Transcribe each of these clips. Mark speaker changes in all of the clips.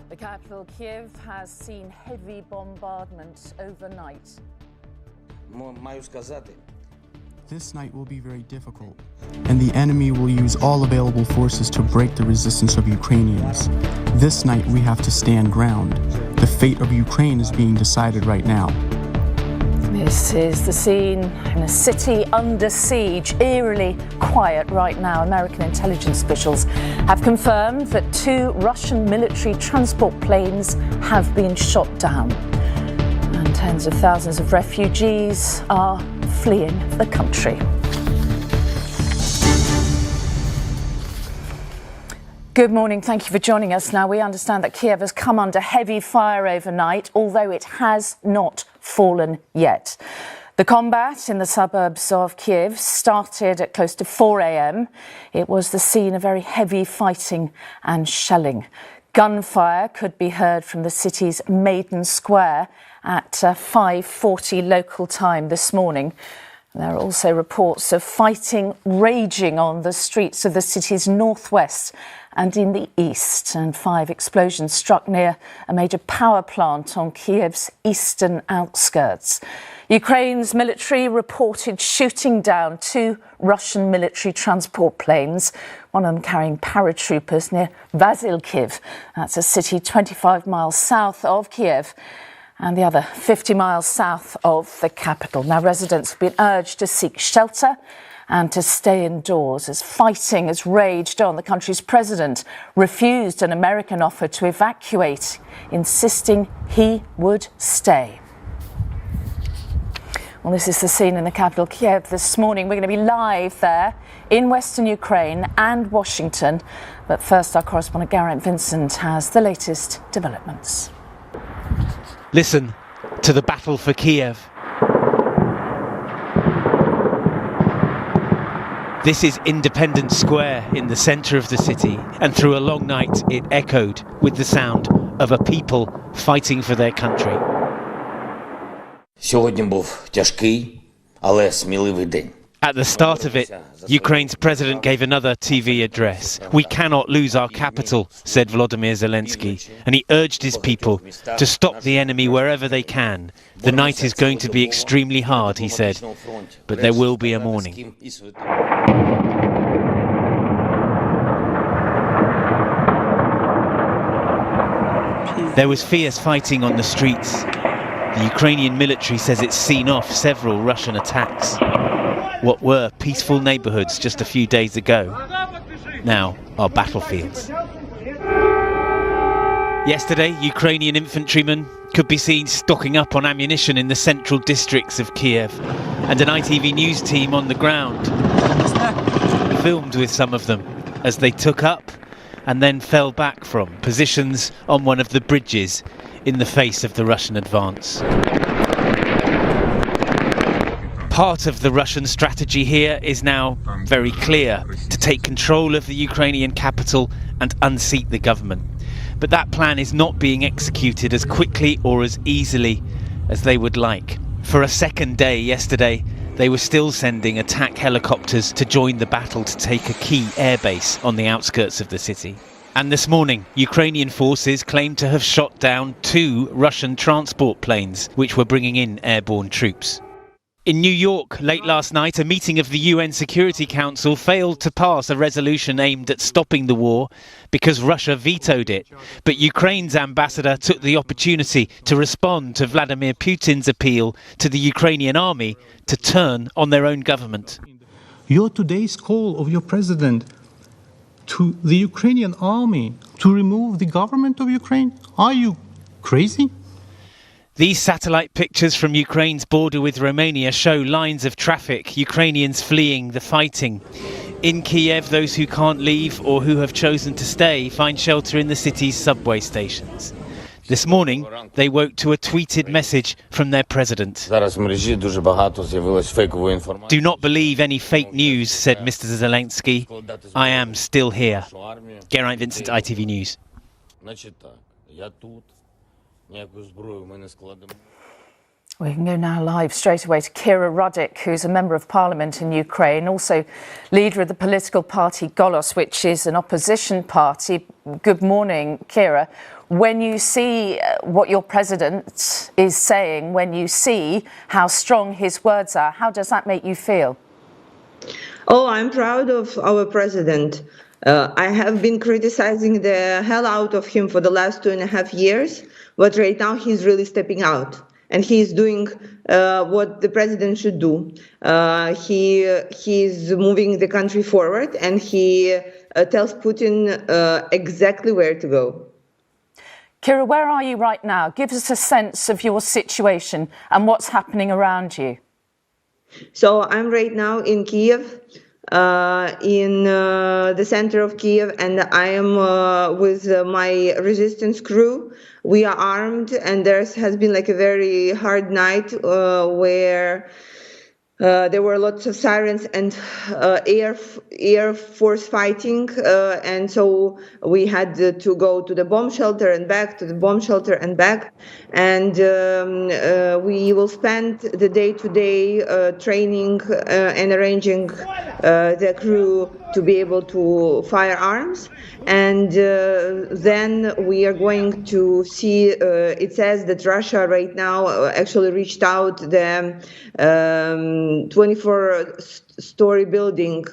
Speaker 1: The capital, Kiev, has seen heavy bombardment overnight.
Speaker 2: This night will be very difficult, and the enemy will use all available forces to break the resistance of Ukrainians. This night we have to stand ground. The fate of Ukraine is being decided right now.
Speaker 1: This is the scene in a city under siege, eerily quiet right now. American intelligence officials have confirmed that 2 Russian military transport planes have been shot down. And tens of thousands of refugees are fleeing the country. Good morning, thank you for joining us. Now, we understand that Kiev has come under heavy fire overnight, although it has not fallen yet. The combat in the suburbs of Kiev started at close to 4 a.m. It was the scene of very heavy fighting and shelling. Gunfire could be heard from the city's Maiden Square at 5:40 local time this morning. There are also reports of fighting raging on the streets of the city's northwest and in the east, and 5 explosions struck near a major power plant on Kiev's eastern outskirts. Ukraine's military reported shooting down 2 Russian military transport planes, one of them carrying paratroopers near Vasilkiv. That's a city 25 miles south of Kiev, and the other 50 miles south of the capital. Now, residents have been urged to seek shelter and to stay indoors as fighting has raged on. The country's president refused an American offer to evacuate, insisting he would stay. Well, this is the scene in the capital, Kiev, this morning. We're going to be live there in Western Ukraine and Washington. But first, our correspondent Geraint Vincent has the latest developments.
Speaker 3: Listen to the battle for Kiev. This is Independence Square in the centre of the city, and through a long night it echoed with the sound of a people fighting for their country.
Speaker 4: Сьогодні був тяжкий, але сміливий день.
Speaker 3: At the start of it, Ukraine's president gave another TV address. We cannot lose our capital, said Volodymyr Zelensky, and he urged his people to stop the enemy wherever they can. The night is going to be extremely hard, he said, but there will be a morning. There was fierce fighting on the streets. The Ukrainian military says it's seen off several Russian attacks. What were peaceful neighbourhoods just a few days ago now are battlefields. Yesterday, Ukrainian infantrymen could be seen stocking up on ammunition in the central districts of Kiev, and an ITV News team on the ground filmed with some of them as they took up and then fell back from positions on one of the bridges in the face of the Russian advance. Part of the Russian strategy here is now very clear: to take control of the Ukrainian capital and unseat the government. But that plan is not being executed as quickly or as easily as they would like. For a second day yesterday, they were still sending attack helicopters to join the battle to take a key airbase on the outskirts of the city. And this morning, Ukrainian forces claim to have shot down 2 Russian transport planes, which were bringing in airborne troops. In New York, late last night, a meeting of the UN Security Council failed to pass a resolution aimed at stopping the war because Russia vetoed it. But Ukraine's ambassador took the opportunity to respond to Vladimir Putin's appeal to the Ukrainian army to turn on their own government.
Speaker 5: Your today's call of your president to the Ukrainian army to remove the government of Ukraine? Are you crazy?
Speaker 3: These satellite pictures from Ukraine's border with Romania show lines of traffic, Ukrainians fleeing the fighting. In Kiev, those who can't leave or who have chosen to stay find shelter in the city's subway stations. This morning, they woke to a tweeted message from their president. Do not believe any fake news, said Mr. Zelensky. I am still here. Geraint Vincent, ITV News.
Speaker 1: We can go now live straight away to Kira Rudik, who's a member of parliament in Ukraine, also leader of the political party Golos, which is an opposition party. Good morning, Kira. When you see what your president is saying, when you see how strong his words are, how does that make you feel?
Speaker 6: Oh, I'm proud of our president. I have been criticizing the hell out of him for the last 2.5 years, but right now he's really stepping out. And he's doing what the president should do. He's moving the country forward, and he tells Putin exactly where to go.
Speaker 1: Kira, where are you right now? Give us a sense of your situation and what's happening around you.
Speaker 6: So I'm right now in Kiev, in the center of Kiev, and I am with my resistance crew. We are armed, and there has been like a very hard night where there were lots of sirens and air force fighting, and so we had to go to the bomb shelter and back, to the bomb shelter and back, and we will spend the day today training and arranging the crew to be able to fire arms, and then we are going to see, it says that Russia right now actually reached out the 24-story building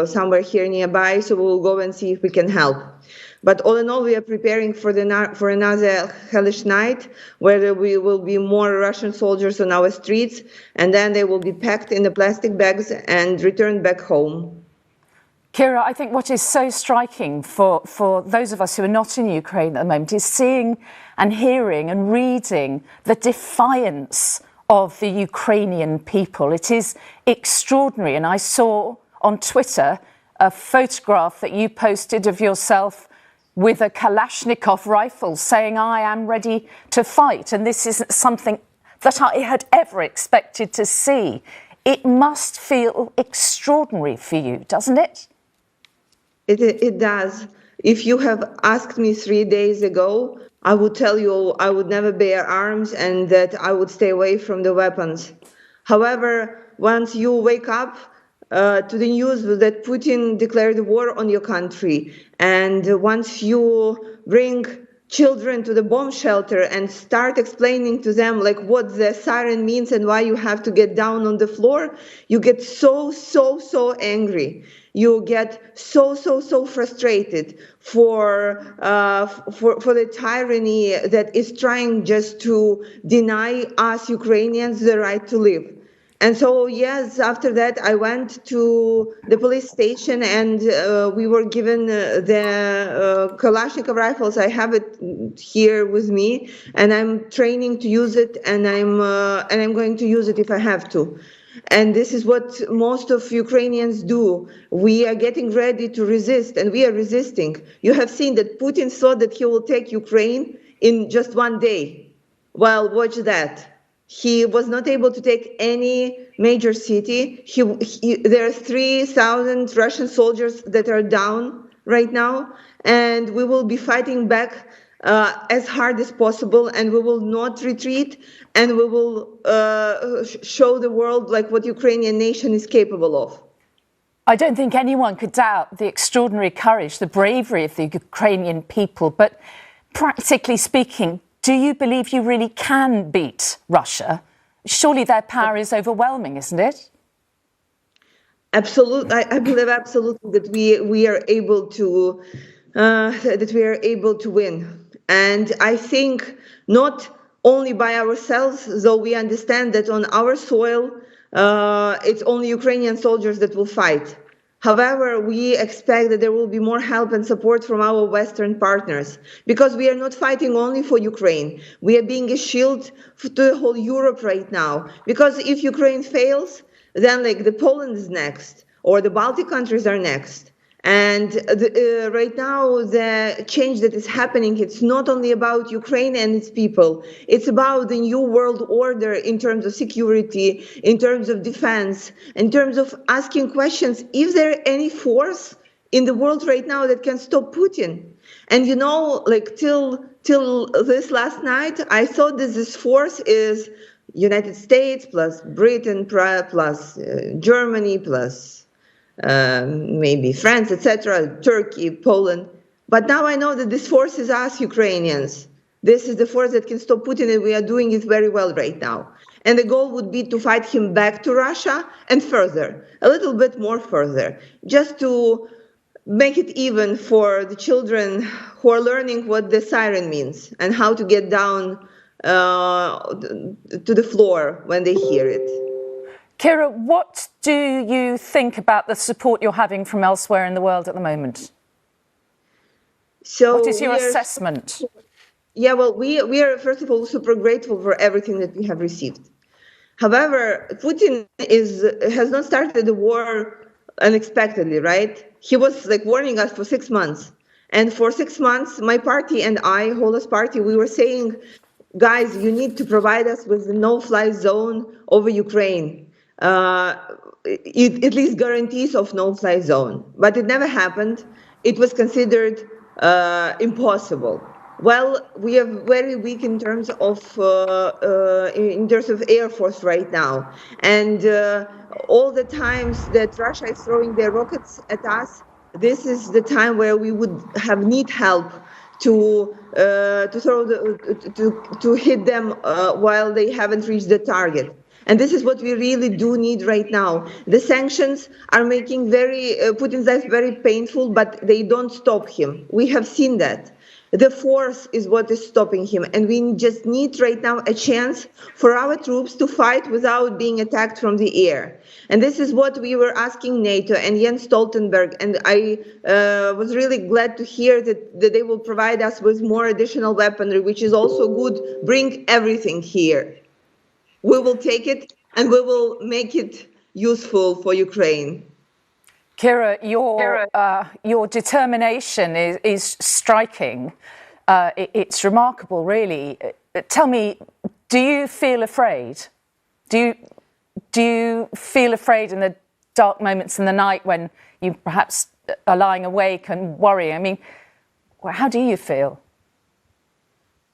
Speaker 6: somewhere here nearby, so we'll go and see if we can help. But all in all, we are preparing for another hellish night where there will be more Russian soldiers on our streets, and then they will be packed in the plastic bags and returned back home.
Speaker 1: Kira, I think what is so striking for those of us who are not in Ukraine at the moment is seeing and hearing and reading the defiance of the Ukrainian people. It is extraordinary. And I saw on Twitter a photograph that you posted of yourself with a Kalashnikov rifle saying, "I am ready to fight." And this isn't something that I had ever expected to see. It must feel extraordinary for you, doesn't it?
Speaker 6: It does. If you have asked me 3 days ago, I would tell you I would never bear arms and that I would stay away from the weapons. However, once you wake up to the news that Putin declared war on your country, and once you bring children to the bomb shelter and start explaining to them like what the siren means and why you have to get down on the floor, you get so angry. You get so frustrated for the tyranny that is trying just to deny us Ukrainians the right to live. And so, yes, after that, I went to the police station, and we were given the Kalashnikov rifles. I have it here with me, and I'm training to use it, and I'm going to use it if I have to. And this is what most of Ukrainians do. We are getting ready to resist, and we are resisting. You have seen that Putin thought that he will take Ukraine in just one day. Well, watch that. He was not able to take any major city. There are 3,000 Russian soldiers that are down right now, and we will be fighting back as hard as possible, and we will not retreat, and we will show the world like what Ukrainian nation is capable of.
Speaker 1: I don't think anyone could doubt the extraordinary courage, the bravery of the Ukrainian people, but practically speaking, do you believe you really can beat Russia? Surely their power is overwhelming, isn't it?
Speaker 6: Absolutely, I believe absolutely that we are able to win, and I think not only by ourselves, though we understand that on our soil it's only Ukrainian soldiers that will fight. However, we expect that there will be more help and support from our Western partners, because we are not fighting only for Ukraine. We are being a shield to the whole Europe right now. Because if Ukraine fails, then like the Poland is next, or the Baltic countries are next. And right now, the change that is happening, it's not only about Ukraine and its people. It's about the new world order in terms of security, in terms of defense, in terms of asking questions. Is there any force in the world right now that can stop Putin? And you know, like till this last night, I thought that this force is United States, plus Britain, plus Germany, plus maybe France, etc., Turkey, Poland. But now I know that this force is us, Ukrainians. This is the force that can stop Putin, and we are doing it very well right now. And the goal would be to fight him back to Russia and further, a little bit more further, just to make it even for the children who are learning what the siren means and how to get down to the floor when they hear it.
Speaker 1: Kira, what do you think about the support you're having from elsewhere in the world at the moment?
Speaker 6: So
Speaker 1: what is your assessment?
Speaker 6: Yeah, well, we are, first of all, super grateful for everything that we have received. However, Putin has not started the war unexpectedly, right? He was like warning us for 6 months. And for 6 months, my party and I, Holos Party, we were saying, guys, you need to provide us with a no-fly zone over Ukraine. At least guarantees of no-fly zone. But it never happened. It was considered impossible. Well, we are very weak in terms of air force right now, and all the times that Russia is throwing their rockets at us, this is the time where we would need help to hit them while they haven't reached the target. And this is what we really do need right now. The sanctions are making Putin's life very painful, but they don't stop him. We have seen that. The force is what is stopping him, and we just need right now a chance for our troops to fight without being attacked from the air. And this is what we were asking NATO and Jens Stoltenberg, and I was really glad to hear that they will provide us with more additional weaponry, which is also good. Bring everything here. We will take it, and we will make it useful for Ukraine.
Speaker 1: Kira, your determination is striking. It's remarkable, really. Tell me, do you feel afraid? Do you feel afraid in the dark moments in the night when you perhaps are lying awake and worrying? I mean, how do you feel?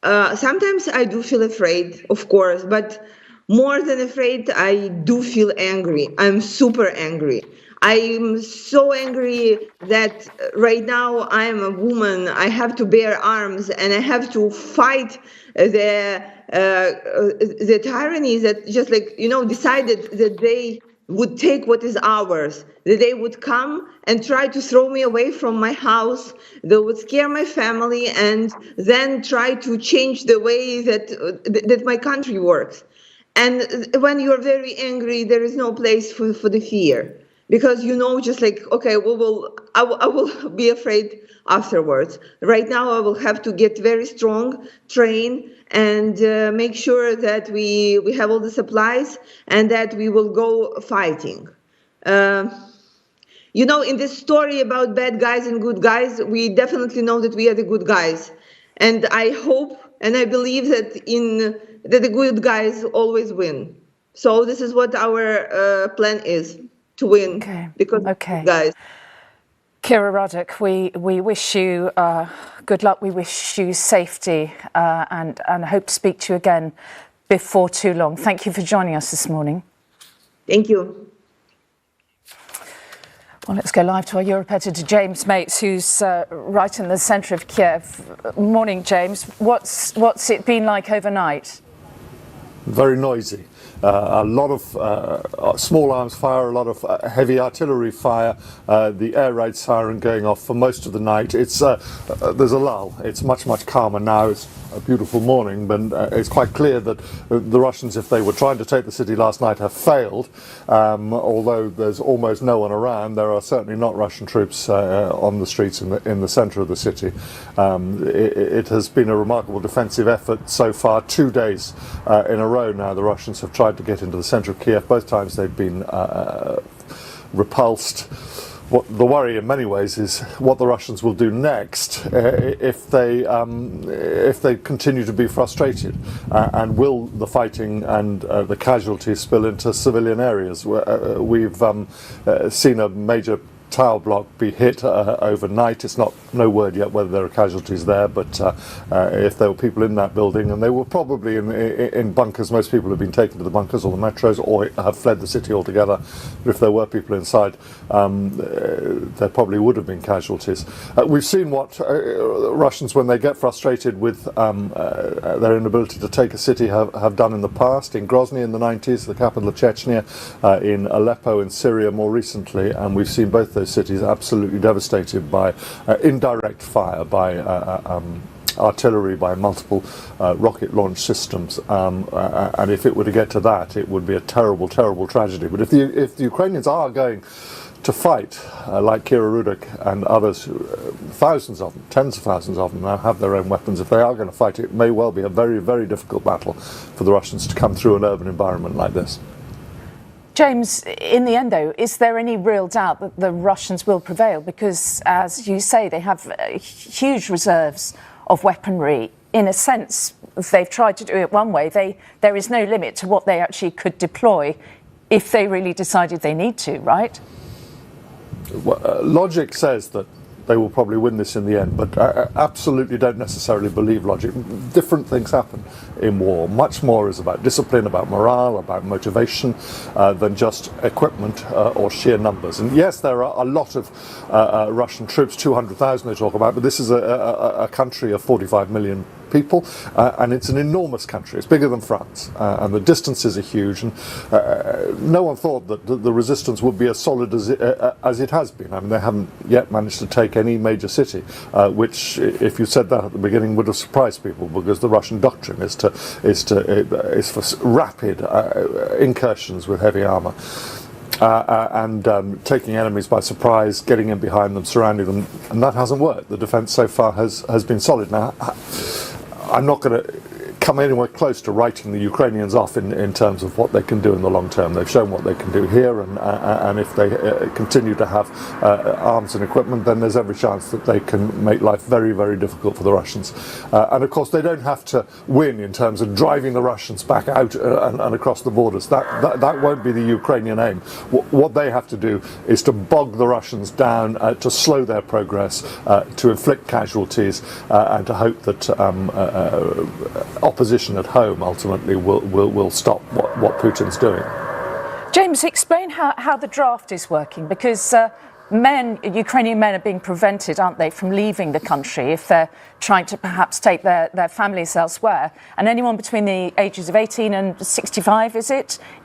Speaker 6: Sometimes I do feel afraid, of course, but more than afraid, I do feel angry. I'm super angry. I'm so angry that right now I'm a woman. I have to bear arms and I have to fight the tyranny that just decided that they would take what is ours, that they would come and try to throw me away from my house, they would scare my family and then try to change the way that my country works. And when you're very angry, there is no place for the fear. Because okay, I will be afraid afterwards. Right now, I will have to get very strong, train, and make sure that we have all the supplies and that we will go fighting. In this story about bad guys and good guys, we definitely know that we are the good guys. And I hope and I believe that that the good guys always win. So this is what our plan is. To win, because guys.
Speaker 1: Kira Roddick, we wish you good luck. We wish you safety, and hope to speak to you again before too long. Thank you for joining us this morning.
Speaker 6: Thank you.
Speaker 1: Well, let's go live to our Europe editor, James Mates, who's right in the centre of Kiev. Morning, James. What's it been like overnight?
Speaker 7: Very noisy. A lot of small arms fire, a lot of heavy artillery fire, the air raid siren going off for most of the night. There's a lull. It's much calmer now. It's a beautiful morning, but it's quite clear that the Russians, if they were trying to take the city last night, have failed. Although there's almost no one around, there are certainly not Russian troops on the streets in the centre of the city. It has been a remarkable defensive effort so far. 2 days in a row now, the Russians have tried to get into the centre of Kiev. Both times they've been repulsed. The worry in many ways is what the Russians will do next if they continue to be frustrated, and will the fighting and the casualties spill into civilian areas. We've seen a major tower block be hit overnight. It's no word yet whether there are casualties there, but if there were people in that building, and they were probably in bunkers, most people have been taken to the bunkers or the metros or have fled the city altogether. But if there were people inside, there probably would have been casualties. We've seen what Russians, when they get frustrated with their inability to take a city, have done in the past. In Grozny in the 90s, the capital of Chechnya, in Aleppo in Syria more recently, and we've seen both those cities absolutely devastated by indirect fire, by artillery, by multiple rocket launch systems, and if it were to get to that, it would be a terrible, terrible tragedy. But if the Ukrainians are going to fight, like Kira Rudik and others, thousands of them, tens of thousands of them now have their own weapons. If they are going to fight, it may well be a very, very difficult battle for the Russians to come through an urban environment like this.
Speaker 1: James, in the end, though, is there any real doubt that the Russians will prevail? Because, as you say, they have huge reserves of weaponry. In a sense, they've tried to do it one way. There is no limit to what they actually could deploy if they really decided they need to, right?
Speaker 7: Logic says that they will probably win this in the end, but I absolutely don't necessarily believe logic. Different things happen in war. Much more is about discipline, about morale, about motivation, than just equipment or sheer numbers. And yes, there are a lot of Russian troops, 200,000 they talk about, but this is a country of 45 million people, and it's an enormous country. It's bigger than France, and the distances are huge, and no one thought that the resistance would be as solid as it has been. I mean, they haven't yet managed to take any major city, which, if you said that at the beginning, would have surprised people, because the Russian doctrine is for rapid incursions with heavy armour. And taking enemies by surprise, getting in behind them, surrounding them, and that hasn't worked. The defence so far has been solid. Now, I'm not going to come anywhere close to writing the Ukrainians off in terms of what they can do in the long term. They've shown what they can do here, and if they continue to have arms and equipment, then there's every chance that they can make life very, very difficult for the Russians. And of course, they don't have to win in terms of driving the Russians back out and across the borders. That won't be the Ukrainian aim. What they have to do is to bog the Russians down, to slow their progress, to inflict casualties, and to hope that opposition at home ultimately will stop what Putin's doing.
Speaker 1: James, explain how the draft is working, because Ukrainian men are being prevented, aren't they, from leaving the country if they're trying to perhaps take their families elsewhere. And anyone between the ages of 18 and 65,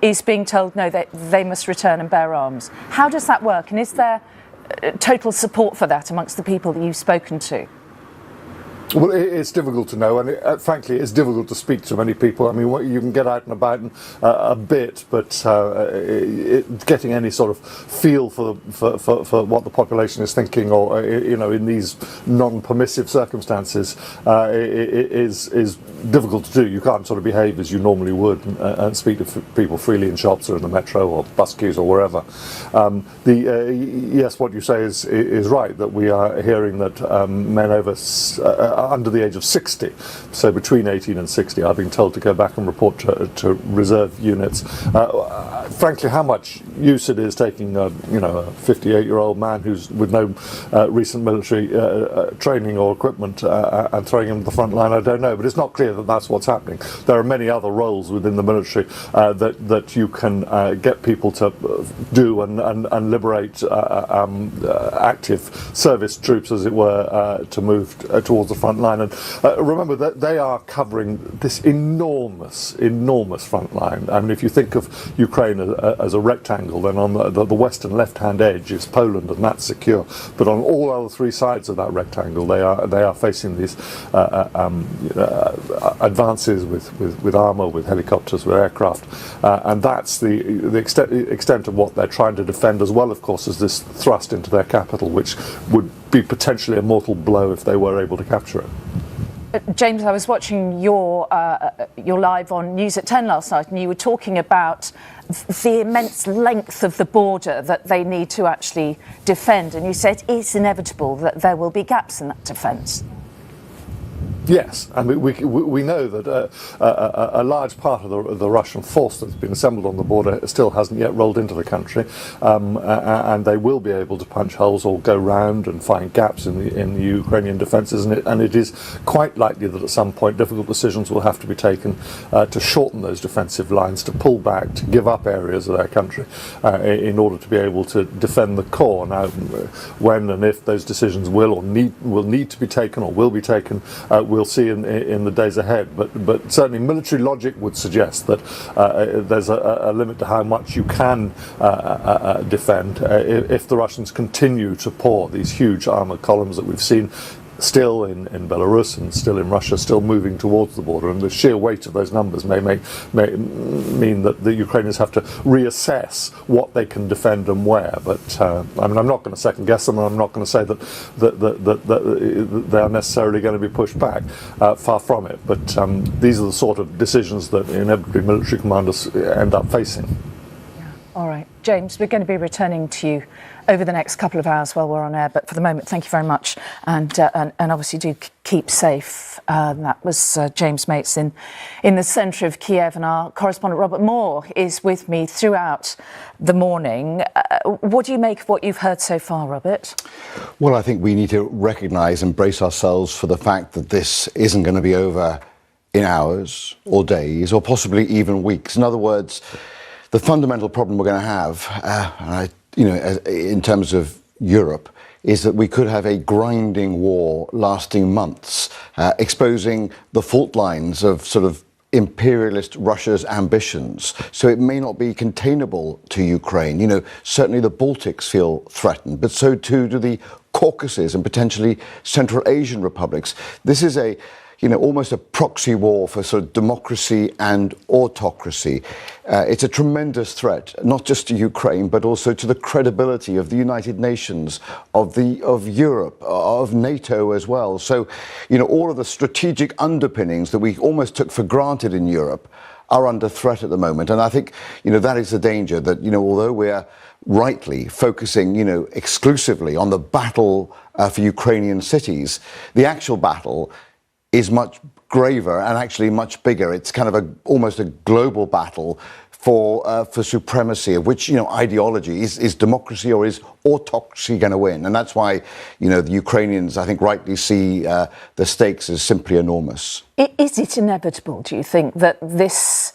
Speaker 1: is being told no, they must return and bear arms. How does that work? And is there total support for that amongst the people that you've spoken to?
Speaker 7: Well, it's difficult to know, and frankly, it's difficult to speak to many people. I mean, you can get out and about a bit, but getting any sort of feel for what the population is thinking, or in these non-permissive circumstances, is difficult to do. You can't sort of behave as you normally would and speak to people freely in shops or in the metro or bus queues or wherever. Yes, what you say is right, that we are hearing that men under the age of 60, so between 18 and 60, are being told to go back and report to reserve units. Frankly, how much use it is taking a 58-year-old man who's with no recent military training or equipment and throwing him to the front line, I don't know. But it's not clear that that's what's happening. There are many other roles within the military that you can get people to do and liberate active service troops, as it were, to move towards the front line. And remember that they are covering this enormous front line. And if you think of Ukraine as a rectangle, then on the western left-hand edge is Poland, and that's secure. But on all other three sides of that rectangle, they are facing these advances with armour, with helicopters, with aircraft, and that's the extent of what they're trying to defend, as well, of course, as this thrust into their capital, which would be potentially a mortal blow if they were able to capture it.
Speaker 1: James, I was watching your live on News at 10 last night, and you were talking about the immense length of the border that they need to actually defend, and you said it's inevitable that there will be gaps in that defence.
Speaker 7: Yes, I mean we know that a large part of the Russian force that's been assembled on the border still hasn't yet rolled into the country, and they will be able to punch holes or go round and find gaps in the Ukrainian defences, and it is quite likely that at some point difficult decisions will have to be taken to shorten those defensive lines, to pull back, to give up areas of their country in order to be able to defend the core. Now, when and if those decisions will need to be taken or will be taken, we'll see in the days ahead. But certainly military logic would suggest that there's a limit to how much you can defend if the Russians continue to pour these huge armoured columns that we've seen still in Belarus and still in Russia, still moving towards the border, and the sheer weight of those numbers may mean that the Ukrainians have to reassess what they can defend and where. But I mean, I'm not going to second guess them, and I'm not going to say that they are necessarily going to be pushed back. Far from it. But these are the sort of decisions that inevitably military commanders end up facing.
Speaker 1: All right, James, we're going to be returning to you over the next couple of hours while we're on air, but for the moment, thank you very much, and obviously do keep safe. That was James Mates in the centre of Kiev, and our correspondent Robert Moore is with me throughout the morning. What do you make of what you've heard so far, Robert?
Speaker 8: Well, I think we need to recognise and brace ourselves for the fact that this isn't going to be over in hours or days or possibly even weeks. In other words, the fundamental problem we're going to have, in terms of Europe, is that we could have a grinding war lasting months, exposing the fault lines of sort of imperialist Russia's ambitions. So it may not be containable to Ukraine. You know, certainly the Baltics feel threatened, but so too do the Caucasus and potentially Central Asian republics. This is almost a proxy war for sort of democracy and autocracy. It's a tremendous threat, not just to Ukraine, but also to the credibility of the United Nations, of Europe, of NATO as well. So, all of the strategic underpinnings that we almost took for granted in Europe are under threat at the moment. And I think, that is the danger, that, although we're rightly focusing, exclusively on the battle for Ukrainian cities, the actual battle is much graver and actually much bigger. It's kind of almost a global battle for supremacy, of which, ideology is democracy or is autocracy going to win? And that's why, the Ukrainians, I think, rightly see the stakes as simply enormous.
Speaker 1: Is it inevitable, do you think, that this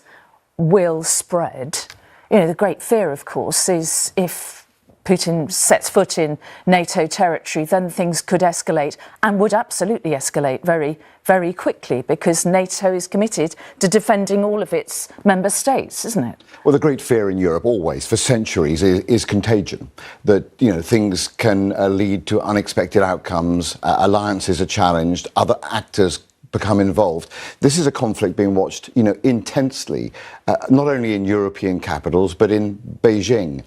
Speaker 1: will spread? The great fear, of course, is if Putin sets foot in NATO territory, then things could escalate, and would absolutely escalate very, very quickly, because NATO is committed to defending all of its member states, isn't it?
Speaker 8: Well, the great fear in Europe always, for centuries, is contagion. That, things can lead to unexpected outcomes, alliances are challenged, other actors become involved. This is a conflict being watched, intensely, not only in European capitals, but in Beijing,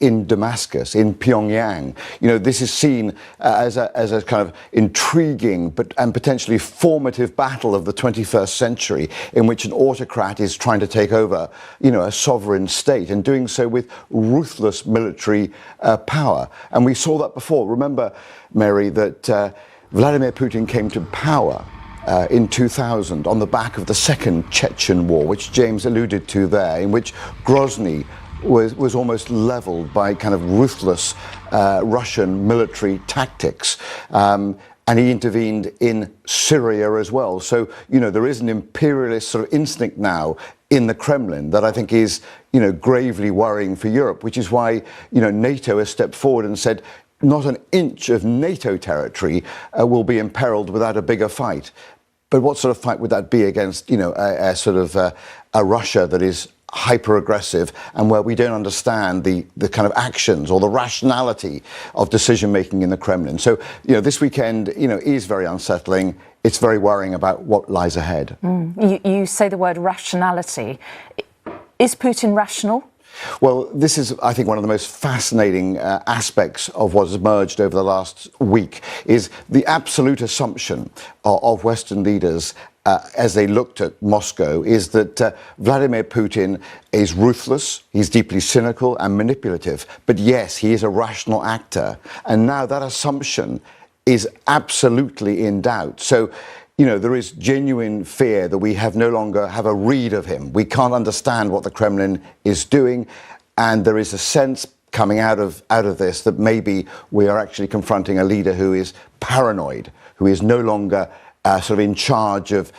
Speaker 8: in Damascus, in Pyongyang. This is seen as a kind of intriguing and potentially formative battle of the 21st century, in which an autocrat is trying to take over, a sovereign state, and doing so with ruthless military power. And we saw that before. Remember, Mary, that Vladimir Putin came to power in 2000 on the back of the Second Chechen War, which James alluded to there, in which Grozny was almost leveled by kind of ruthless Russian military tactics. And he intervened in Syria as well. So, there is an imperialist sort of instinct now in the Kremlin that I think is, gravely worrying for Europe, which is why, NATO has stepped forward and said, not an inch of NATO territory will be imperiled without a bigger fight. But what sort of fight would that be against, a sort of a Russia that is hyper-aggressive and where we don't understand the kind of actions or the rationality of decision-making in the Kremlin? So, this weekend, is very unsettling. It's very worrying about what lies ahead.
Speaker 1: You say the word rationality. Is Putin rational?
Speaker 8: Well, this is, I think, one of the most fascinating aspects of what has emerged over the last week, is the absolute assumption of Western leaders as they looked at Moscow, is that Vladimir Putin is ruthless, he's deeply cynical and manipulative, but yes, he is a rational actor. And now that assumption is absolutely in doubt. So, there is genuine fear that we no longer have a read of him. We can't understand what the Kremlin is doing, and there is a sense coming out of this that maybe we are actually confronting a leader who is paranoid, who is no longer sort of in charge of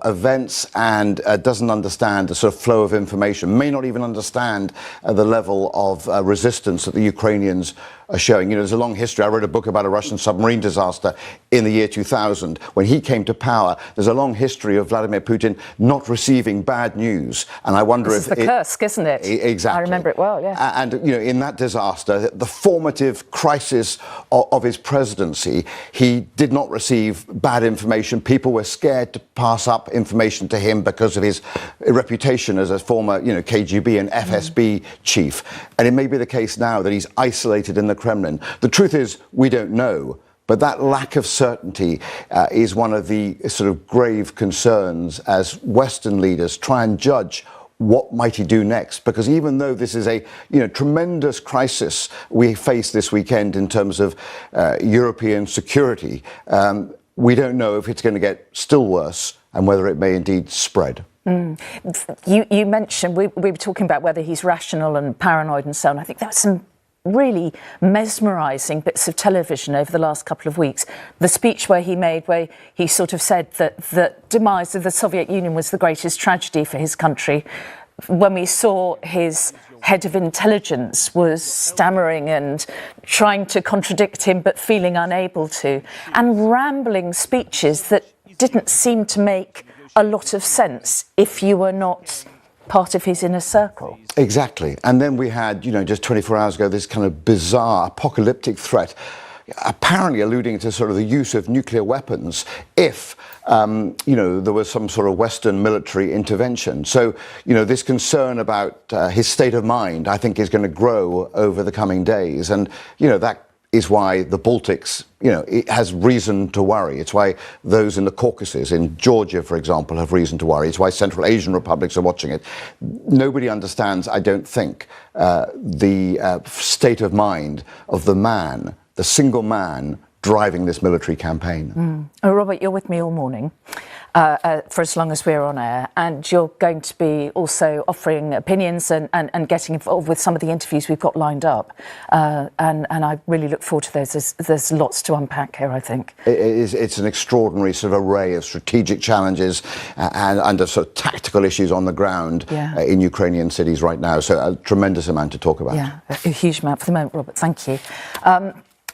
Speaker 8: events and doesn't understand the sort of flow of information, may not even understand the level of resistance that the Ukrainians are showing. There's a long history. I wrote a book about a Russian submarine disaster in the year 2000. When he came to power, there's a long history of Vladimir Putin not receiving bad news. And I wonder
Speaker 1: this
Speaker 8: if...
Speaker 1: is the Kursk, isn't it?
Speaker 8: Exactly.
Speaker 1: I remember it well, yeah.
Speaker 8: And, in that disaster, the formative crisis of his presidency, he did not receive bad information. People were scared to pass up information to him because of his reputation as a former, KGB and FSB chief. And it may be the case now that he's isolated in the Kremlin. The truth is, we don't know. But that lack of certainty is one of the sort of grave concerns as Western leaders try and judge what might he do next. Because even though this is a tremendous crisis we face this weekend in terms of European security, we don't know if it's going to get still worse and whether it may indeed spread.
Speaker 1: You mentioned, we were talking about whether he's rational and paranoid and so on. I think there was some really mesmerising bits of television over the last couple of weeks. The speech where he sort of said that the demise of the Soviet Union was the greatest tragedy for his country. When we saw his head of intelligence was stammering and trying to contradict him but feeling unable to, and rambling speeches that didn't seem to make a lot of sense if you were not part of his inner circle.
Speaker 8: Exactly. And then we had, just 24 hours ago, this kind of bizarre apocalyptic threat, apparently alluding to sort of the use of nuclear weapons if, there was some sort of Western military intervention. So, this concern about his state of mind, I think, is going to grow over the coming days. And, that is why the Baltics, it has reason to worry. It's why those in the Caucasus, in Georgia, for example, have reason to worry. It's why Central Asian republics are watching it. Nobody understands, I don't think, the state of mind of the single man driving this military campaign.
Speaker 1: Oh, Robert, you're with me all morning for as long as we're on air, and you're going to be also offering opinions and getting involved with some of the interviews we've got lined up. And I really look forward to those. There's lots to unpack here, I think.
Speaker 8: It's an extraordinary sort of array of strategic challenges and of sort of tactical issues on the ground in Ukrainian cities right now. So a tremendous amount to talk about.
Speaker 1: Yeah, a huge amount for the moment, Robert. Thank you.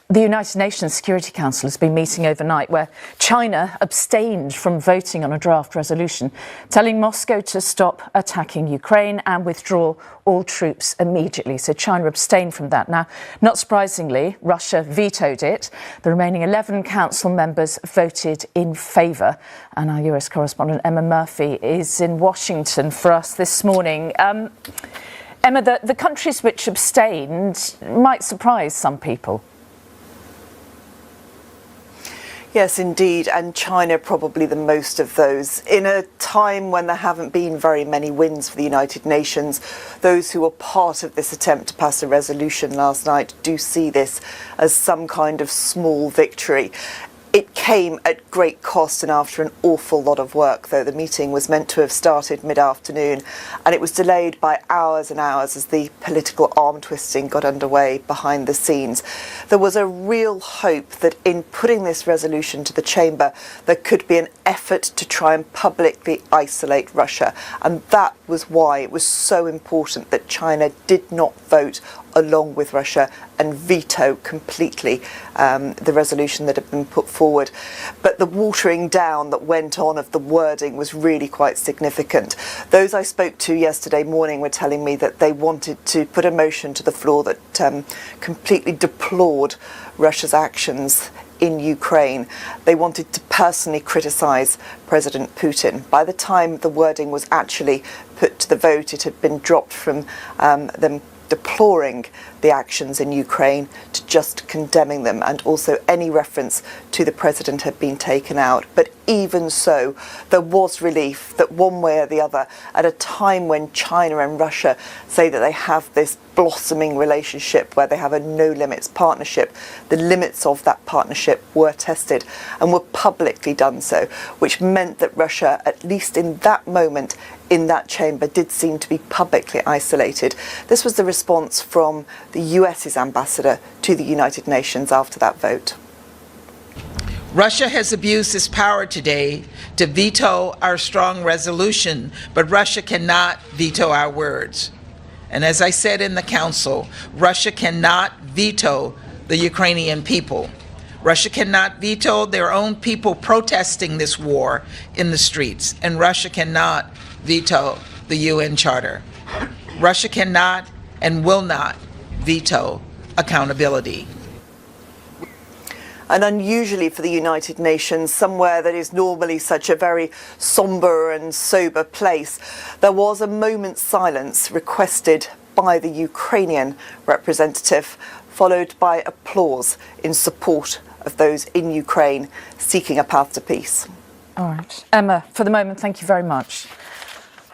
Speaker 1: The United Nations Security Council has been meeting overnight where China abstained from voting on a draft resolution telling Moscow to stop attacking Ukraine and withdraw all troops immediately. So China abstained from that. Now, not surprisingly, Russia vetoed it. The remaining 11 council members voted in favour. And our US correspondent Emma Murphy is in Washington for us this morning. Emma, the countries which abstained might surprise some people.
Speaker 9: Yes, indeed, and China probably the most of those. In a time when there haven't been very many wins for the United Nations, those who were part of this attempt to pass a resolution last night do see this as some kind of small victory. It came at great cost and after an awful lot of work, though. The meeting was meant to have started mid-afternoon and it was delayed by hours and hours as the political arm twisting got underway behind the scenes. There was a real hope that in putting this resolution to the chamber, there could be an effort to try and publicly isolate Russia. And that was why it was so important that China did not vote along with Russia and veto completely the resolution that had been put forward. But the watering down that went on of the wording was really quite significant. Those I spoke to yesterday morning were telling me that they wanted to put a motion to the floor that completely deplored Russia's actions in Ukraine. They wanted to personally criticise President Putin. By the time the wording was actually put to the vote, it had been dropped from them deploring the actions in Ukraine to just condemning them, and also any reference to the president had been taken out. But even so, there was relief that one way or the other, at a time when China and Russia say that they have this blossoming relationship where they have a no-limits partnership, the limits of that partnership were tested and were publicly done so, which meant that Russia, at least in that moment, in that chamber, did seem to be publicly isolated. This was the response from the US's ambassador to the United Nations after that vote.
Speaker 10: Russia has abused its power today to veto our strong resolution, but Russia cannot veto our words. And as I said in the Council, Russia cannot veto the Ukrainian people. Russia cannot veto their own people protesting this war in the streets, and Russia cannot veto the UN Charter. Russia cannot and will not veto accountability.
Speaker 9: And unusually for the United Nations, somewhere that is normally such a very sombre and sober place, there was a moment's silence requested by the Ukrainian representative, followed by applause in support of those in Ukraine seeking a path to peace.
Speaker 1: All right. Emma, for the moment, thank you very much.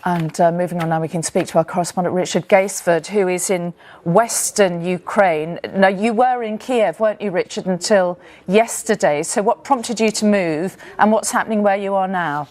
Speaker 1: And moving on now, we can speak to our correspondent Richard Gaisford, who is in western Ukraine. Now, you were in Kiev, weren't you, Richard, until yesterday? So what prompted you to move, and what's happening where you are now?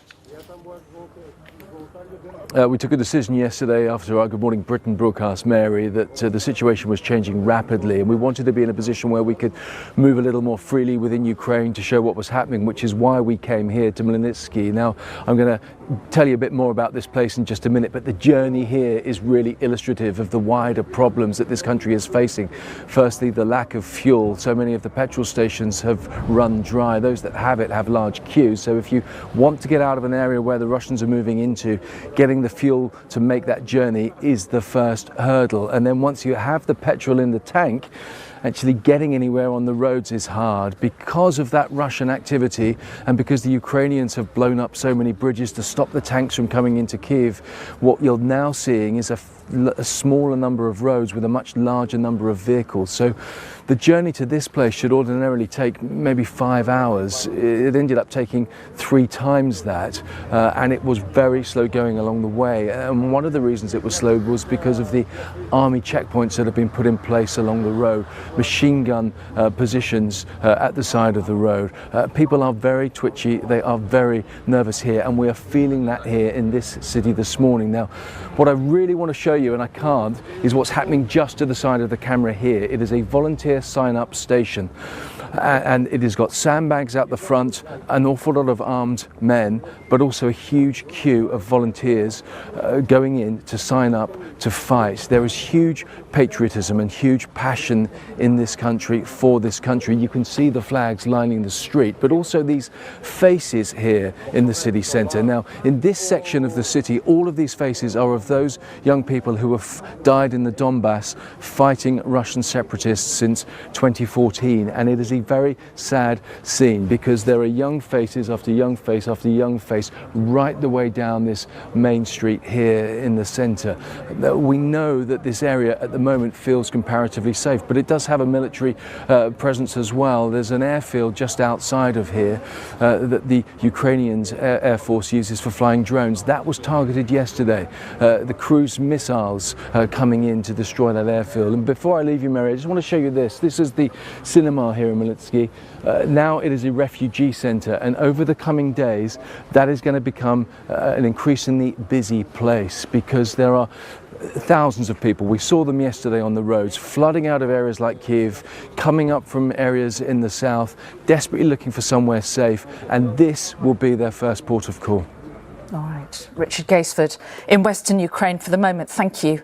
Speaker 11: We took a decision yesterday after our Good Morning Britain broadcast, Mary, that the situation was changing rapidly, and we wanted to be in a position where we could move a little more freely within Ukraine to show what was happening, which is why we came here to Melnitsky. Now, I'm going to tell you a bit more about this place in just a minute, but the journey here is really illustrative of the wider problems that this country is facing. Firstly, the lack of fuel. So many of the petrol stations have run dry. Those that have it have large queues. So if you want to get out of an area where the Russians are moving into, getting the fuel to make that journey is the first hurdle. And then once you have the petrol in the tank, actually getting anywhere on the roads is hard because of that Russian activity, and because the Ukrainians have blown up so many bridges to stop the tanks from coming into Kiev. What you're now seeing is a smaller number of roads with a much larger number of vehicles. So the journey to this place should ordinarily take maybe 5 hours. It ended up taking 3 times that, and it was very slow going along the way. And one of the reasons it was slow was because of the army checkpoints that have been put in place along the road, machine gun positions at the side of the road. People are very twitchy, they are very nervous here, and we are feeling that here in this city this morning. Now, what I really want to show you, and I can't, is what's happening just to the side of the camera here. It is a volunteer sign-up station, and it has got sandbags out the front, an awful lot of armed men, but also a huge queue of volunteers going in to sign up to fight. There is huge patriotism and huge passion in this country for this country. You can see the flags lining the street, but also these faces here in the city centre. Now, in this section of the city, all of these faces are of those young people who have died in the Donbass fighting Russian separatists since 2014, and it is a very sad scene because there are young faces after young face after young face right the way down this main street here in the centre. We know that this area at the moment feels comparatively safe, but it does have a military presence as well. There's an airfield just outside of here that the Ukrainians Air Force uses for flying drones. That was targeted yesterday. The cruise missiles coming in to destroy that airfield. And before I leave you, Mary, I just want to show you this. This is the cinema here in Melnitsky. Now it is a refugee centre, and over the coming days that is going to become an increasingly busy place because there are thousands of people. We saw them yesterday on the roads, flooding out of areas like Kiev, coming up from areas in the south, desperately looking for somewhere safe, and this will be their first port of call.
Speaker 1: All right, Richard Gaisford in western Ukraine for the moment. Thank you.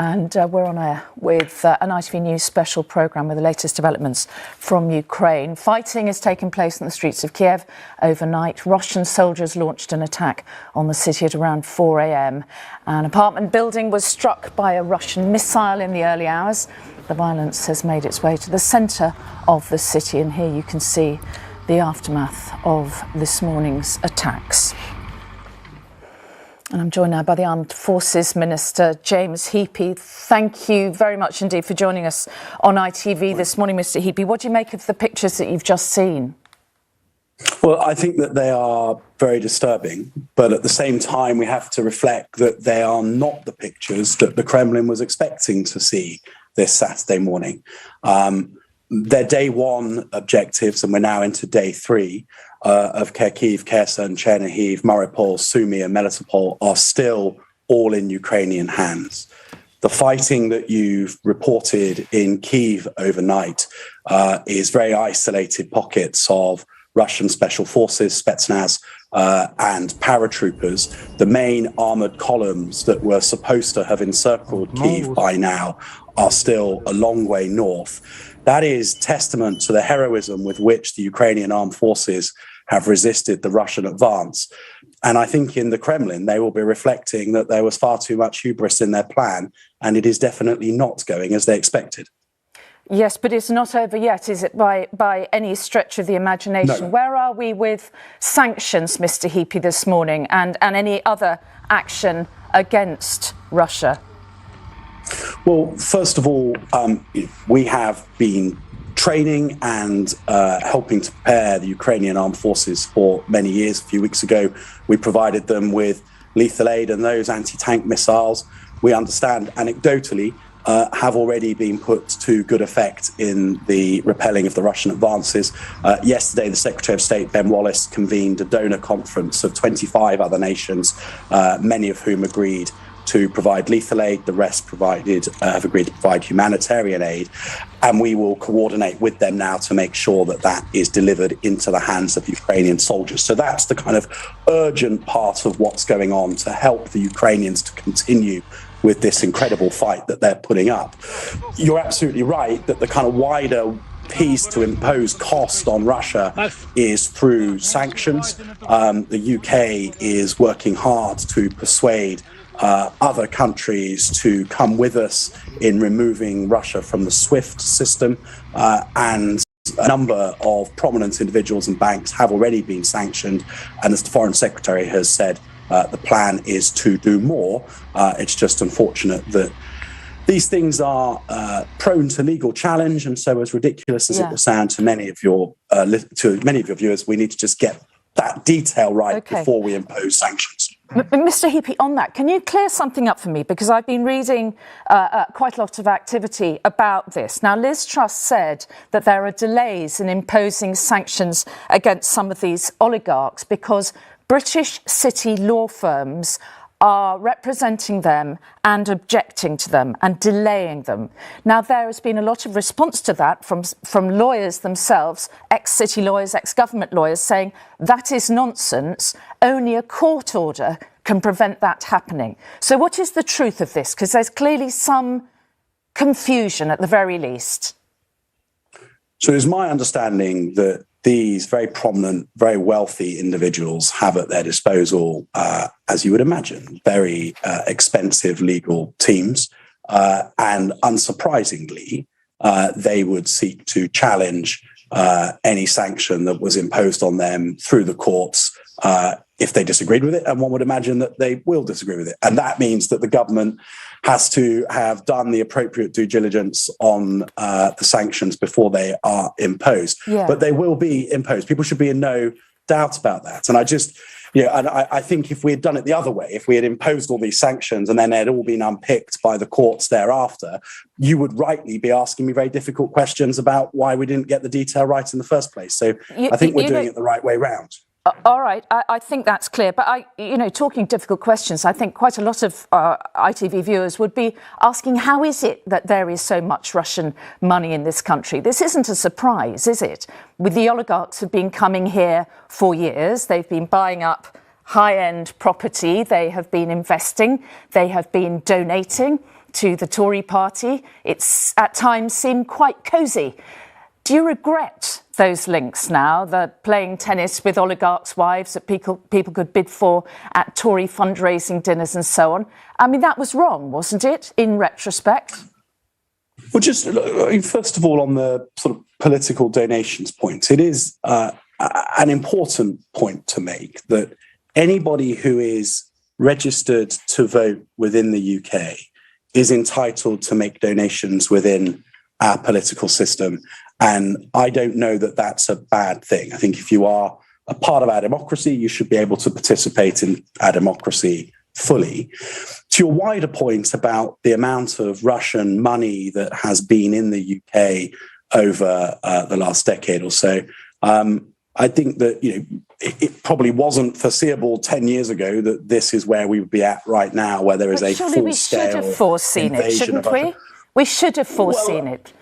Speaker 1: And we're on air with an ITV News special programme with the latest developments from Ukraine. Fighting has taken place in the streets of Kiev overnight. Russian soldiers launched an attack on the city at around 4 a.m. An apartment building was struck by a Russian missile in the early hours. The violence has made its way to the centre of the city, and here you can see the aftermath of this morning's attacks. And I'm joined now by the Armed Forces Minister, James Heappey. Thank you very much indeed for joining us on ITV this morning, Mr. Heappey. What do you make of the pictures that you've just seen?
Speaker 12: Well, I think that they are very disturbing, but at the same time, we have to reflect that they are not the pictures that the Kremlin was expecting to see this Saturday morning. Their day one objectives, and we're now into day three, of Kharkiv, Kherson, Chernihiv, Mariupol, Sumy, and Melitopol are still all in Ukrainian hands. The fighting that you've reported in Kiev overnight is very isolated pockets of Russian special forces, Spetsnaz, and paratroopers. The main armored columns that were supposed to have encircled Kiev by now are still a long way north. That is testament to the heroism with which the Ukrainian armed forces have resisted the Russian advance. And I think in the Kremlin, they will be reflecting that there was far too much hubris in their plan, and it is definitely not going as they expected.
Speaker 1: Yes, but it's not over yet, is it, by any stretch of the imagination?
Speaker 12: No.
Speaker 1: Where are we with sanctions, Mr. Heapy, this morning, and any other action against Russia?
Speaker 12: Well, first of all, we have been training and helping to prepare the Ukrainian armed forces for many years. A few weeks ago, we provided them with lethal aid, and those anti-tank missiles, we understand anecdotally, have already been put to good effect in the repelling of the Russian advances. Yesterday, the Secretary of State, Ben Wallace, convened a donor conference of 25 other nations, many of whom agreed to provide lethal aid. The rest have agreed to provide humanitarian aid. And we will coordinate with them now to make sure that that is delivered into the hands of Ukrainian soldiers. So that's the kind of urgent part of what's going on to help the Ukrainians to continue with this incredible fight that they're putting up. You're absolutely right that the kind of wider piece to impose cost on Russia is through sanctions. The UK is working hard to persuade other countries to come with us in removing Russia from the SWIFT system, and a number of prominent individuals and banks have already been sanctioned, and as the Foreign Secretary has said, the plan is to do more. It's just unfortunate that these things are prone to legal challenge, and so as ridiculous as it will sound to many of your viewers, we need to just get that detail right before we impose sanctions.
Speaker 1: Mr. Heapy, on that, can you clear something up for me? Because I've been reading quite a lot of activity about this. Now, Liz Truss said that there are delays in imposing sanctions against some of these oligarchs because British city law firms are representing them and objecting to them and delaying them. Now, there has been a lot of response to that from lawyers themselves, ex-city lawyers, ex-government lawyers, saying that is nonsense. Only a court order can prevent that happening. So what is the truth of this? Because there's clearly some confusion at the very least.
Speaker 12: So it's my understanding that these very prominent, very wealthy individuals have at their disposal, as you would imagine, very expensive legal teams. And unsurprisingly, they would seek to challenge any sanction that was imposed on them through the courts if they disagreed with it. And one would imagine that they will disagree with it. And that means that the government has to have done the appropriate due diligence on the sanctions before they are imposed. Yeah. But they will be imposed. People should be in no doubt about that. And I think if we had done it the other way, if we had imposed all these sanctions and then they'd all been unpicked by the courts thereafter, you would rightly be asking me very difficult questions about why we didn't get the detail right in the first place. So I think we're doing it the right way round.
Speaker 1: All right, I think that's clear. But talking difficult questions, I think quite a lot of ITV viewers would be asking, how is it that there is so much Russian money in this country? This isn't a surprise, is it? With the oligarchs have been coming here for years. They've been buying up high-end property. They have been investing. They have been donating to the Tory party. It's at times seemed quite cosy. Do you regret those links now, the playing tennis with oligarchs' wives that people could bid for at Tory fundraising dinners and so on? I mean, that was wrong, wasn't it, in retrospect?
Speaker 12: Well, first of all, on the sort of political donations point, it is an important point to make that anybody who is registered to vote within the UK is entitled to make donations within our political system. And I don't know that that's a bad thing. I think if you are a part of our democracy. You should be able to participate in our democracy fully. To your wider point about the amount of Russian money that has been in the UK over the last decade or so, I think that it probably wasn't foreseeable 10 years ago that this is where we would be at right now, where there is a full-scale
Speaker 1: we should have foreseen it, shouldn't we? We should have foreseen it.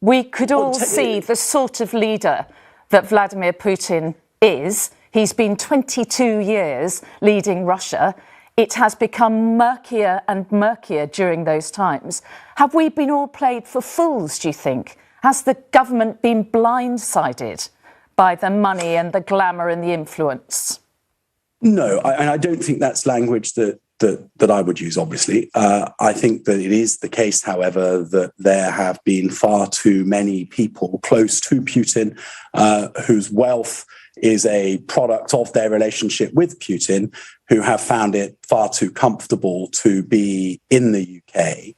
Speaker 1: We could all see the sort of leader that Vladimir Putin is. He's been 22 years leading Russia. It has become murkier and murkier during those times. Have we been all played for fools, do you think? Has the government been blindsided by the money and the glamour and the influence?
Speaker 12: No, I don't think that's language that I would use, obviously. I think that it is the case, however, that there have been far too many people close to Putin whose wealth is a product of their relationship with Putin, who have found it far too comfortable to be in the UK.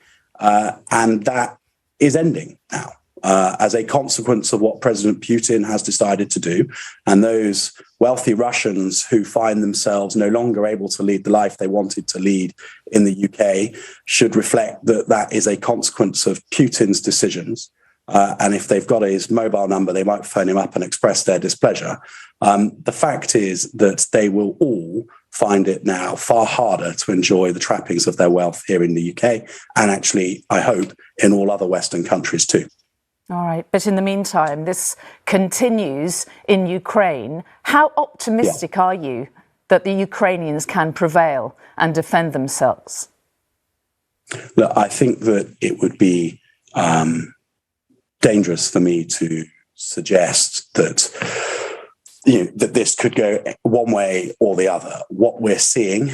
Speaker 12: And that is ending now. As a consequence of what President Putin has decided to do. And those wealthy Russians who find themselves no longer able to lead the life they wanted to lead in the UK should reflect that that is a consequence of Putin's decisions. And if they've got his mobile number, they might phone him up and express their displeasure. The fact is that they will all find it now far harder to enjoy the trappings of their wealth here in the UK, and actually, I hope, in all other Western countries too.
Speaker 1: All right. But in the meantime, this continues in Ukraine. How optimistic are you that the Ukrainians can prevail and defend themselves?
Speaker 12: Look, I think that it would be dangerous for me to suggest that that this could go one way or the other. What we're seeing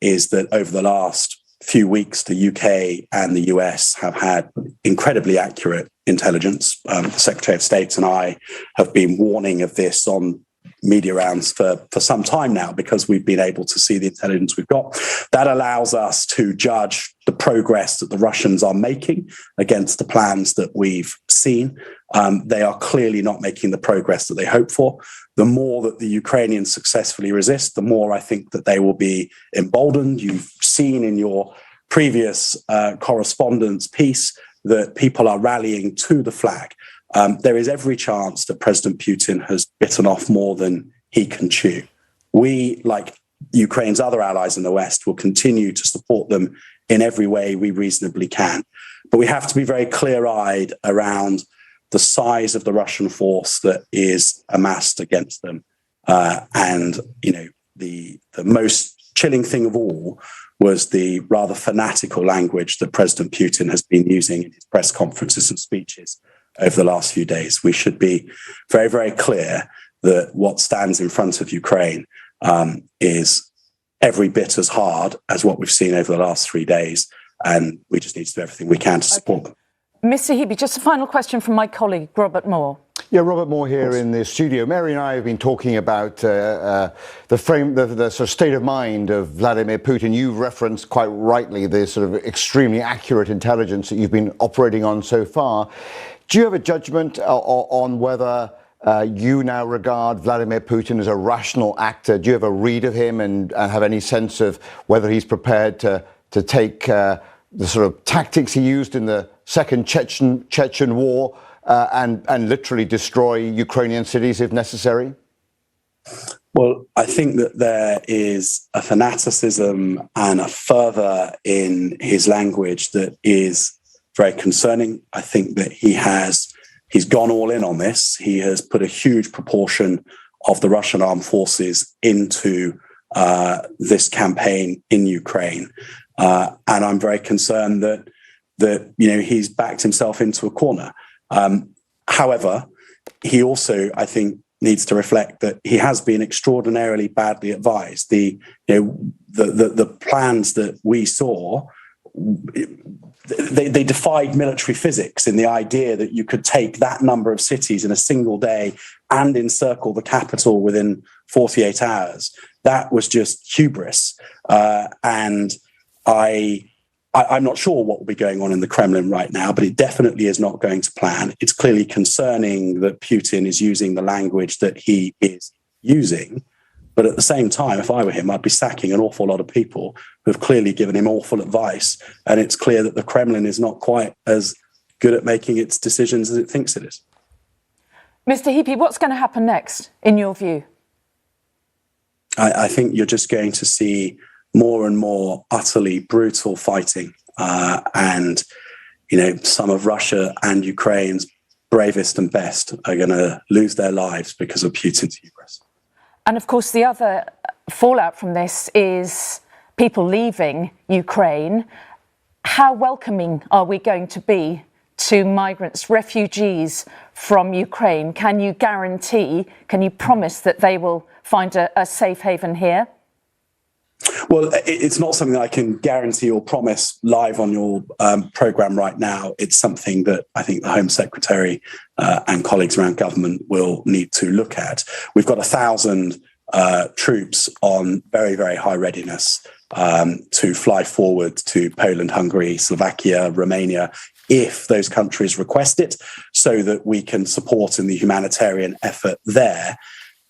Speaker 12: is that over the last few weeks, the UK and the US have had incredibly accurate intelligence. The Secretary of State and I have been warning of this on media rounds for some time now, because we've been able to see the intelligence we've got. That allows us to judge the progress that the Russians are making against the plans that we've seen. They are clearly not making the progress that they hope for. The more that the Ukrainians successfully resist, the more I think that they will be emboldened. You've seen in your previous correspondence piece that people are rallying to the flag. There is every chance that President Putin has bitten off more than he can chew. We, like Ukraine's other allies in the West, will continue to support them in every way we reasonably can. But we have to be very clear-eyed around the size of the Russian force that is amassed against them. And, the most chilling thing of all was the rather fanatical language that President Putin has been using in his press conferences and speeches over the last few days. We should be very, very clear that what stands in front of Ukraine is every bit as hard as what we've seen over the last 3 days, and we just need to do everything we can to support them.
Speaker 1: Mr. Hebe, just a final question from my colleague, Robert Moore.
Speaker 8: Yeah, Robert Moore here in the studio. Mary and I have been talking about the sort of state of mind of Vladimir Putin. You've referenced quite rightly the sort of extremely accurate intelligence that you've been operating on so far. Do you have a judgment on whether you now regard Vladimir Putin as a rational actor? Do you have a read of him and have any sense of whether he's prepared to take the sort of tactics he used in the second Chechen war and literally destroy Ukrainian cities if necessary?
Speaker 12: Well, I think that there is a fanaticism and a fervour in his language that is very concerning. I think that he's gone all in on this. He has put a huge proportion of the Russian armed forces into this campaign in Ukraine. And I'm very concerned that he's backed himself into a corner. However, he also, I think, needs to reflect that he has been extraordinarily badly advised. The plans that we saw, they defied military physics in the idea that you could take that number of cities in a single day and encircle the capital within 48 hours. That was just hubris. And I'm not sure what will be going on in the Kremlin right now, but it definitely is not going to plan. It's clearly concerning that Putin is using the language that he is using. But at the same time, if I were him, I'd be sacking an awful lot of people who have clearly given him awful advice. And it's clear that the Kremlin is not quite as good at making its decisions as it thinks it is.
Speaker 1: Mr. Heapy, what's going to happen next, in your view?
Speaker 12: I think you're just going to see more and more utterly brutal fighting. And, some of Russia and Ukraine's bravest and best are going to lose their lives because of Putin's hubris.
Speaker 1: And of course, the other fallout from this is people leaving Ukraine. How welcoming are we going to be to migrants, refugees from Ukraine? Can you promise that they will find a safe haven here?
Speaker 12: Well, it's not something that I can guarantee or promise live on your programme right now. It's something that I think the Home Secretary and colleagues around government will need to look at. We've got 1,000 troops on very, very high readiness to fly forward to Poland, Hungary, Slovakia, Romania, if those countries request it, so that we can support in the humanitarian effort there.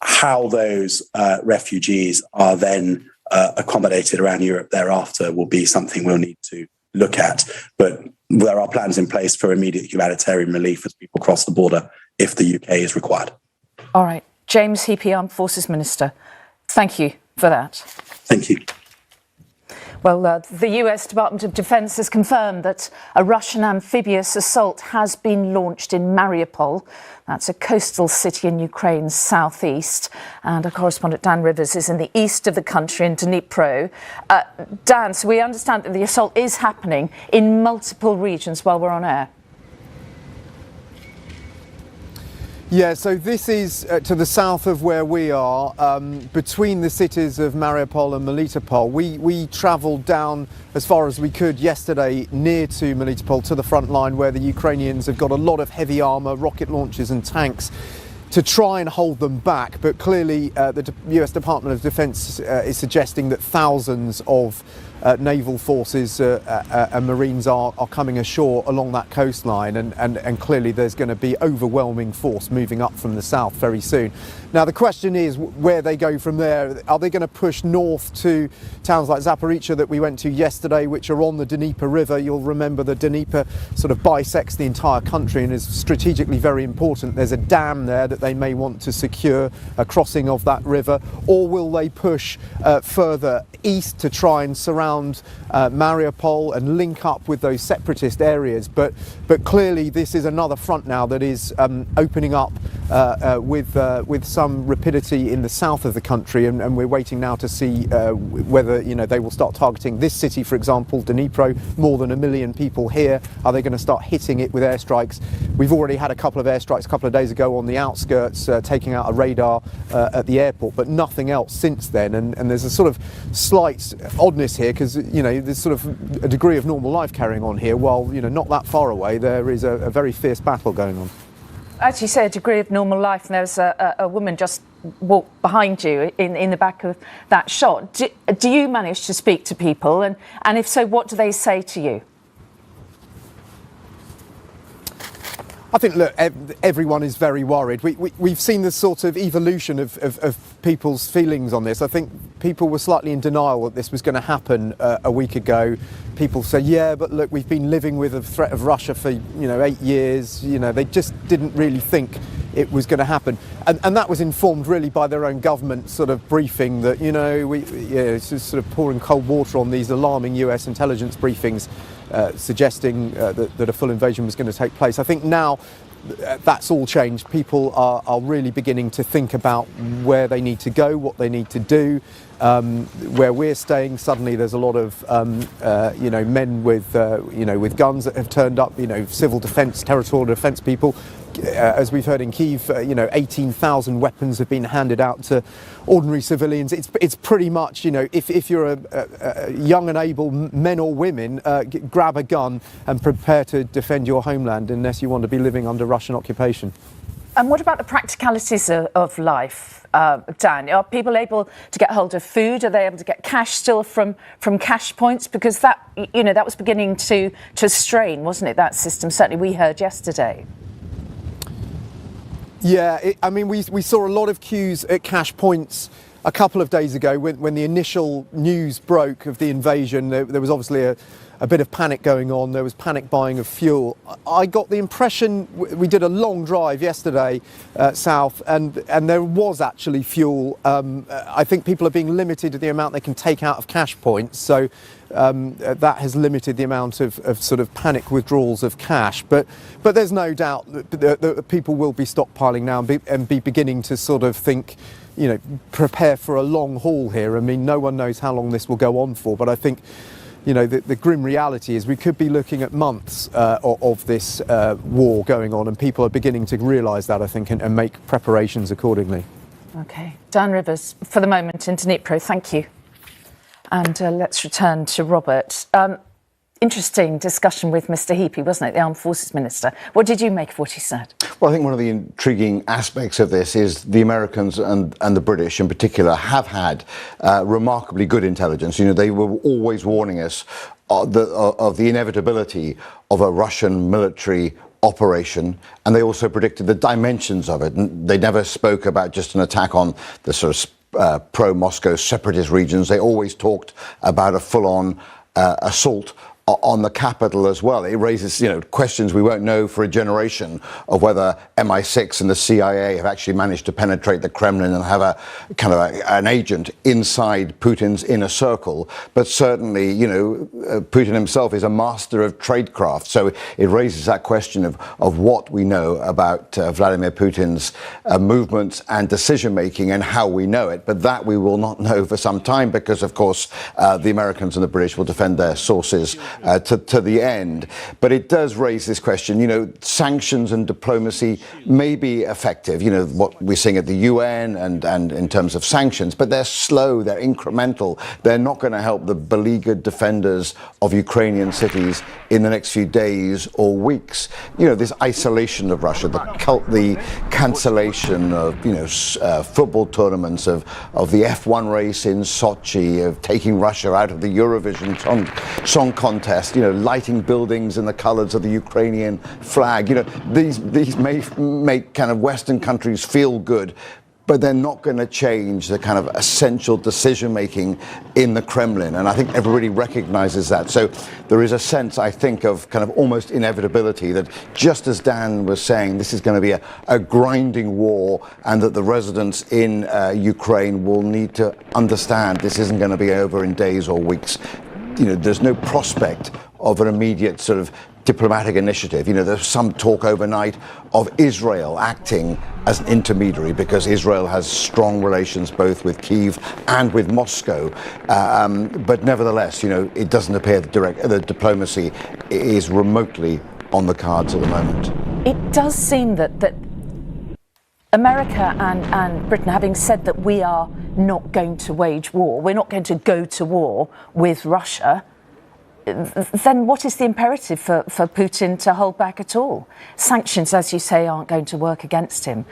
Speaker 12: How those refugees are then accommodated around Europe thereafter will be something we'll need to look at. But there are plans in place for immediate humanitarian relief as people cross the border if the UK is required. All
Speaker 1: right. James Heapy, Armed Forces Minister, thank you for that.
Speaker 12: Thank you.
Speaker 1: Well, the US Department of Defense has confirmed that a Russian amphibious assault has been launched in Mariupol. That's a coastal city in Ukraine's southeast. And our correspondent Dan Rivers is in the east of the country in Dnipro. Dan, so we understand that the assault is happening in multiple regions while we're on air.
Speaker 13: Yeah, so this is to the south of where we are, between the cities of Mariupol and Melitopol. We travelled down as far as we could yesterday near to Melitopol, to the front line, where the Ukrainians have got a lot of heavy armour, rocket launchers and tanks to try and hold them back. But clearly the US Department of Defence is suggesting that thousands of naval forces and Marines are coming ashore along that coastline, and clearly there's going to be overwhelming force moving up from the south very soon. Now the question is where they go from there. Are they going to push north to towns like Zaporizhzhia that we went to yesterday, which are on the Dnieper River? You'll remember the Dnieper sort of bisects the entire country and is strategically very important. There's a dam there that they may want to secure a crossing of that river. Or will they push further east to try and surround Mariupol and link up with those separatist areas? But clearly this is another front now that is opening up with some rapidity in the south of the country, and we're waiting now to see whether they will start targeting this city, for example, Dnipro. More than 1 million people here. Are they going to start hitting it with airstrikes? We've already had a couple of airstrikes a couple of days ago on the outskirts, taking out a radar at the airport, but nothing else since then. And there's a sort of slight oddness here, because there's sort of a degree of normal life carrying on here, while not that far away there is a very fierce battle going on.
Speaker 1: As you say, a degree of normal life, and there's a woman just walked behind you in the back of that shot. Do you manage to speak to people, and if so, what do they say to you?
Speaker 13: I think, look, everyone is very worried. We've seen this sort of evolution of people's feelings on this. I think people were slightly in denial that this was going to happen a week ago. People say, yeah, but look, we've been living with a threat of Russia for 8 years. They just didn't really think it was going to happen, and that was informed really by their own government sort of briefing that it's just sort of pouring cold water on these alarming US intelligence briefings, suggesting that a full invasion was going to take place. I think now that's all changed. People are really beginning to think about where they need to go, what they need to do. Where we're staying, suddenly there's a lot of men with guns that have turned up. Civil defence, territorial defence people. As we've heard in Kiev, 18,000 weapons have been handed out to ordinary civilians. It's pretty much, if you're a young and able men or women, grab a gun and prepare to defend your homeland, unless you want to be living under Russian occupation.
Speaker 1: And what about the practicalities of life, Dan? Are people able to get hold of food? Are they able to get cash still from cash points? Because that was beginning to strain, wasn't it, that system? Certainly we heard yesterday.
Speaker 13: Yeah, I mean, we saw a lot of queues at cash points a couple of days ago when the initial news broke of the invasion. There was obviously a bit of panic going on. There was panic buying of fuel. I got the impression, we did a long drive yesterday south, and there was actually fuel. I think people are being limited to the amount they can take out of cash points, so that has limited the amount of sort of panic withdrawals of cash. But there's no doubt that people will be stockpiling now and be beginning to sort of think, you know, prepare for a long haul here. I mean, no one knows how long this will go on for, but I think, you know, the grim reality is we could be looking at months of this war going on, and people are beginning to realise that, I think, and make preparations accordingly.
Speaker 1: OK. Dan Rivers, for the moment, in Dnipro, thank you. And let's return to Robert. Interesting discussion with Mr. Heapy, wasn't it, the Armed Forces Minister? What did you make of what he said?
Speaker 8: Well, I think one of the intriguing aspects of this is the Americans and the British in particular have had remarkably good intelligence. You know, they were always warning us of the inevitability of a Russian military operation, and they also predicted the dimensions of it. And they never spoke about just an attack on the sort of pro-Moscow separatist regions. They always talked about a full-on assault on the capital as well. It raises, you know, questions we won't know for a generation of whether MI6 and the CIA have actually managed to penetrate the Kremlin and have a kind of an agent inside Putin's inner circle. But certainly, you know, Putin himself is a master of tradecraft. So it raises that question of what we know about Vladimir Putin's movements and decision making and how we know it. But that we will not know for some time because, of course, the Americans and the British will defend their sources to the end. But it does raise this question, you know, sanctions and diplomacy may be effective, you know, what we're seeing at the UN and in terms of sanctions, but they're slow, they're incremental. They're not going to help the beleaguered defenders of Ukrainian cities in the next few days or weeks. You know, this isolation of Russia, the cancellation of, you know, football tournaments, of the F1 race in Sochi, of taking Russia out of the Eurovision song contest, you know, lighting buildings in the colours of the Ukrainian flag. You know, these may make kind of Western countries feel good, but they're not going to change the kind of essential decision-making in the Kremlin. And I think everybody recognizes that. So there is a sense, I think, of kind of almost inevitability that, just as Dan was saying, this is going to be a grinding war, and that the residents in Ukraine will need to understand this isn't going to be over in days or weeks. You know, there's no prospect of an immediate sort of diplomatic initiative. You know, there's some talk overnight of Israel acting as an intermediary because Israel has strong relations both with Kiev and with Moscow. But nevertheless, you know, it doesn't appear that the diplomacy is remotely on the cards at the moment.
Speaker 1: It does seem that America and Britain, having said that we are not going to wage war, we're not going to go to war with Russia, then what is the imperative for Putin to hold back at all? Sanctions, as you say, aren't going to work against him.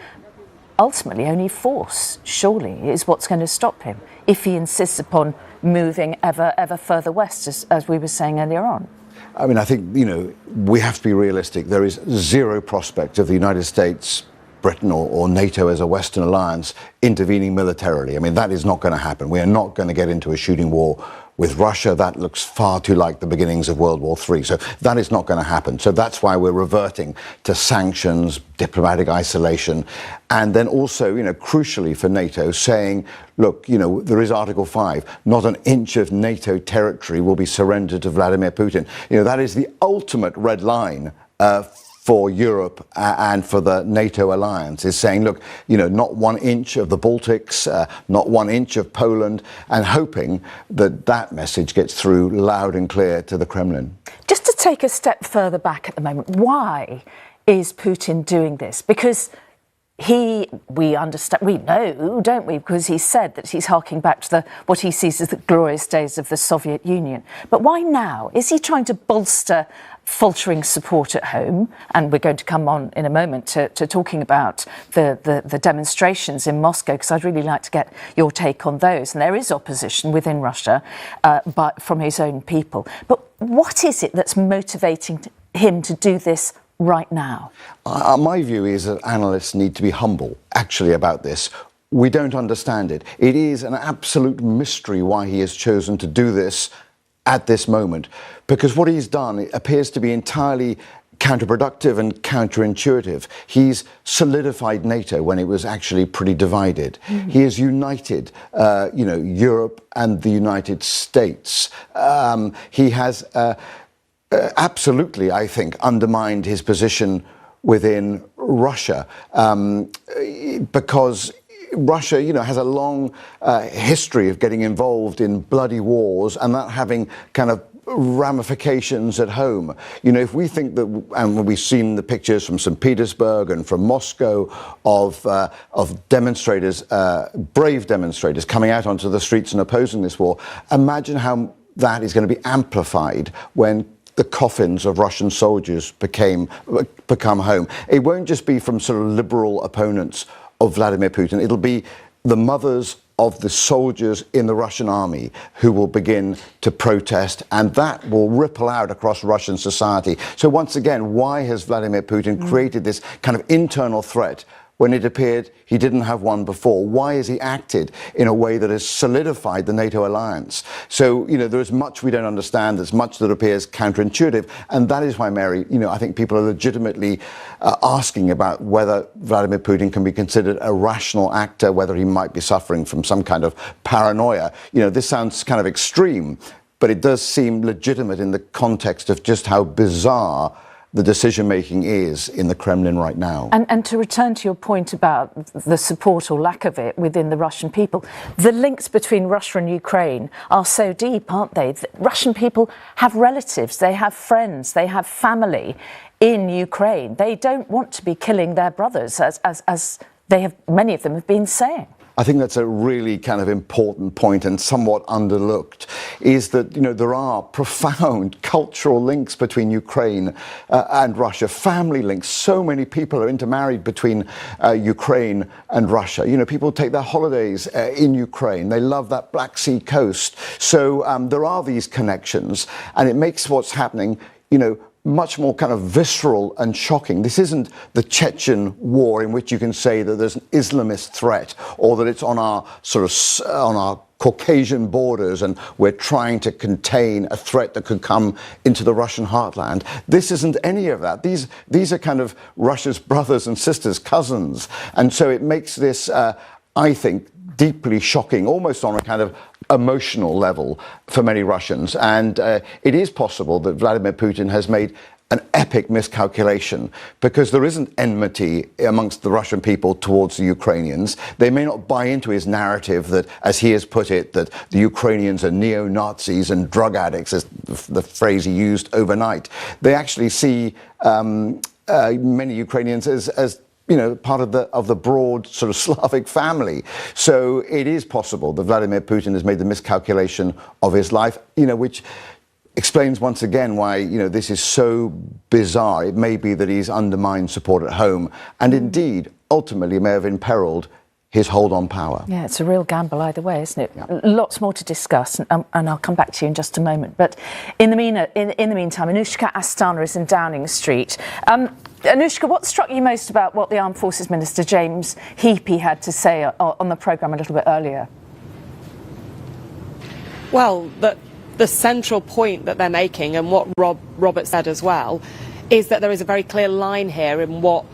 Speaker 1: Ultimately, only force, surely, is what's going to stop him if he insists upon moving ever further west, as we were saying earlier on.
Speaker 8: I mean, I think, you know, we have to be realistic. There is zero prospect of the United States, Britain or NATO as a Western alliance intervening militarily. I mean, that is not going to happen. We are not going to get into a shooting war with Russia. That looks far too like the beginnings of World War III. So that is not going to happen. So that's why we're reverting to sanctions, diplomatic isolation, and then also, you know, crucially for NATO, saying, look, you know, there is Article 5. Not an inch of NATO territory will be surrendered to Vladimir Putin. You know, that is the ultimate red line for Europe and for the NATO alliance, is saying, look, you know, not 1 inch of the Baltics, not 1 inch of Poland, and hoping that that message gets through loud and clear to the Kremlin.
Speaker 1: Just to take a step further back at the moment, why is Putin doing this? Because we understand, we know, don't we? Because he said that he's harking back to what he sees as the glorious days of the Soviet Union. But why now? Is he trying to bolster faltering support at home? And we're going to come on in a moment to talking about the demonstrations in Moscow, because I'd really like to get your take on those. And there is opposition within Russia, but from his own people. But what is it that's motivating him to do this right now?
Speaker 8: My view is that analysts need to be humble, actually, about this. We don't understand it. It is an absolute mystery why he has chosen to do this at this moment, because what he's done appears to be entirely counterproductive and counterintuitive. He's solidified NATO when it was actually pretty divided. He has united, Europe and the United States. He has absolutely, I think, undermined his position within Russia, because Russia, has a long history of getting involved in bloody wars and that having kind of ramifications at home. If we think that, and we've seen the pictures from St. Petersburg and from Moscow of demonstrators, brave demonstrators coming out onto the streets and opposing this war, imagine how that is going to be amplified when the coffins of Russian soldiers become home. It won't just be from sort of liberal opponents of Vladimir Putin. It'll be the mothers of the soldiers in the Russian army who will begin to protest, and that will ripple out across Russian society. So once again, why has Vladimir Putin created this kind of internal threat when it appeared he didn't have one before? Why has he acted in a way that has solidified the NATO alliance? So, there is much we don't understand. There's much that appears counterintuitive. And that is why, Mary, I think people are legitimately asking about whether Vladimir Putin can be considered a rational actor, whether he might be suffering from some kind of paranoia. This sounds kind of extreme, but it does seem legitimate in the context of just how bizarre the decision-making is in the Kremlin right now.
Speaker 1: And to return to your point about the support or lack of it within the Russian people, the links between Russia and Ukraine are so deep, aren't they? Russian people have relatives, they have friends, they have family in Ukraine. They don't want to be killing their brothers, as many of them have been saying.
Speaker 8: I think that's a really kind of important point and somewhat underlooked, is that, there are profound cultural links between Ukraine and Russia, family links. So many people are intermarried between Ukraine and Russia. People take their holidays in Ukraine. They love that Black Sea coast. So there are these connections, and it makes what's happening, much more kind of visceral and shocking. This isn't the Chechen war in which you can say that there's an Islamist threat or that it's on our on our Caucasian borders and we're trying to contain a threat that could come into the Russian heartland. This isn't any of that. These are kind of Russia's brothers and sisters, cousins. And so it makes this, I think, deeply shocking, almost on a kind of emotional level for many Russians. And it is possible that Vladimir Putin has made an epic miscalculation, because there isn't enmity amongst the Russian people towards the Ukrainians. They may not buy into his narrative that, as he has put it, that the Ukrainians are neo-Nazis and drug addicts, as the phrase he used overnight. They actually see many Ukrainians as part of the broad sort of Slavic family. So it is possible that Vladimir Putin has made the miscalculation of his life, which explains once again why, this is so bizarre. It may be that he's undermined support at home and indeed ultimately may have imperiled his hold on power.
Speaker 1: Yeah, it's a real gamble either way, isn't it?
Speaker 8: Yeah.
Speaker 1: Lots more to discuss, and I'll come back to you in just a moment. But in the meantime, Anushka Astana is in Downing Street. Anushka, what struck you most about what the Armed Forces Minister James Heappey had to say on the programme a little bit earlier?
Speaker 14: Well, the central point that they're making, and what Robert said as well, is that there is a very clear line here in what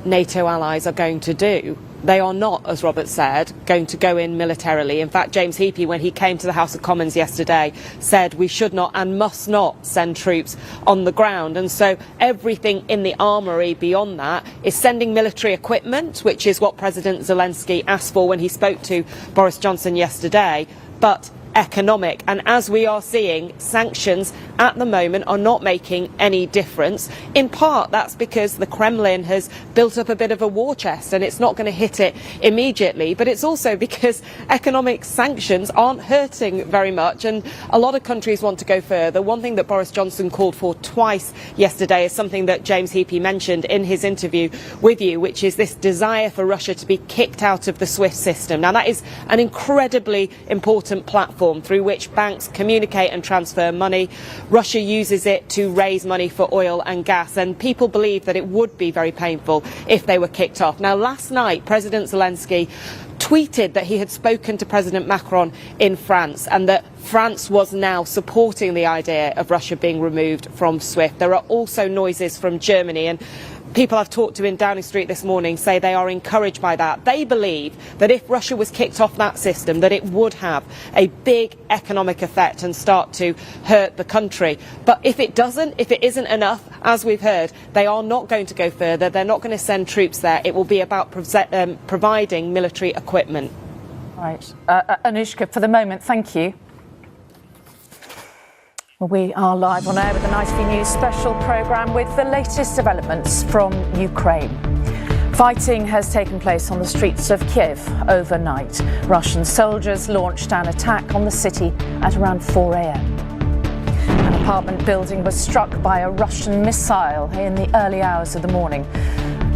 Speaker 14: NATO allies are going to do. They are not, as Robert said, going to go in militarily. In fact, James Heappey, when he came to the House of Commons yesterday, said we should not and must not send troops on the ground. And so everything in the armoury beyond that is sending military equipment, which is what President Zelensky asked for when he spoke to Boris Johnson yesterday, but economic. And as we are seeing, sanctions at the moment are not making any difference. In part, that's because the Kremlin has built up a bit of a war chest and it's not going to hit it immediately. But it's also because economic sanctions aren't hurting very much, and a lot of countries want to go further. One thing that Boris Johnson called for twice yesterday is something that James Heappey mentioned in his interview with you, which is this desire for Russia to be kicked out of the SWIFT system. Now, that is an incredibly important platform platform through which banks communicate and transfer money. Russia uses it to raise money for oil and gas, and people believe that it would be very painful if they were kicked off. Now, last night, President Zelensky tweeted that he had spoken to President Macron in France and that France was now supporting the idea of Russia being removed from SWIFT. There are also noises from Germany, and people I've talked to in Downing Street this morning say they are encouraged by that. They believe that if Russia was kicked off that system, that it would have a big economic effect and start to hurt the country. But if it doesn't, if it isn't enough, as we've heard, they are not going to go further. They're not going to send troops there. It will be about providing military equipment.
Speaker 1: Right. Anushka, for the moment, thank you. We are live on air with the ITV News special programme with the latest developments from Ukraine. Fighting has taken place on the streets of Kiev overnight. Russian soldiers launched an attack on the city at around 4 a.m. An apartment building was struck by a Russian missile in the early hours of the morning.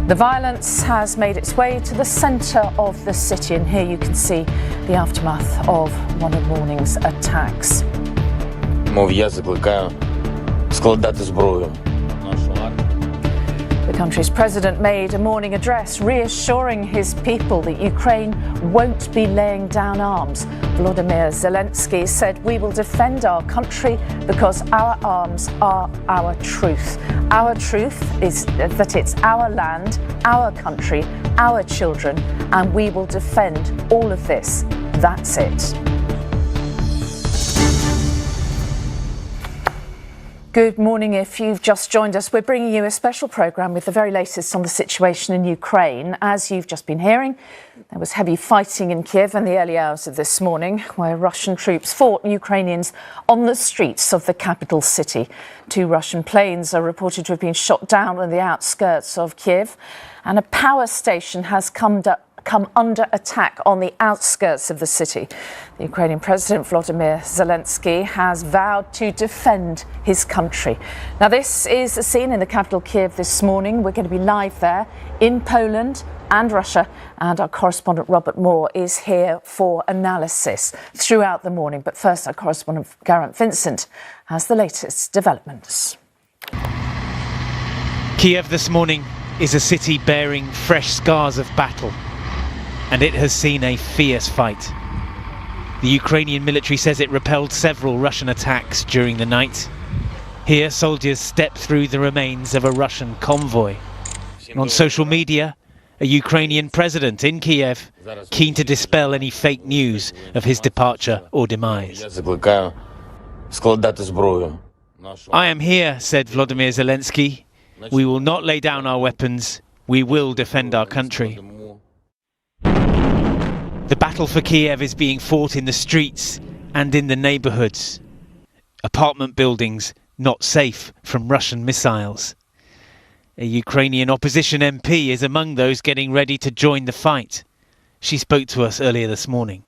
Speaker 1: The violence has made its way to the centre of the city, and here you can see the aftermath of one of the morning's attacks.
Speaker 4: Мов я закликаю складати зброю.
Speaker 1: The country's president made a morning address reassuring his people that Ukraine won't be laying down arms. Volodymyr Zelensky said, "We will defend our country because our arms are our truth. Our truth is that it's our land, our country, our children, and we will defend all of this. That's it." Good morning. If you've just joined us, we're bringing you a special programme with the very latest on the situation in Ukraine. As you've just been hearing, there was heavy fighting in Kiev in the early hours of this morning, where Russian troops fought Ukrainians on the streets of the capital city. 2 Russian planes are reported to have been shot down on the outskirts of Kiev, and a power station has come under attack on the outskirts of the city. The Ukrainian President Volodymyr Zelensky has vowed to defend his country. Now, this is a scene in the capital Kiev this morning. We're going to be live there in Poland and Russia, and our correspondent Robert Moore is here for analysis throughout the morning. But first, our correspondent Garant Vincent has the latest developments.
Speaker 3: Kiev this morning is a city bearing fresh scars of battle, and it has seen a fierce fight. The Ukrainian military says it repelled several Russian attacks during the night. Here, soldiers stepped through the remains of a Russian convoy. And on social media, a Ukrainian president in Kiev, keen to dispel any fake news of his departure or demise. "I am here," said Volodymyr Zelensky. "We will not lay down our weapons. We will defend our country." The battle for Kiev is being fought in the streets and in the neighbourhoods. Apartment buildings not safe from Russian missiles. A Ukrainian opposition MP is among those getting ready to join the fight. She spoke to us earlier this morning.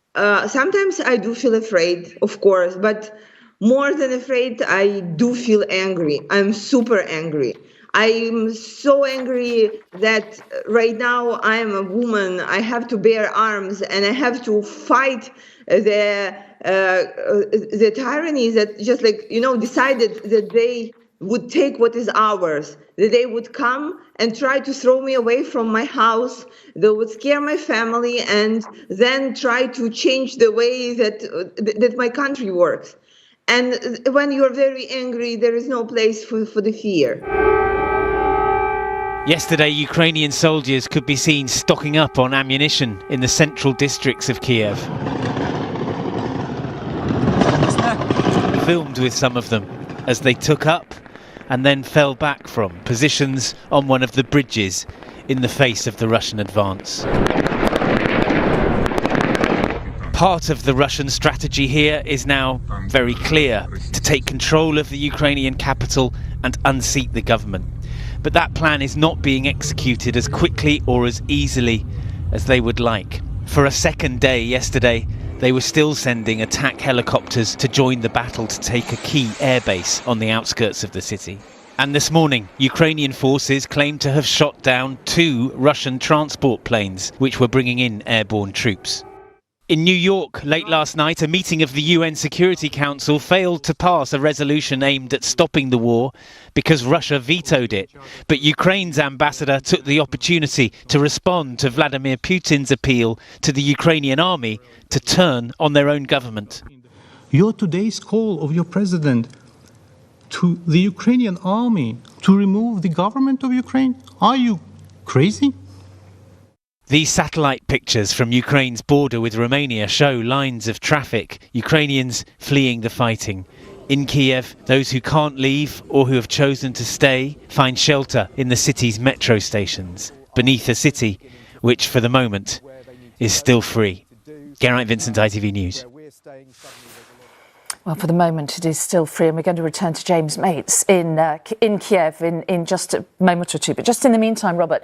Speaker 6: Sometimes I do feel afraid, of course, but more than afraid, I do feel angry. I'm super angry. I'm so angry that right now I am a woman. I have to bear arms and I have to fight the tyranny that just decided that they would take what is ours, that they would come and try to throw me away from my house, they would scare my family and then try to change the way that my country works. And when you're very angry, there is no place for the fear.
Speaker 3: Yesterday, Ukrainian soldiers could be seen stocking up on ammunition in the central districts of Kiev. Filmed with some of them as they took up and then fell back from positions on one of the bridges in the face of the Russian advance. Part of the Russian strategy here is now very clear: to take control of the Ukrainian capital and unseat the government. But that plan is not being executed as quickly or as easily as they would like. For a second day yesterday, they were still sending attack helicopters to join the battle to take a key airbase on the outskirts of the city. And this morning, Ukrainian forces claim to have shot down 2 Russian transport planes, which were bringing in airborne troops. In New York, late last night, a meeting of the UN Security Council failed to pass a resolution aimed at stopping the war because Russia vetoed it. But Ukraine's ambassador took the opportunity to respond to Vladimir Putin's appeal to the Ukrainian army to turn on their own government.
Speaker 5: Your today's call of your president to the Ukrainian army to remove the government of Ukraine, are you crazy?
Speaker 3: These satellite pictures from Ukraine's border with Romania show lines of traffic, Ukrainians fleeing the fighting. In Kiev, those who can't leave or who have chosen to stay find shelter in the city's metro stations, beneath a city which, for the moment, is still free. Geraint Vincent, ITV News.
Speaker 1: Well, for the moment, it is still free, and we're going to return to James Mates in Kiev in just a moment or two. But just in the meantime, Robert,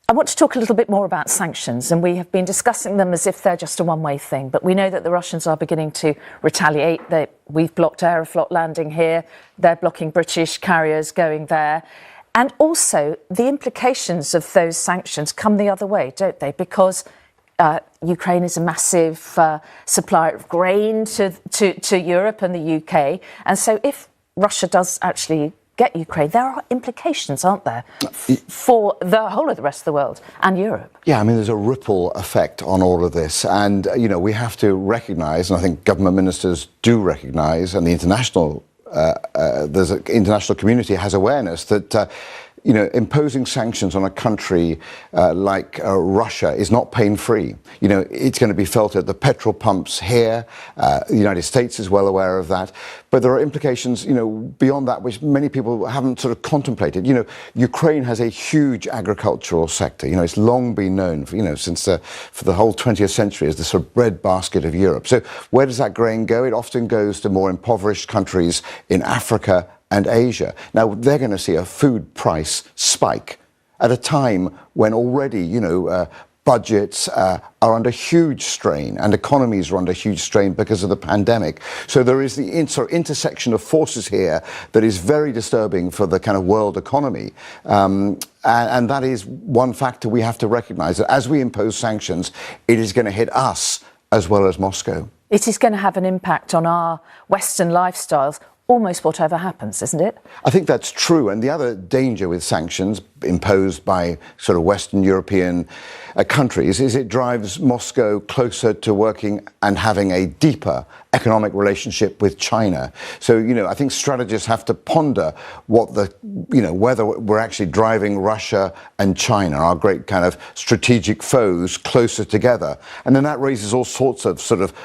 Speaker 1: I want to talk a little bit more about sanctions, and we have been discussing them as if they're just a one-way thing. But we know that the Russians are beginning to retaliate. We've blocked Aeroflot landing here. They're blocking British carriers going there. And also, the implications of those sanctions come the other way, don't they? Because Ukraine is a massive supplier of grain to Europe and the UK. And so if Russia does actually get Ukraine, there are implications, aren't there, for the whole of the rest of the world and Europe?
Speaker 8: Yeah, I mean, there's a ripple effect on all of this. And, we have to recognise, and I think government ministers do recognise, and the international community has awareness that, imposing sanctions on a country like Russia is not pain-free. It's going to be felt at the petrol pumps here. The United States is well aware of that. But there are implications, beyond that, which many people haven't sort of contemplated. Ukraine has a huge agricultural sector. It's long been known, for the whole 20th century as the sort of breadbasket of Europe. So where does that grain go? It often goes to more impoverished countries in Africa and Asia. Now, they're going to see a food price spike at a time when already, budgets are under huge strain and economies are under huge strain because of the pandemic. So there is the intersection of forces here that is very disturbing for the kind of world economy. And that is one factor we have to recognise, that as we impose sanctions, it is going to hit us as well as Moscow.
Speaker 1: It is going to have an impact on our Western lifestyles, almost whatever happens, isn't it?
Speaker 8: I think that's true. And the other danger with sanctions imposed by sort of Western European countries is it drives Moscow closer to working and having a deeper economic relationship with China. So, I think strategists have to ponder whether we're actually driving Russia and China, our great kind of strategic foes, closer together. And then that raises all sorts of sort of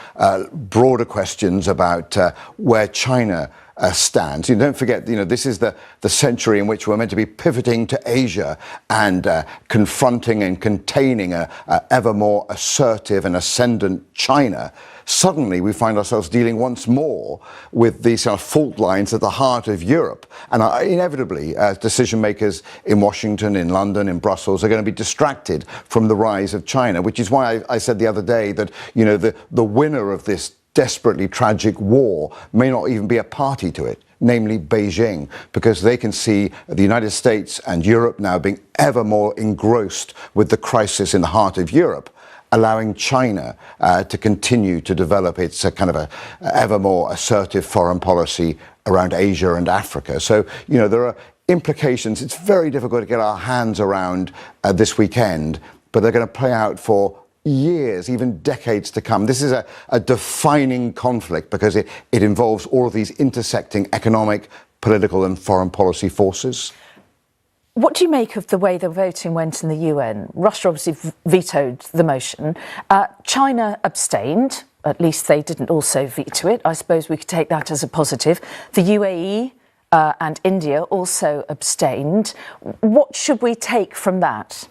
Speaker 8: broader questions about where China stands. Don't forget, this is the century in which we're meant to be pivoting to Asia and confronting and containing a ever more assertive and ascendant China. Suddenly we find ourselves dealing once more with these fault lines at the heart of Europe. And inevitably, decision makers in Washington, in London, in Brussels are going to be distracted from the rise of China, which is why I said the other day that, the winner of this desperately tragic war may not even be a party to it, namely Beijing, because they can see the United States and Europe now being ever more engrossed with the crisis in the heart of Europe, allowing China to continue to develop its kind of a ever more assertive foreign policy around Asia and Africa. So, there are implications. It's very difficult to get our hands around this weekend, but they're going to play out for years, even decades to come. This is a defining conflict because it involves all of these intersecting economic, political and foreign policy forces.
Speaker 1: What do you make of the way the voting went in the UN? Russia obviously vetoed the motion. China abstained. At least they didn't also veto it. I suppose we could take that as a positive. The UAE and India also abstained. What should we take from that?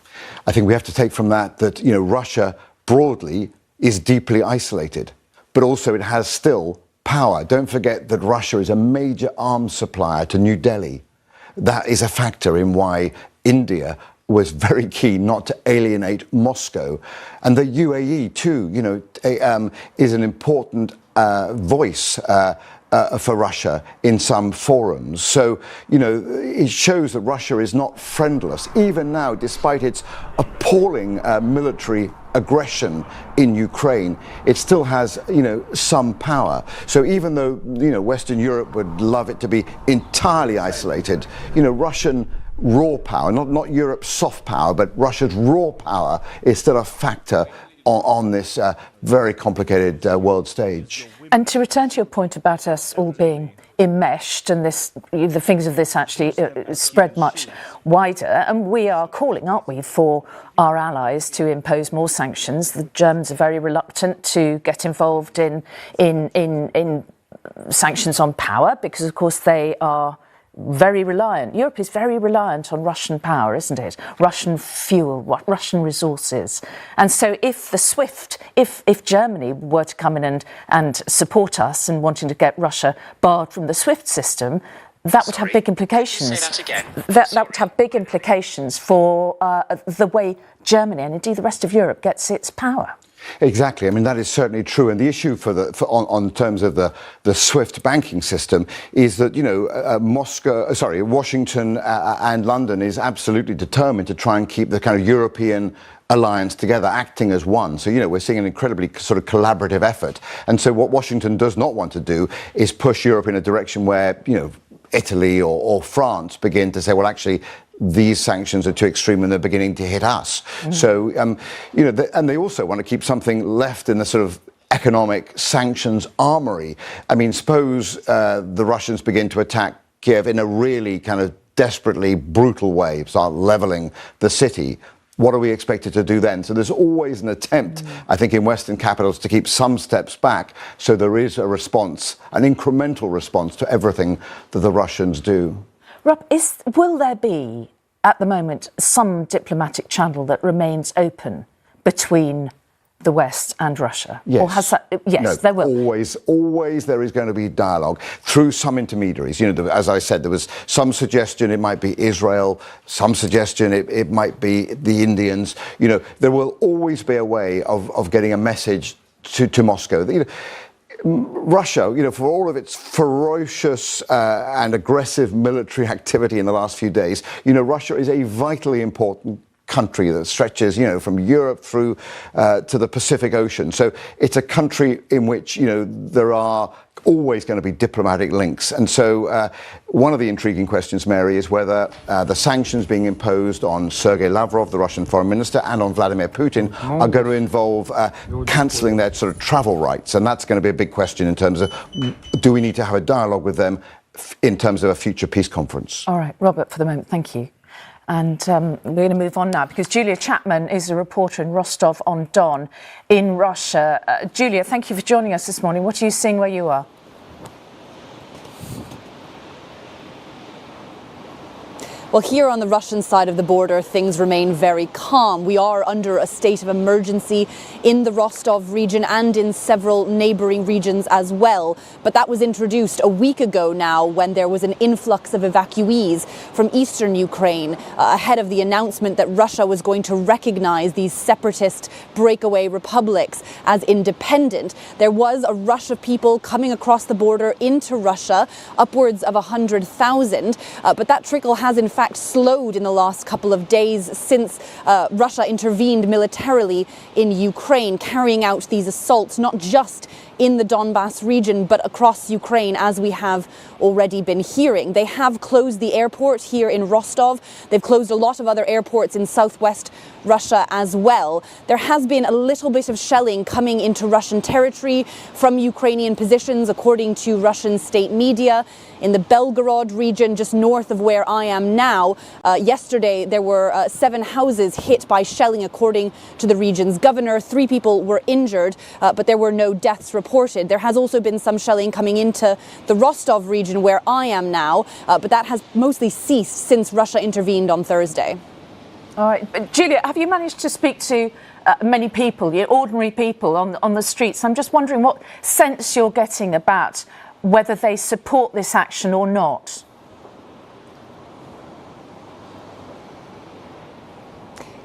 Speaker 8: I think we have to take from that Russia broadly is deeply isolated, but also it has still power. Don't forget that Russia is a major arms supplier to New Delhi. That is a factor in why India was very keen not to alienate Moscow. And the UAE too, is an important voice for Russia in some forums. So, it shows that Russia is not friendless, even now, despite its appalling military aggression in Ukraine. It still has, some power. So even though, Western Europe would love it to be entirely isolated, Russian raw power, not Europe's soft power, but Russia's raw power is still a factor on this very complicated world stage.
Speaker 1: And to return to your point about us all being enmeshed and the things of this actually spread much wider, and we are calling, aren't we, for our allies to impose more sanctions. The Germans are very reluctant to get involved in sanctions on power because, of course, they are very reliant. Europe is very reliant on Russian power, isn't it? Russian fuel, Russian resources. And so if the SWIFT, if Germany were to come in and support us and wanting to get Russia barred from the SWIFT system, that would have big implications.
Speaker 15: Say that again.
Speaker 1: That would have big implications for the way Germany and indeed the rest of Europe gets its power.
Speaker 8: Exactly. I mean, that is certainly true. And the issue on terms of the SWIFT banking system is that, Washington and London is absolutely determined to try and keep the kind of European alliance together, acting as one. So, we're seeing an incredibly sort of collaborative effort. And so what Washington does not want to do is push Europe in a direction where, Italy or France begin to say, well, actually, these sanctions are too extreme and they're beginning to hit us. So, and they also want to keep something left in the sort of economic sanctions armory. I mean, suppose the Russians begin to attack Kiev in a really kind of desperately brutal way, start leveling the city. What are we expected to do then? So there's always an attempt, I think, in Western capitals to keep some steps back so there is a response, an incremental response to everything that the Russians do.
Speaker 1: Rob, will there be, at the moment, some diplomatic channel that remains open between the West and Russia?
Speaker 8: Yes.
Speaker 1: Or has that, yes,
Speaker 8: no,
Speaker 1: there will.
Speaker 8: Always there is going to be dialogue through some intermediaries. As I said, there was some suggestion it might be Israel, some suggestion it might be the Indians. There will always be a way of getting a message to Moscow. Russia, for all of its ferocious and aggressive military activity in the last few days, Russia is a vitally important country that stretches, from Europe through to the Pacific Ocean. So it's a country in which, there are always going to be diplomatic links. And so one of the intriguing questions, Mary, is whether the sanctions being imposed on Sergei Lavrov, the Russian foreign minister, and on Vladimir Putin are going to involve cancelling their sort of travel rights. And that's going to be a big question in terms of, do we need to have a dialogue with them in terms of a future peace conference?
Speaker 1: All right, Robert, for the moment, thank you. And we're going to move on now because Julia Chapman is a reporter in Rostov-on-Don in Russia. Julia, thank you for joining us this morning. What are you seeing where you are?
Speaker 16: Well, here on the Russian side of the border, things remain very calm. We are under a state of emergency in the Rostov region and in several neighboring regions as well. But that was introduced a week ago now when there was an influx of evacuees from eastern Ukraine ahead of the announcement that Russia was going to recognize these separatist breakaway republics as independent. There was a rush of people coming across the border into Russia, upwards of 100,000. But that trickle has in fact slowed in the last couple of days since Russia intervened militarily in Ukraine, carrying out these assaults not just in the Donbass region but across Ukraine, as we have already been hearing. They have closed the airport here in Rostov. They've closed a lot of other airports in southwest Russia as well. There has been a little bit of shelling coming into Russian territory from Ukrainian positions, according to Russian state media. In the Belgorod region, just north of where I am now, yesterday there were 7 houses hit by shelling, according to the region's governor. 3 people were injured, but there were no deaths reported. There has also been some shelling coming into the Rostov region where I am now, but that has mostly ceased since Russia intervened on Thursday.
Speaker 1: All right. But Julia, have you managed to speak to many people, ordinary people on the streets? I'm just wondering what sense you're getting about whether they support this action or not.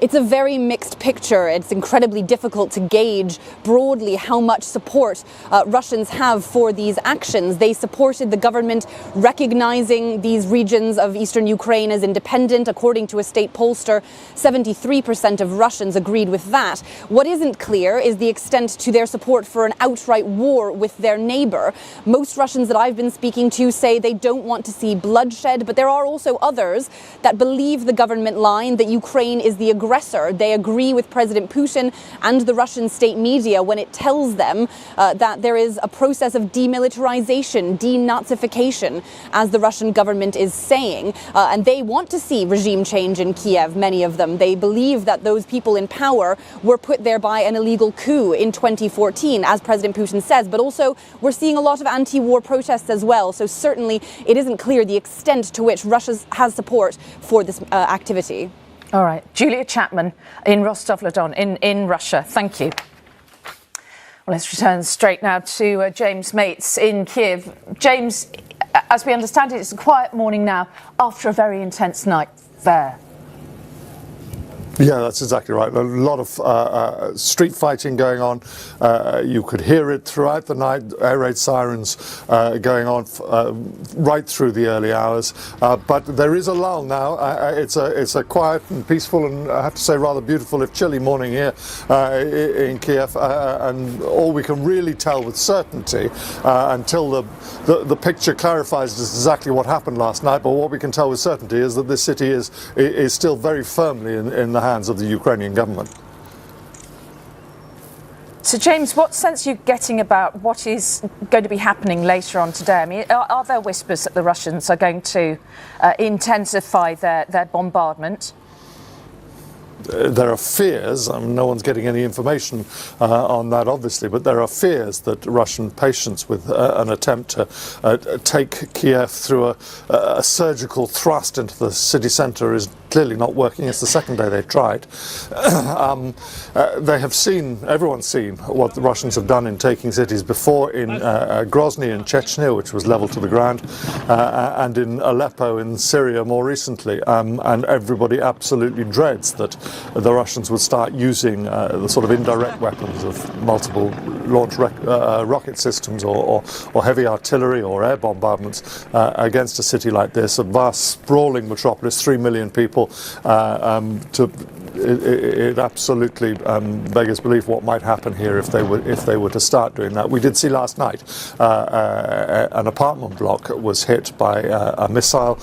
Speaker 16: it's a very mixed picture. It's incredibly difficult to gauge broadly how much support Russians have for these actions. They supported the government recognizing these regions of eastern Ukraine as independent. According to a state pollster, 73% of Russians agreed with that. What isn't clear is the extent to their support for an outright war with their neighbor. Most Russians that I've been speaking to say they don't want to see bloodshed, but there are also others that believe the government line that Ukraine is the aggressor. They agree with President Putin and the Russian state media when it tells them that there is a process of demilitarization, denazification, as the Russian government is saying. And they want to see regime change in Kiev, many of them. They believe that those people in power were put there by an illegal coup in 2014, as President Putin says. But also, we're seeing a lot of anti-war protests as well. So certainly, it isn't clear the extent to which Russia has support for this activity.
Speaker 1: All right. Julia Chapman in Rostov-on-Don in Russia. Thank you. Well, let's return straight now to James Mates in Kiev. James, as we understand it, it's a quiet morning now after a very intense night there.
Speaker 7: Yeah, that's exactly right. A lot of street fighting going on. You could hear it throughout the night, air raid sirens going on right through the early hours. But there is a lull now. It's a quiet and peaceful and, I have to say, rather beautiful, if chilly morning here in Kiev. And all we can really tell with certainty until the picture clarifies exactly what happened last night, but what we can tell with certainty is that this city is still very firmly in the hands of the Ukrainian government.
Speaker 1: So, James, what sense are you getting about what is going to be happening later on today? I mean, are there whispers that the Russians are going to intensify their bombardment?
Speaker 7: There are fears, no one's getting any information on that obviously, but there are fears that Russian patience with an attempt to take Kiev through a surgical thrust into the city centre is clearly not working. It's the second day they tried. They have seen, everyone's seen what the Russians have done in taking cities before in Grozny in Chechnya, which was leveled to the ground, and in Aleppo in Syria more recently. And everybody absolutely dreads that the Russians would start using the sort of indirect weapons of multiple launch rocket systems or heavy artillery or air bombardments against a city like this, a vast sprawling metropolis, 3 million people. It absolutely beggars belief what might happen here if they were to start doing that. We did see last night an apartment block was hit by a missile.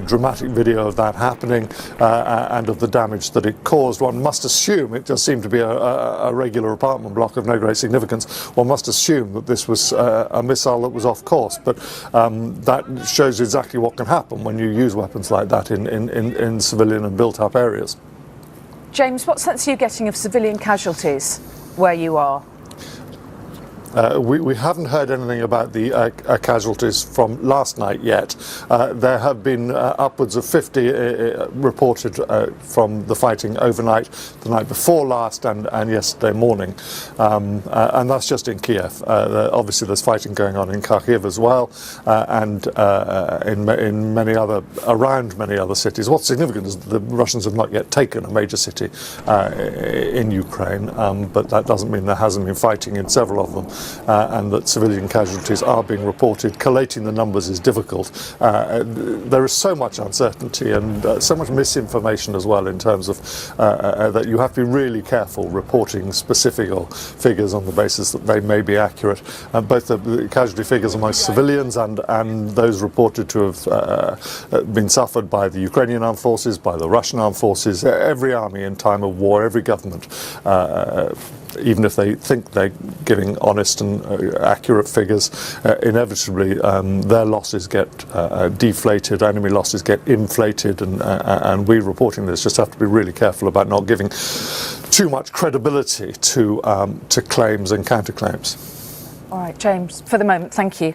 Speaker 7: Dramatic video of that happening and of the damage that it caused. One must assume, it just seemed to be a regular apartment block of no great significance. One must assume that this was a missile that was off course, but that shows exactly what can happen when you use weapons like that in civilian and built-up areas.
Speaker 1: James, what sense are you getting of civilian casualties where you are?
Speaker 7: We haven't heard anything about the casualties from last night yet. There have been upwards of 50 reported from the fighting overnight, the night before last and yesterday morning. And that's just in Kiev. Obviously there's fighting going on in Kharkiv as well, and in around many other cities. What's significant is the Russians have not yet taken a major city in Ukraine, but that doesn't mean there hasn't been fighting in several of them. And that civilian casualties are being reported. Collating the numbers is difficult. There is so much uncertainty and so much misinformation as well in terms of that you have to be really careful reporting specific figures on the basis that they may be accurate. Both the casualty figures amongst civilians and those reported to have been suffered by the Ukrainian armed forces, by the Russian armed forces, every army in time of war, every government, even if they think they're giving honest and accurate figures, inevitably their losses get deflated, enemy losses get inflated, and we reporting this just have to be really careful about not giving too much credibility to claims and counterclaims.
Speaker 1: All right, James, for the moment, thank you.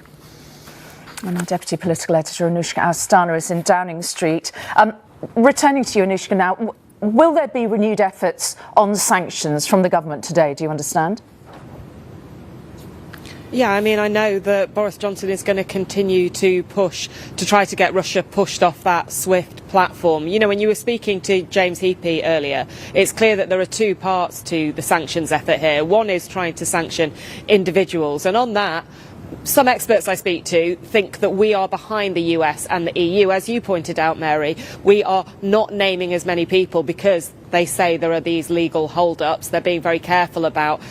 Speaker 1: And our Deputy Political Editor, Anushka Astana, is in Downing Street. Returning to you, Anushka, now, will there be renewed efforts on sanctions from the government today, do you understand?
Speaker 14: Yeah, I mean, I know that Boris Johnson is going to continue to push to try to get Russia pushed off that SWIFT platform. You know, when you were speaking to James Heapy earlier, it's clear that there are two parts to the sanctions effort here. One is trying to sanction individuals, and on that, some experts I speak to think that we are behind the US and the EU. As you pointed out, Mary, we are not naming as many people because they say there are these legal hold-ups. They're being very careful about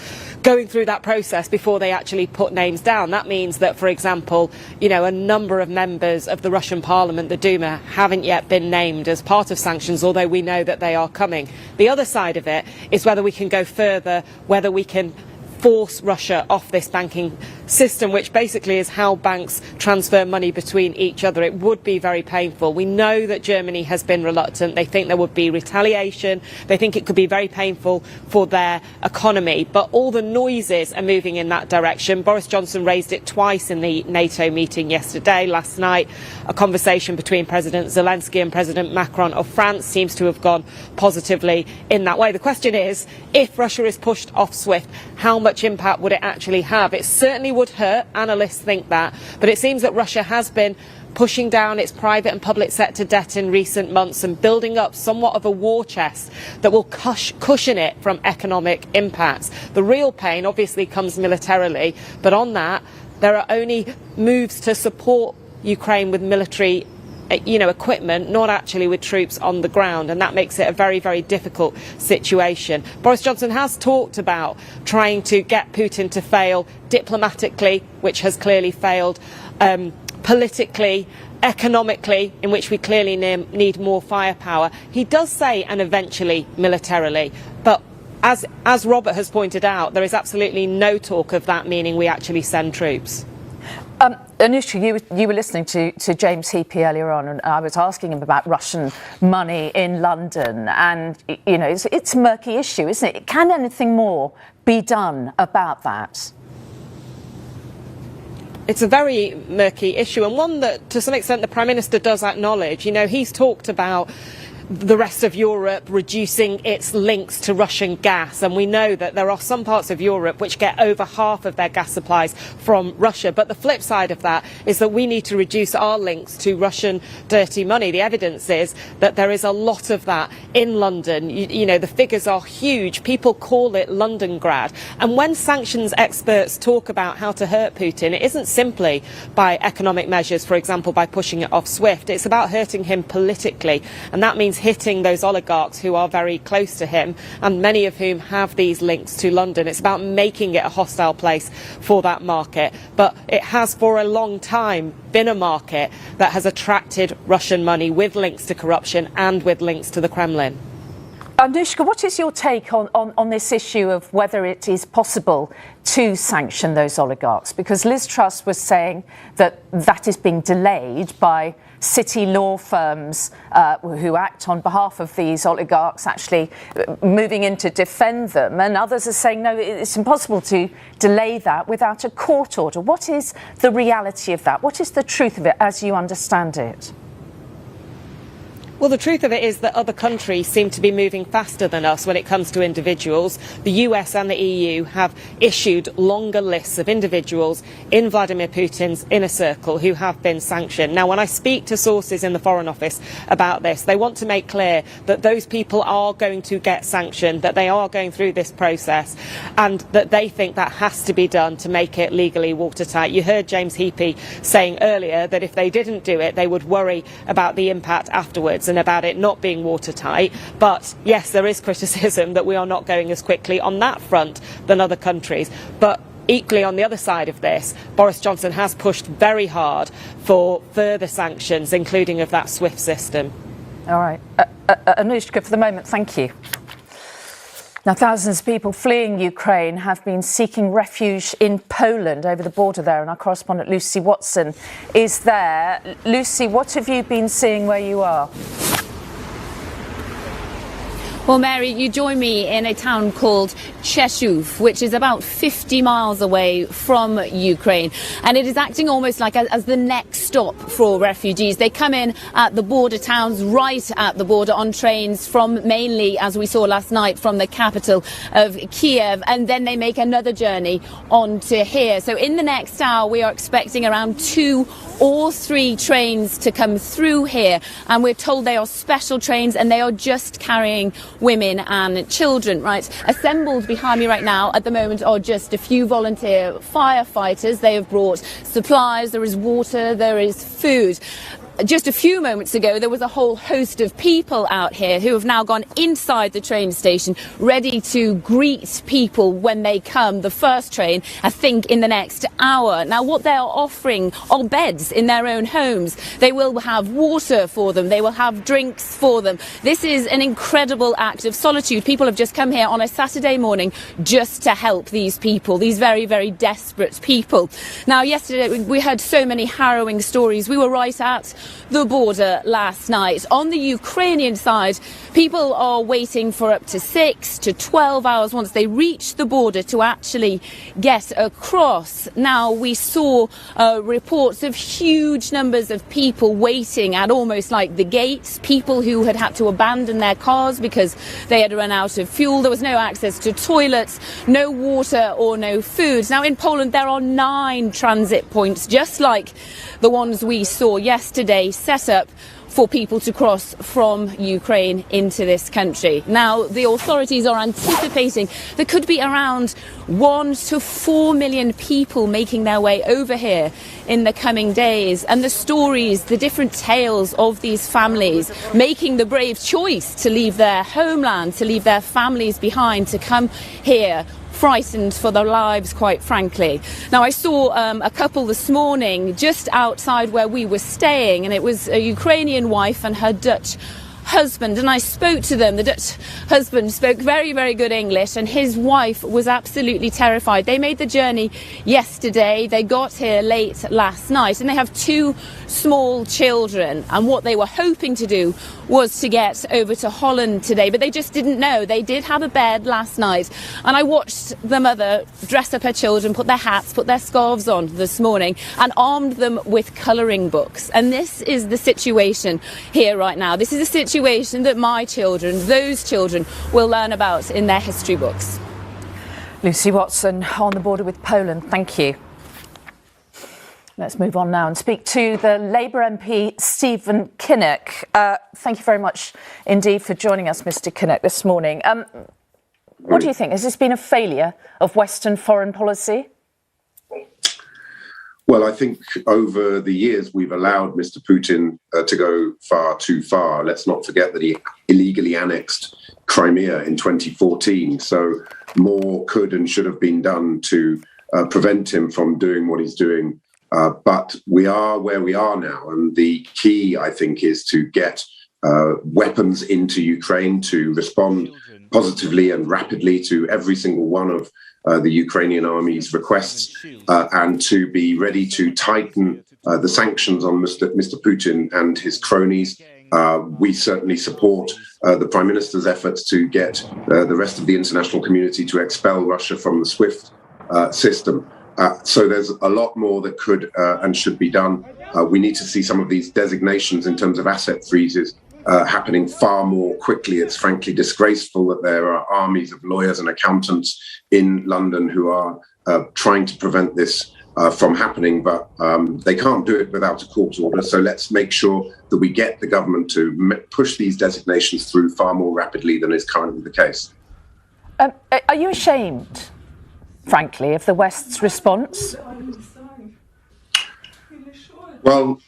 Speaker 14: going through that process before they actually put names down. That means that, for example, you know, a number of members of the Russian parliament, the Duma, haven't yet been named as part of sanctions, although we know that they are coming. The other side of it is whether we can go further, whether we can force Russia off this banking system, which basically is how banks transfer money between each other. It would be very painful. We know that Germany has been reluctant. They think there would be retaliation. They think it could be very painful for their economy. But all the noises are moving in that direction. Boris Johnson raised it twice in the NATO meeting yesterday. Last night, a conversation between President Zelensky and President Macron of France seems to have gone positively in that way. The question is, if Russia is pushed off SWIFT, how much impact would it actually have? It certainly would hurt. Analysts think that. But it seems that Russia has been pushing down its private and public sector debt in recent months and building up somewhat of a war chest that will cushion it from economic impacts. The real pain obviously comes militarily, but on that, there are only moves to support Ukraine with military equipment, not actually with troops on the ground, and that makes it a very, very difficult situation. Boris Johnson has talked about trying to get Putin to fail diplomatically, which has clearly failed, politically, economically, in which we clearly need more firepower. He does say, and eventually militarily, but as Robert has pointed out, there is absolutely no talk of that meaning we actually send troops.
Speaker 1: Anushka, you were listening to James Heapy earlier on, and I was asking him about Russian money in London, and you know, it's a murky issue, isn't it? Can anything more be done about that?
Speaker 14: It's a very murky issue, and one that to some extent the Prime Minister does acknowledge. You know, he's talked about the rest of Europe reducing its links to Russian gas, and we know that there are some parts of Europe which get over half of their gas supplies from Russia. But the flip side of that is that we need to reduce our links to Russian dirty money. The evidence is that there is a lot of that in London. You know, the figures are huge. People call it Londongrad. And when sanctions experts talk about how to hurt Putin, it isn't simply by economic measures, for example, by pushing it off SWIFT. It's about hurting him politically, and that means hitting those oligarchs who are very close to him, and many of whom have these links to London. It's about making it a hostile place for that market. But it has for a long time been a market that has attracted Russian money with links to corruption and with links to the Kremlin.
Speaker 1: Anushka, what is your take on this issue of whether it is possible to sanction those oligarchs? Because Liz Truss was saying that that is being delayed by city law firms who act on behalf of these oligarchs actually moving in to defend them, and others are saying no, it's impossible to delay that without a court order. What is the reality of that? What is the truth of it as you understand it?
Speaker 14: Well, the truth of it is that other countries seem to be moving faster than us when it comes to individuals. The US and the EU have issued longer lists of individuals in Vladimir Putin's inner circle who have been sanctioned. Now, when I speak to sources in the Foreign Office about this, they want to make clear that those people are going to get sanctioned, that they are going through this process, and that they think that has to be done to make it legally watertight. You heard James Heapy saying earlier that if they didn't do it, they would worry about the impact afterwards and about it not being watertight. But yes, there is criticism that we are not going as quickly on that front than other countries. But equally, on the other side of this, Boris Johnson has pushed very hard for further sanctions, including of that SWIFT system.
Speaker 1: All right. Anushka, for the moment, thank you. Now, thousands of people fleeing Ukraine have been seeking refuge in Poland over the border there, and our correspondent Lucy Watson is there. Lucy, what have you been seeing where you are?
Speaker 15: Well, Mary, you join me in a town called Cheshov, which is about 50 miles away from Ukraine. And it is acting almost like as the next stop for refugees. They come in at the border towns, right at the border, on trains from mainly, as we saw last night, from the capital of Kiev. And then they make another journey on to here. So in the next hour, we are expecting around 2 or 3 trains to come through here. And we're told they are special trains and they are just carrying women and children. Right, assembled behind me right now at the moment are just a few volunteer firefighters. They have brought supplies, there is water, there is food. Just a few moments ago, there was a whole host of people out here who have now gone inside the train station, ready to greet people when they come. The first train, I think, in the next hour. Now, what they are offering are beds in their own homes. They will have water for them. They will have drinks for them. This is an incredible act of solitude. People have just come here on a Saturday morning just to help these people, these very, very desperate people. Now, yesterday, we heard so many harrowing stories. We were right at the border last night. On the Ukrainian side, people are waiting for up to 6 to 12 hours once they reach the border to actually get across. Now, we saw reports of huge numbers of people waiting at almost like the gates, people who had to abandon their cars because they had run out of fuel. There was no access to toilets, no water or no food. Now, in Poland, there are 9 transit points, just like the ones we saw yesterday, set up for people to cross from Ukraine into this country. Now, the authorities are anticipating there could be around 1 to 4 million people making their way over here in the coming days. And the stories, the different tales of these families making the brave choice to leave their homeland, to leave their families behind, to come here frightened for their lives, quite frankly. Now, I saw a couple this morning just outside where we were staying, and it was a Ukrainian wife and her Dutch husband, and I spoke to them. The Dutch husband spoke very, very good English, and his wife was absolutely terrified. They made the journey yesterday. They got here late last night, and they have 2 small children, and what they were hoping to do was to get over to Holland today, but they just didn't know. They did have a bed last night, and I watched the mother dress up her children, put their hats, put their scarves on this morning, and armed them with colouring books. And this is the situation here right now. This is a situation that my children, those children, will learn about in their history books.
Speaker 1: Lucy Watson on the border with Poland, thank you. Let's move on now and speak to the Labour MP Stephen Kinnock. Thank you very much indeed for joining us, Mr. Kinnock, this morning. What do you think? Has this been a failure of Western foreign policy?
Speaker 17: Well, I think over the years we've allowed Mr. Putin to go far too far. Let's not forget that he illegally annexed Crimea in 2014. So more could and should have been done to prevent him from doing what he's doing. But we are where we are now. And the key, I think, is to get weapons into Ukraine to respond positively and rapidly to every single one of the Ukrainian army's requests, and to be ready to tighten the sanctions on Mr. Putin and his cronies. We certainly support the Prime Minister's efforts to get the rest of the international community to expel Russia from the SWIFT system. So there's a lot more that could and should be done. We need to see some of these designations in terms of asset freezes happening far more quickly. It's frankly disgraceful that there are armies of lawyers and accountants in London who are trying to prevent this from happening, but they can't do it without a court order. So let's make sure that we get the government to push these designations through far more rapidly than is currently the case.
Speaker 1: Are you ashamed, frankly, of the West's response?
Speaker 17: Well,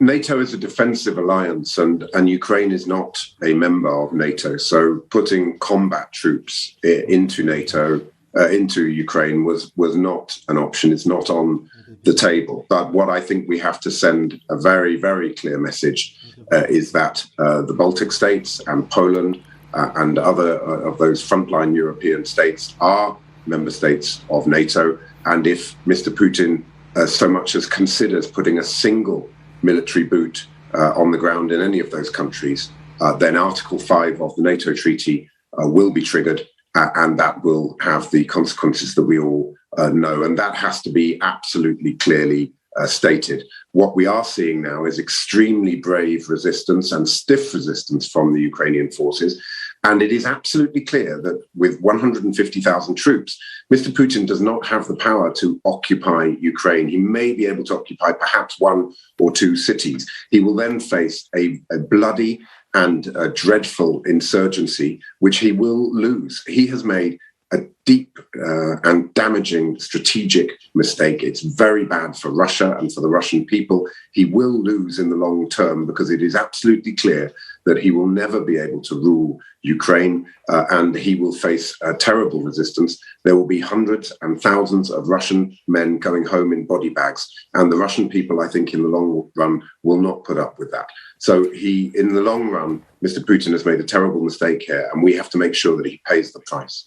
Speaker 17: NATO is a defensive alliance, and Ukraine is not a member of NATO. So putting combat troops into NATO, into Ukraine, was not an option. It's not on the table. But what I think we have to send a very, very clear message is that the Baltic states and Poland and other of those frontline European states are member states of NATO. And if Mr. Putin so much as considers putting a single military boot on the ground in any of those countries, then Article 5 of the NATO treaty will be triggered, and that will have the consequences that we all know. And that has to be absolutely clearly stated. What we are seeing now is extremely brave resistance and stiff resistance from the Ukrainian forces. And it is absolutely clear that with 150,000 troops, Mr. Putin does not have the power to occupy Ukraine. He may be able to occupy perhaps 1 or 2 cities. He will then face a bloody and a dreadful insurgency, which he will lose. He has made a deep and damaging strategic mistake. It's very bad for Russia and for the Russian people. He will lose in the long term because it is absolutely clear that he will never be able to rule Ukraine, and he will face a terrible resistance. There will be hundreds and thousands of Russian men going home in body bags, and the Russian people, I think, in the long run, will not put up with that. So in the long run, Mr. Putin has made a terrible mistake here, and we have to make sure that he pays the price.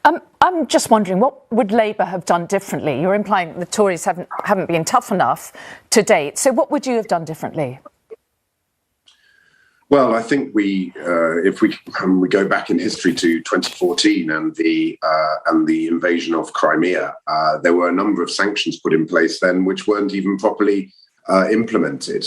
Speaker 1: I'm just wondering, what would Labour have done differently? You're implying that the Tories haven't been tough enough to date. So what would you have done differently?
Speaker 17: Well, I think if we go back in history to 2014 and the invasion of Crimea, there were a number of sanctions put in place then which weren't even properly implemented.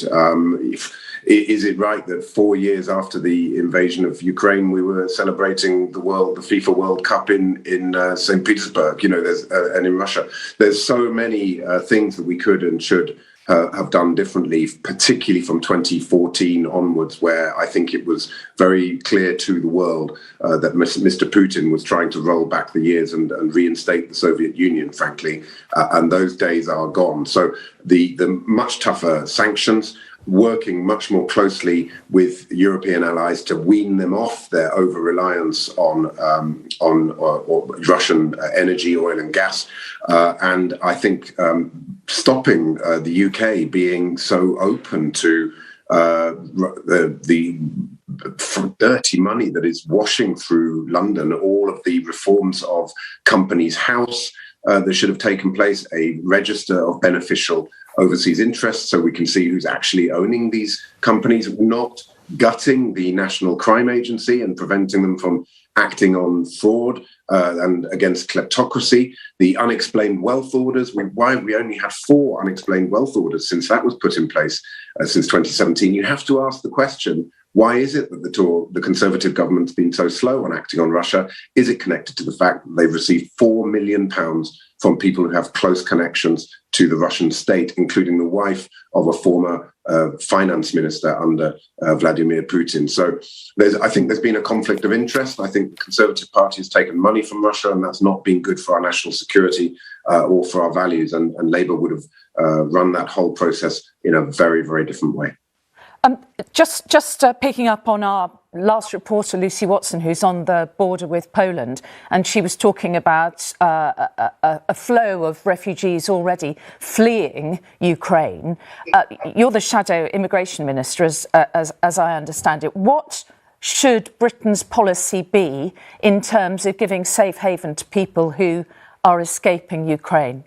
Speaker 17: Is it right that 4 years after the invasion of Ukraine, we were celebrating the FIFA World Cup in St. Petersburg? And in Russia, there's so many things that we could and should have done differently, particularly from 2014 onwards, where I think it was very clear to the world that Mr. Putin was trying to roll back the years and reinstate the Soviet Union, frankly, and those days are gone. So the much tougher sanctions, working much more closely with European allies to wean them off their over-reliance on Russian energy, oil and gas. And I think stopping the UK being so open to the dirty money that is washing through London, all of the reforms of Companies House that should have taken place, a register of beneficial overseas interests so we can see who's actually owning these companies, not gutting the National Crime Agency and preventing them from acting on fraud and against kleptocracy, the unexplained wealth orders. Why we only had 4 unexplained wealth orders since that was put in place since 2017. You have to ask the question, why is it that the Conservative government's been so slow on acting on Russia? Is it connected to the fact that they've received £4 million from people who have close connections to the Russian state, including the wife of a former finance minister under Vladimir Putin? So I think there's been a conflict of interest. I think the Conservative Party has taken money from Russia, and that's not been good for our national security or for our values. And Labour would have run that whole process in a very, very different way.
Speaker 1: Just picking up on our last reporter, Lucy Watson, who's on the border with Poland, and she was talking about a flow of refugees already fleeing Ukraine. You're the shadow immigration minister, as I understand it. What should Britain's policy be in terms of giving safe haven to people who are escaping Ukraine?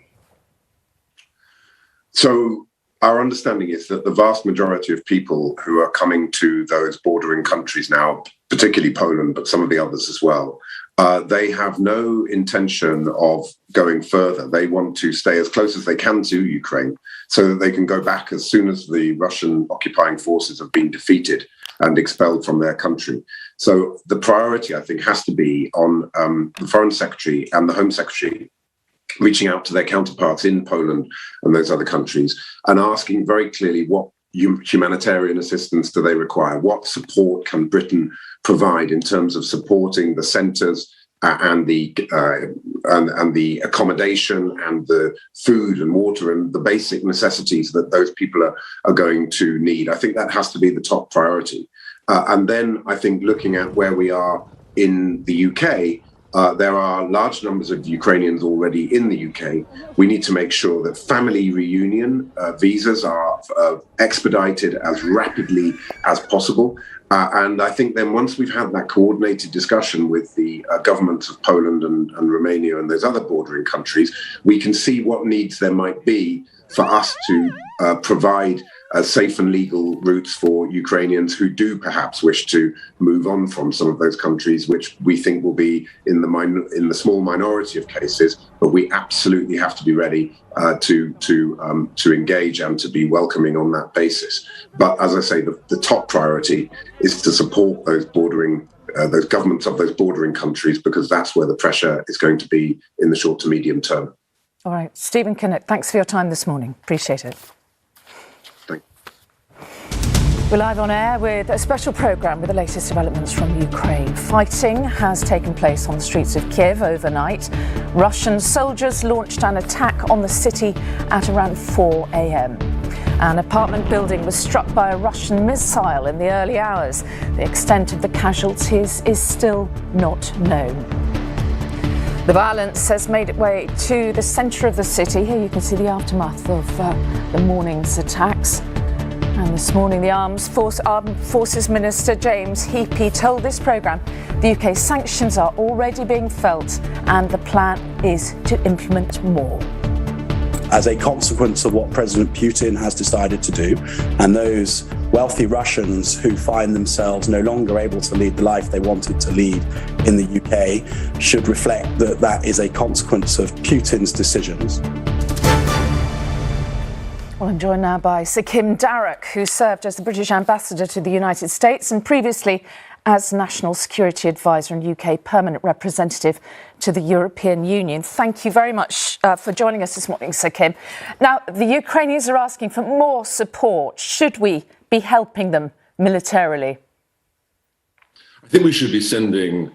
Speaker 17: So our understanding is that the vast majority of people who are coming to those bordering countries now, particularly Poland, but some of the others as well, they have no intention of going further. They want to stay as close as they can to Ukraine so that they can go back as soon as the Russian occupying forces have been defeated and expelled from their country. So the priority, I think, has to be on the Foreign Secretary and the Home Secretary reaching out to their counterparts in Poland and those other countries and asking very clearly what humanitarian assistance do they require? What support can Britain provide in terms of supporting the centres and the accommodation and the food and water and the basic necessities that those people are going to need? I think that has to be the top priority. And then I think looking at where we are in the UK, there are large numbers of Ukrainians already in the UK. We need to make sure that family reunion visas are expedited as rapidly as possible. And I think then once we've had that coordinated discussion with the governments of Poland and Romania and those other bordering countries, we can see what needs there might be for us to provide safe and legal routes for Ukrainians who do perhaps wish to move on from some of those countries, which we think will be in the small minority of cases. But we absolutely have to be ready to engage and to be welcoming on that basis. But as I say, the top priority is to support those governments of those bordering countries, because that's where the pressure is going to be in the short to medium term.
Speaker 1: All right, Stephen Kinnock, thanks for your time this morning. Appreciate it. We're live on air with a special programme with the latest developments from Ukraine. Fighting has taken place on the streets of Kiev overnight. Russian soldiers launched an attack on the city at around 4 a.m. An apartment building was struck by a Russian missile in the early hours. The extent of the casualties is still not known. The violence has made its way to the centre of the city. Here you can see the aftermath of the morning's attacks. And this morning, the Armed Forces Minister James Heappey told this programme the UK sanctions are already being felt and the plan is to implement more.
Speaker 12: As a consequence of what President Putin has decided to do, and those wealthy Russians who find themselves no longer able to lead the life they wanted to lead in the UK, should reflect that that is a consequence of Putin's decisions.
Speaker 1: Well, I'm joined now by Sir Kim Darroch, who served as the British ambassador to the United States and previously as National Security Advisor and UK Permanent Representative to the European Union. Thank you very much for joining us this morning, Sir Kim. Now, the Ukrainians are asking for more support. Should we be helping them militarily?
Speaker 18: I think we should be sending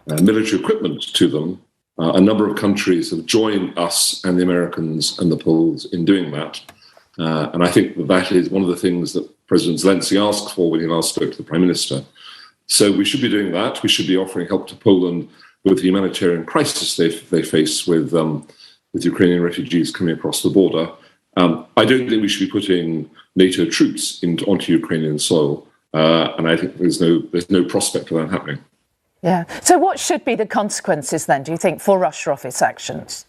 Speaker 18: military equipment to them. A number of countries have joined us and the Americans and the Poles in doing that. And I think that is one of the things that President Zelensky asked for when he last spoke to the Prime Minister. So we should be doing that. We should be offering help to Poland with the humanitarian crisis they face with Ukrainian refugees coming across the border. I don't think we should be putting NATO troops onto Ukrainian soil, and I think there's no prospect of that happening.
Speaker 1: Yeah. So what should be the consequences then, do you think, for Russia of its actions?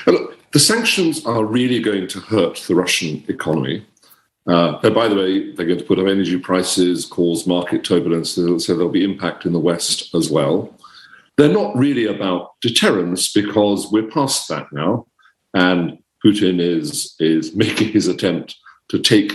Speaker 18: Look, the sanctions are really going to hurt the Russian economy. By the way, they're going to put up energy prices, cause market turbulence, so there'll be impact in the West as well. They're not really about deterrence, because we're past that now, and Putin is making his attempt to take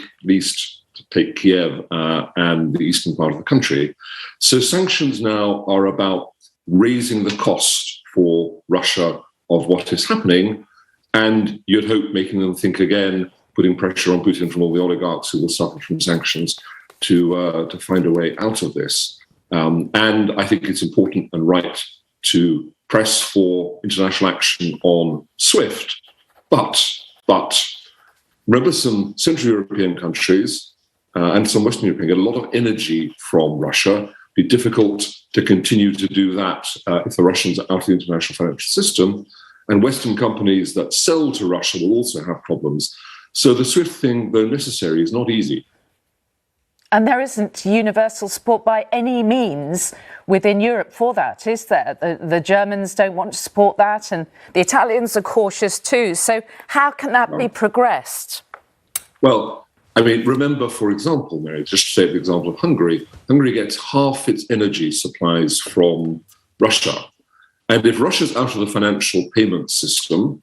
Speaker 18: Kiev and the eastern part of the country. So sanctions now are about raising the cost for Russia of what is happening, and you'd hope making them think again, putting pressure on Putin from all the oligarchs who will suffer from sanctions to find a way out of this. And I think it's important and right to press for international action on SWIFT. But remember, some Central European countries and some Western European get a lot of energy from Russia. It'd be difficult to continue to do that if the Russians are out of the international financial system. And Western companies that sell to Russia will also have problems. So the SWIFT thing, though necessary, is not easy.
Speaker 1: And there isn't universal support by any means within Europe for that, is there? The Germans don't want to support that, and the Italians are cautious too. So how can that be progressed?
Speaker 18: Well, I mean, remember, for example, Mary, just to take the example of Hungary, Hungary gets half its energy supplies from Russia. And if Russia's out of the financial payment system,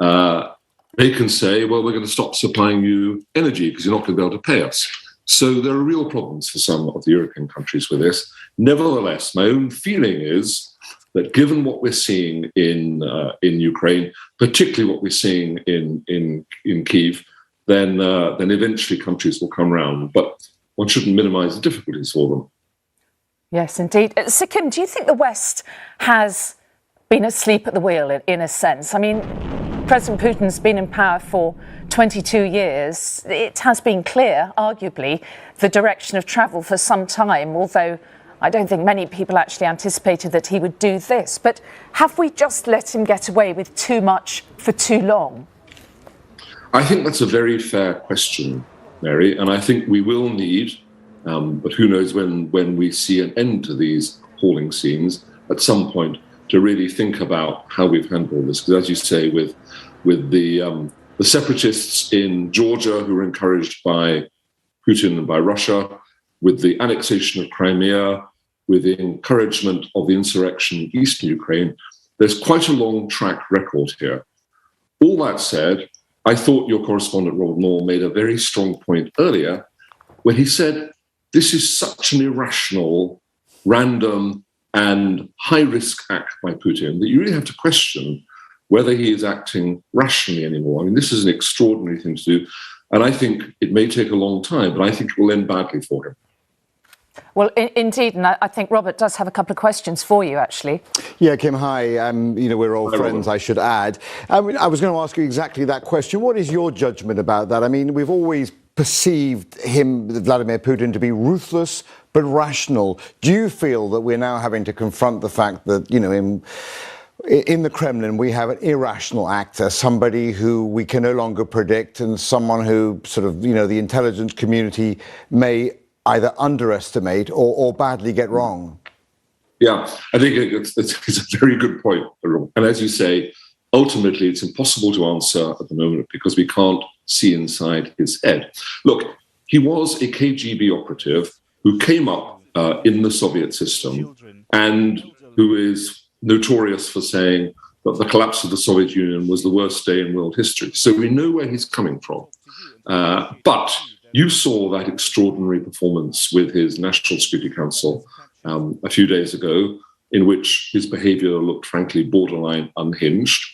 Speaker 18: they can say, well, we're going to stop supplying you energy because you're not going to be able to pay us. So there are real problems for some of the European countries with this. Nevertheless, my own feeling is that given what we're seeing in Ukraine, particularly what we're seeing in Kiev, then eventually countries will come round. But one shouldn't minimise the difficulties for them.
Speaker 1: Yes, indeed. Sir Kim, do you think the West has been asleep at the wheel in a sense? I mean, President Putin's been in power for 22 years. It has been clear, arguably, the direction of travel for some time, although I don't think many people actually anticipated that he would do this. But have we just let him get away with too much for too long?
Speaker 18: I think that's a very fair question, Mary, and I think we will need, but who knows when we see an end to these appalling scenes, at some point to really think about how we've handled this. Because as you say, with the the separatists in Georgia, who were encouraged by Putin and by Russia, with the annexation of Crimea, with the encouragement of the insurrection in eastern Ukraine. There's quite a long track record here. All that said, I thought your correspondent, Robert Moore, made a very strong point earlier when he said this is such an irrational, random, and high-risk act by Putin that you really have to question whether he is acting rationally anymore. I mean, this is an extraordinary thing to do, and I think it may take a long time, but I think it will end badly for him.
Speaker 1: Well, indeed, and I think Robert does have a couple of questions for you, actually.
Speaker 8: Yeah, Kim, hi. We're old friends, I should add. I was going to ask you exactly that question. What is your judgment about that? I mean, we've always perceived him, Vladimir Putin, to be ruthless but rational. Do you feel that we're now having to confront the fact that, in the Kremlin, we have an irrational actor, somebody who we can no longer predict, and someone who the intelligence community may either underestimate or badly get wrong?
Speaker 18: Yeah, I think it's a very good point. And as you say, ultimately, it's impossible to answer at the moment because we can't see inside his head. Look, he was a KGB operative who came up in the Soviet system and who is notorious for saying that the collapse of the Soviet Union was the worst day in world history. So we know where he's coming from. But you saw that extraordinary performance with his National Security Council a few days ago, in which his behavior looked, frankly, borderline unhinged.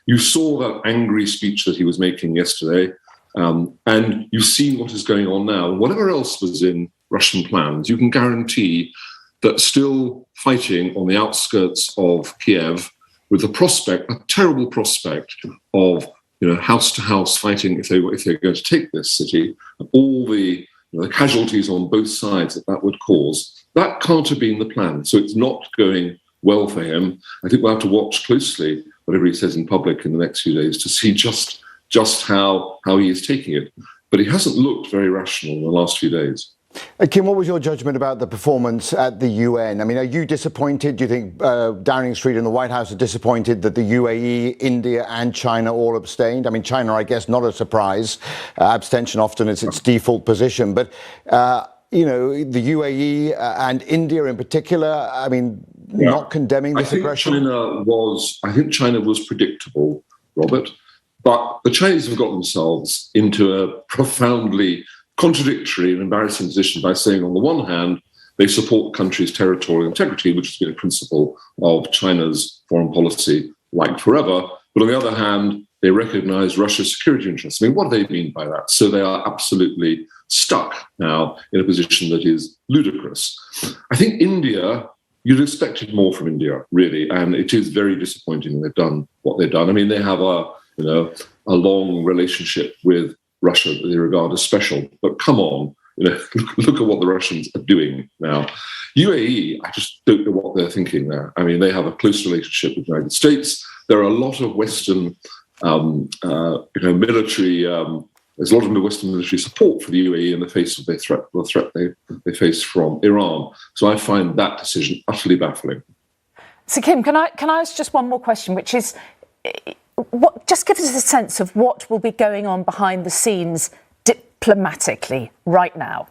Speaker 18: You saw that angry speech that he was making yesterday, and you've seen what is going on now. Whatever else was in Russian plans, you can guarantee that still fighting on the outskirts of Kiev with the prospect, a terrible prospect of house-to-house fighting if they're going to take this city, and all the casualties on both sides that would cause, that can't have been the plan. So it's not going well for him. I think we'll have to watch closely whatever he says in public in the next few days to see just how he is taking it. But he hasn't looked very rational in the last few days.
Speaker 8: Kim, what was your judgment about the performance at the UN? I mean, are you disappointed? Do you think Downing Street and the White House are disappointed that the UAE, India and China all abstained? I mean, China, I guess, not a surprise. Abstention often is its default position. But, the UAE and India in particular, I mean, not condemning this aggression?
Speaker 18: I think China was predictable, Robert. But the Chinese have got themselves into a profoundly contradictory and embarrassing position by saying, on the one hand, they support the country's territorial integrity, which has been a principle of China's foreign policy like forever. But on the other hand, they recognize Russia's security interests. I mean, what do they mean by that? So they are absolutely stuck now in a position that is ludicrous. I think India, you'd expected more from India, really, and it is very disappointing they've done what they've done. I mean, they have a long relationship with Russia that they regard as special. But come on, look at what the Russians are doing now. UAE, I just don't know what they're thinking there. I mean, they have a close relationship with the United States. There are a lot of Western, military. There's a lot of Western military support for the UAE in the face of the threat they face from Iran. So I find that decision utterly baffling.
Speaker 1: So, Kim, can I ask just one more question, which is, just give us a sense of what will be going on behind the scenes diplomatically right now?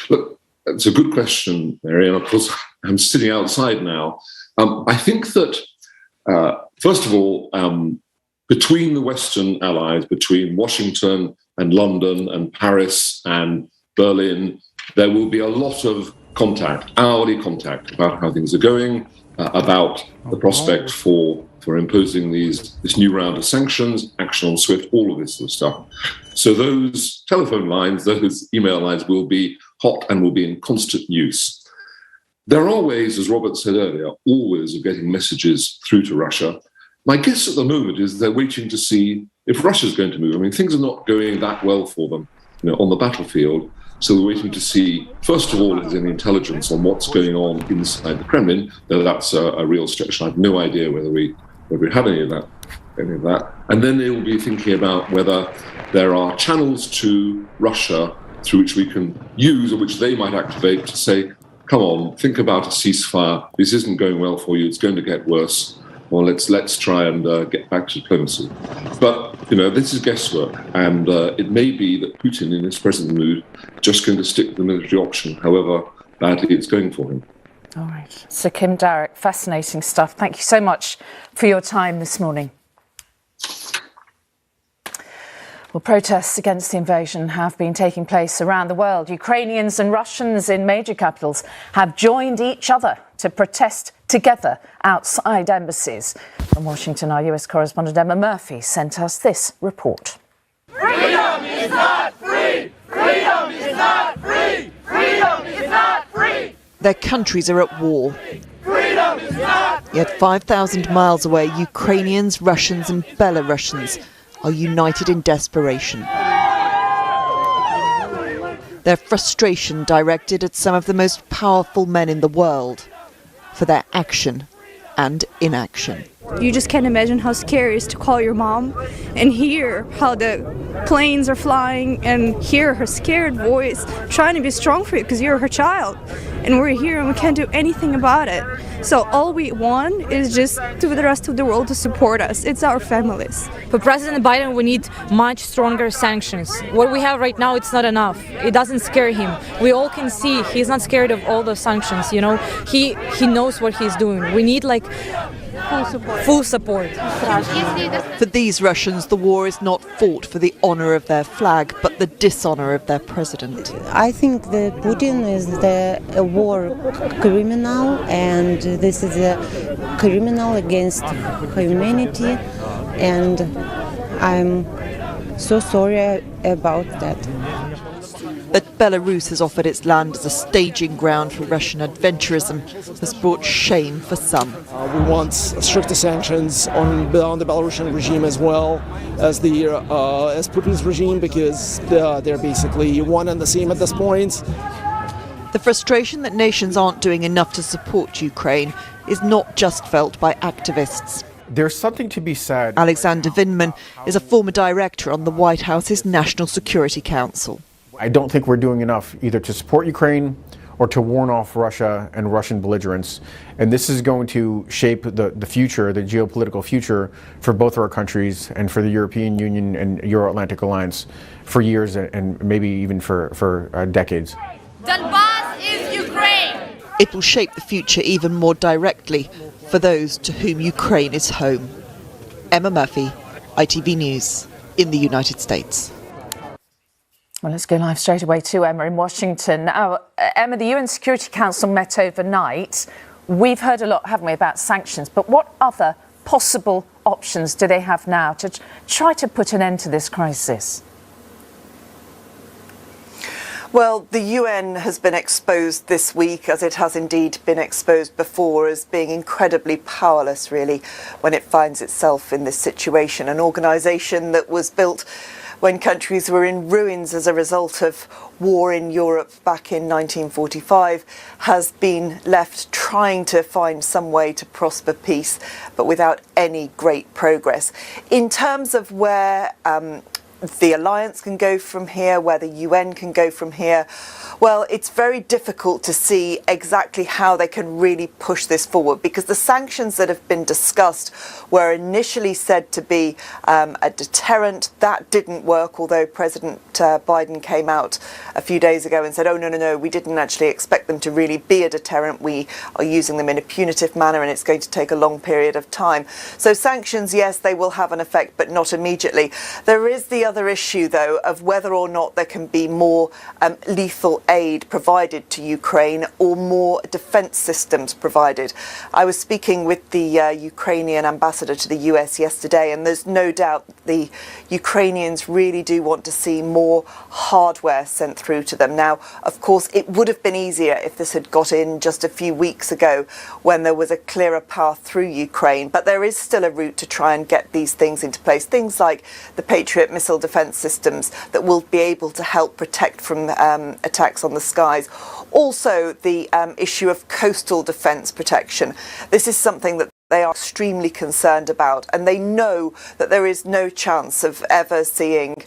Speaker 18: Look, it's a good question, Mary, and of course I'm sitting outside now. I think that, first of all, between the Western allies, between Washington and London and Paris and Berlin, there will be a lot of contact, hourly contact about how things are going, about the prospect for imposing this new round of sanctions, action on SWIFT, all of this sort of stuff. So those telephone lines, those email lines will be hot and will be in constant use. There are ways, as Robert said earlier, always of getting messages through to Russia. My guess at the moment is they're waiting to see if Russia's going to move. I mean, things are not going that well for them, on the battlefield. So they're waiting to see, first of all, if there's any intelligence on what's going on inside the Kremlin. Though that's a real stretch. I have no idea whether we have any of that. And then they will be thinking about whether there are channels to Russia through which we can use or which they might activate to say, come on, think about a ceasefire. This isn't going well for you. It's going to get worse. Well, let's try and get back to diplomacy. But This is guesswork, and it may be that Putin, in his present mood, just going to stick with the military option, however badly it's going for him.
Speaker 1: All right. Sir Kim Darroch, fascinating stuff. Thank you so much for your time this morning. Well, protests against the invasion have been taking place around the world. Ukrainians and Russians in major capitals have joined each other to protest together outside embassies. From Washington, our US correspondent Emma Murphy sent us this report.
Speaker 19: Freedom is not free! Freedom is not free! Freedom is not free!
Speaker 20: Their countries are at war.
Speaker 19: Freedom is not free!
Speaker 20: Yet 5,000 miles away, Ukrainians, Russians and Belarusians are united in desperation. Their frustration directed at some of the most powerful men in the world for their action and inaction.
Speaker 21: You just can't imagine how scary it is to call your mom and hear how the planes are flying and hear her scared voice trying to be strong for you because you're her child. And we're here and we can't do anything about it. So all we want is just to the rest of the world to support us. It's our families.
Speaker 22: For President Biden, we need much stronger sanctions. What we have right now, it's not enough. It doesn't scare him. We all can see he's not scared of all the sanctions, He knows what he's doing. We need full support.
Speaker 20: For these Russians, the war is not fought for the honor of their flag, but the dishonor of their president.
Speaker 23: I think that Putin is a war criminal, and this is a criminal against humanity, and I'm so sorry about that.
Speaker 20: That Belarus has offered its land as a staging ground for Russian adventurism has brought shame for some.
Speaker 24: We want stricter sanctions on the Belarusian regime as well as as Putin's regime, because they're basically one and the same at this point.
Speaker 20: The frustration that nations aren't doing enough to support Ukraine is not just felt by activists.
Speaker 25: There's something to be said.
Speaker 20: Alexander Vindman is a former director on the White House's National Security Council.
Speaker 25: I don't think we're doing enough either to support Ukraine or to warn off Russia and Russian belligerents. And this is going to shape the future, the geopolitical future for both our countries and for the European Union and Euro-Atlantic Alliance for years and maybe even for decades.
Speaker 19: Donbass is Ukraine!
Speaker 20: It will shape the future even more directly for those to whom Ukraine is home. Emma Murphy, ITV News in the United States.
Speaker 1: Well, let's go live straight away to Emma in Washington. Now, Emma, the UN Security Council met overnight. We've heard a lot, haven't we, about sanctions, but what other possible options do they have now to try to put an end to this crisis?
Speaker 9: Well, the UN has been exposed this week, as it has indeed been exposed before, as being incredibly powerless, really, when it finds itself in this situation. An organisation that was built when countries were in ruins as a result of war in Europe back in 1945, has been left trying to find some way to prosper peace, but without any great progress. In terms of where the alliance can go from here, where the UN can go from here, well, it's very difficult to see exactly how they can really push this forward, because the sanctions that have been discussed were initially said to be a deterrent. That didn't work, although President Biden came out a few days ago and said, oh, no, we didn't actually expect them to really be a deterrent. We are using them in a punitive manner, and it's going to take a long period of time. So sanctions, yes, they will have an effect, but not immediately. There is the other issue, though, of whether or not there can be more lethal aid provided to Ukraine or more defence systems provided. I was speaking with the Ukrainian ambassador to the US yesterday, and there's no doubt the Ukrainians really do want to see more hardware sent through to them. Now, of course, it would have been easier if this had got in just a few weeks ago when there was a clearer path through Ukraine, but there is still a route to try and get these things into place. Things like the Patriot missile defence systems that will be able to help protect from attacks on the skies. Also, the issue of coastal defence protection. This is something that they are extremely concerned about, and they know that there is no chance of ever seeing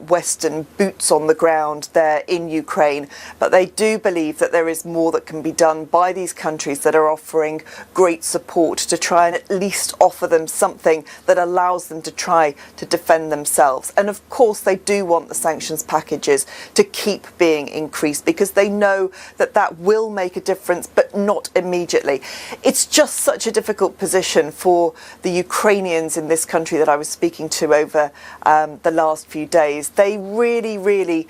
Speaker 9: Western boots on the ground there in Ukraine. But they do believe that there is more that can be done by these countries that are offering great support to try and at least offer them something that allows them to try to defend themselves. And of course they do want the sanctions packages to keep being increased, because they know that that will make a difference, but not immediately. It's just such a difficult position for the Ukrainians in this country that I was speaking to over the last few days. They really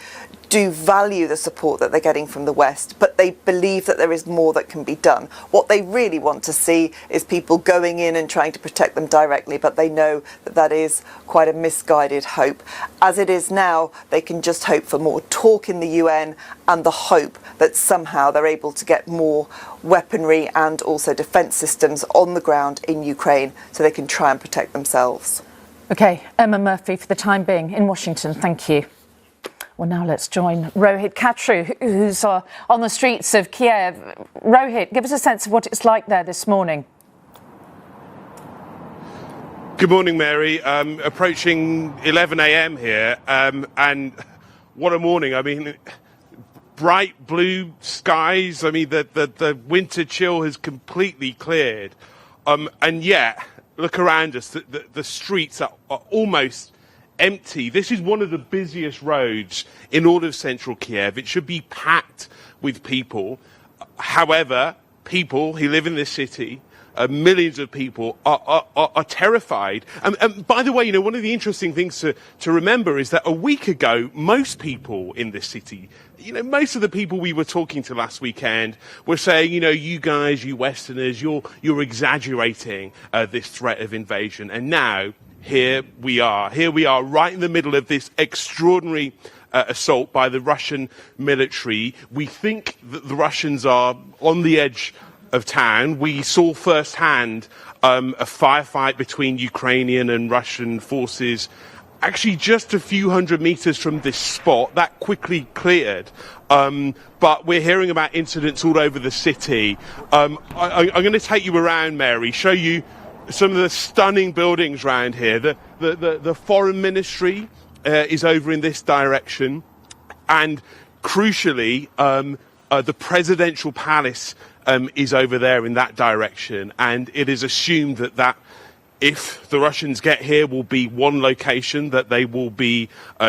Speaker 9: do value the support that they're getting from the West, but they believe that there is more that can be done. What they really want to see is people going in and trying to protect them directly, but they know that that is quite a misguided hope. As it is now, they can just hope for more talk in the UN and the hope that somehow they're able to get more weaponry and also defence systems on the ground in Ukraine so they can try and protect themselves.
Speaker 1: OK, Emma Murphy for the time being in Washington, thank you. Well, now let's join Rohit Katru, who's on the streets of Kiev. Rohit, give us a sense of what it's like there this morning.
Speaker 2: Good morning, Mary. Approaching 11 a.m. here, and what a morning. I mean, bright blue skies. I mean, the winter chill has completely cleared. And yet, look around us, the streets are almost empty. This is one of the busiest roads in all of central Kiev. It should be packed with people. However, people who live in this city, millions of people, are terrified. And by the way, you know, one of the interesting things to remember is that a week ago, most people in this city, you know, most of the people we were talking to last weekend were saying, you know, you guys, you Westerners, you're exaggerating this threat of invasion. And now, here we are right in the middle of this extraordinary assault by the Russian military. We think that the Russians are on the edge of town. We saw firsthand a firefight between Ukrainian and Russian forces actually just a few hundred meters from this spot. That quickly cleared. But we're hearing about incidents all over the city. I'm going to take you around, Mary, show you some of the stunning buildings around here. The foreign ministry is over in this direction, and crucially, the presidential palace is over there in that direction. And it is assumed that if the Russians get here, will be one location that they will be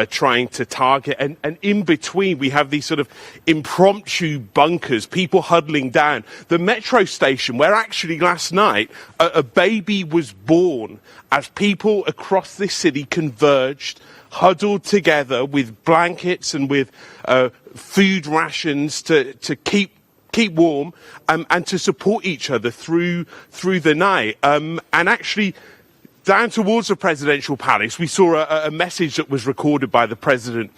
Speaker 2: trying to target. And in between, we have these sort of impromptu bunkers, people huddling down. The metro station, where actually last night a baby was born, as people across this city converged, huddled together with blankets and with food rations to keep warm and to support each other through the night. And actually, down towards the presidential palace, we saw a message that was recorded by the president,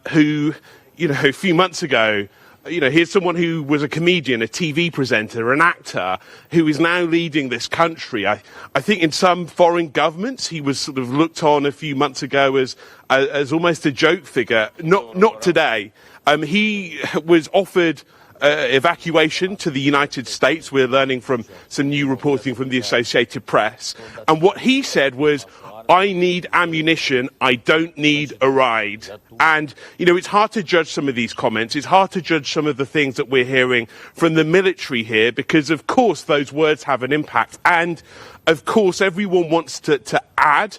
Speaker 2: who, you know, a few months ago, you know, here's someone who was a comedian, a TV presenter, an actor, who is now leading this country. I think in some foreign governments, he was sort of looked on a few months ago as almost a joke figure. Not today. He was offered evacuation to the United States. We're learning from some new reporting from the Associated Press. And what he said was, I need ammunition, I don't need a ride. And, you know, it's hard to judge some of these comments. It's hard to judge some of the things that we're hearing from the military here, because, of course, those words have an impact. And, of course, everyone wants to add,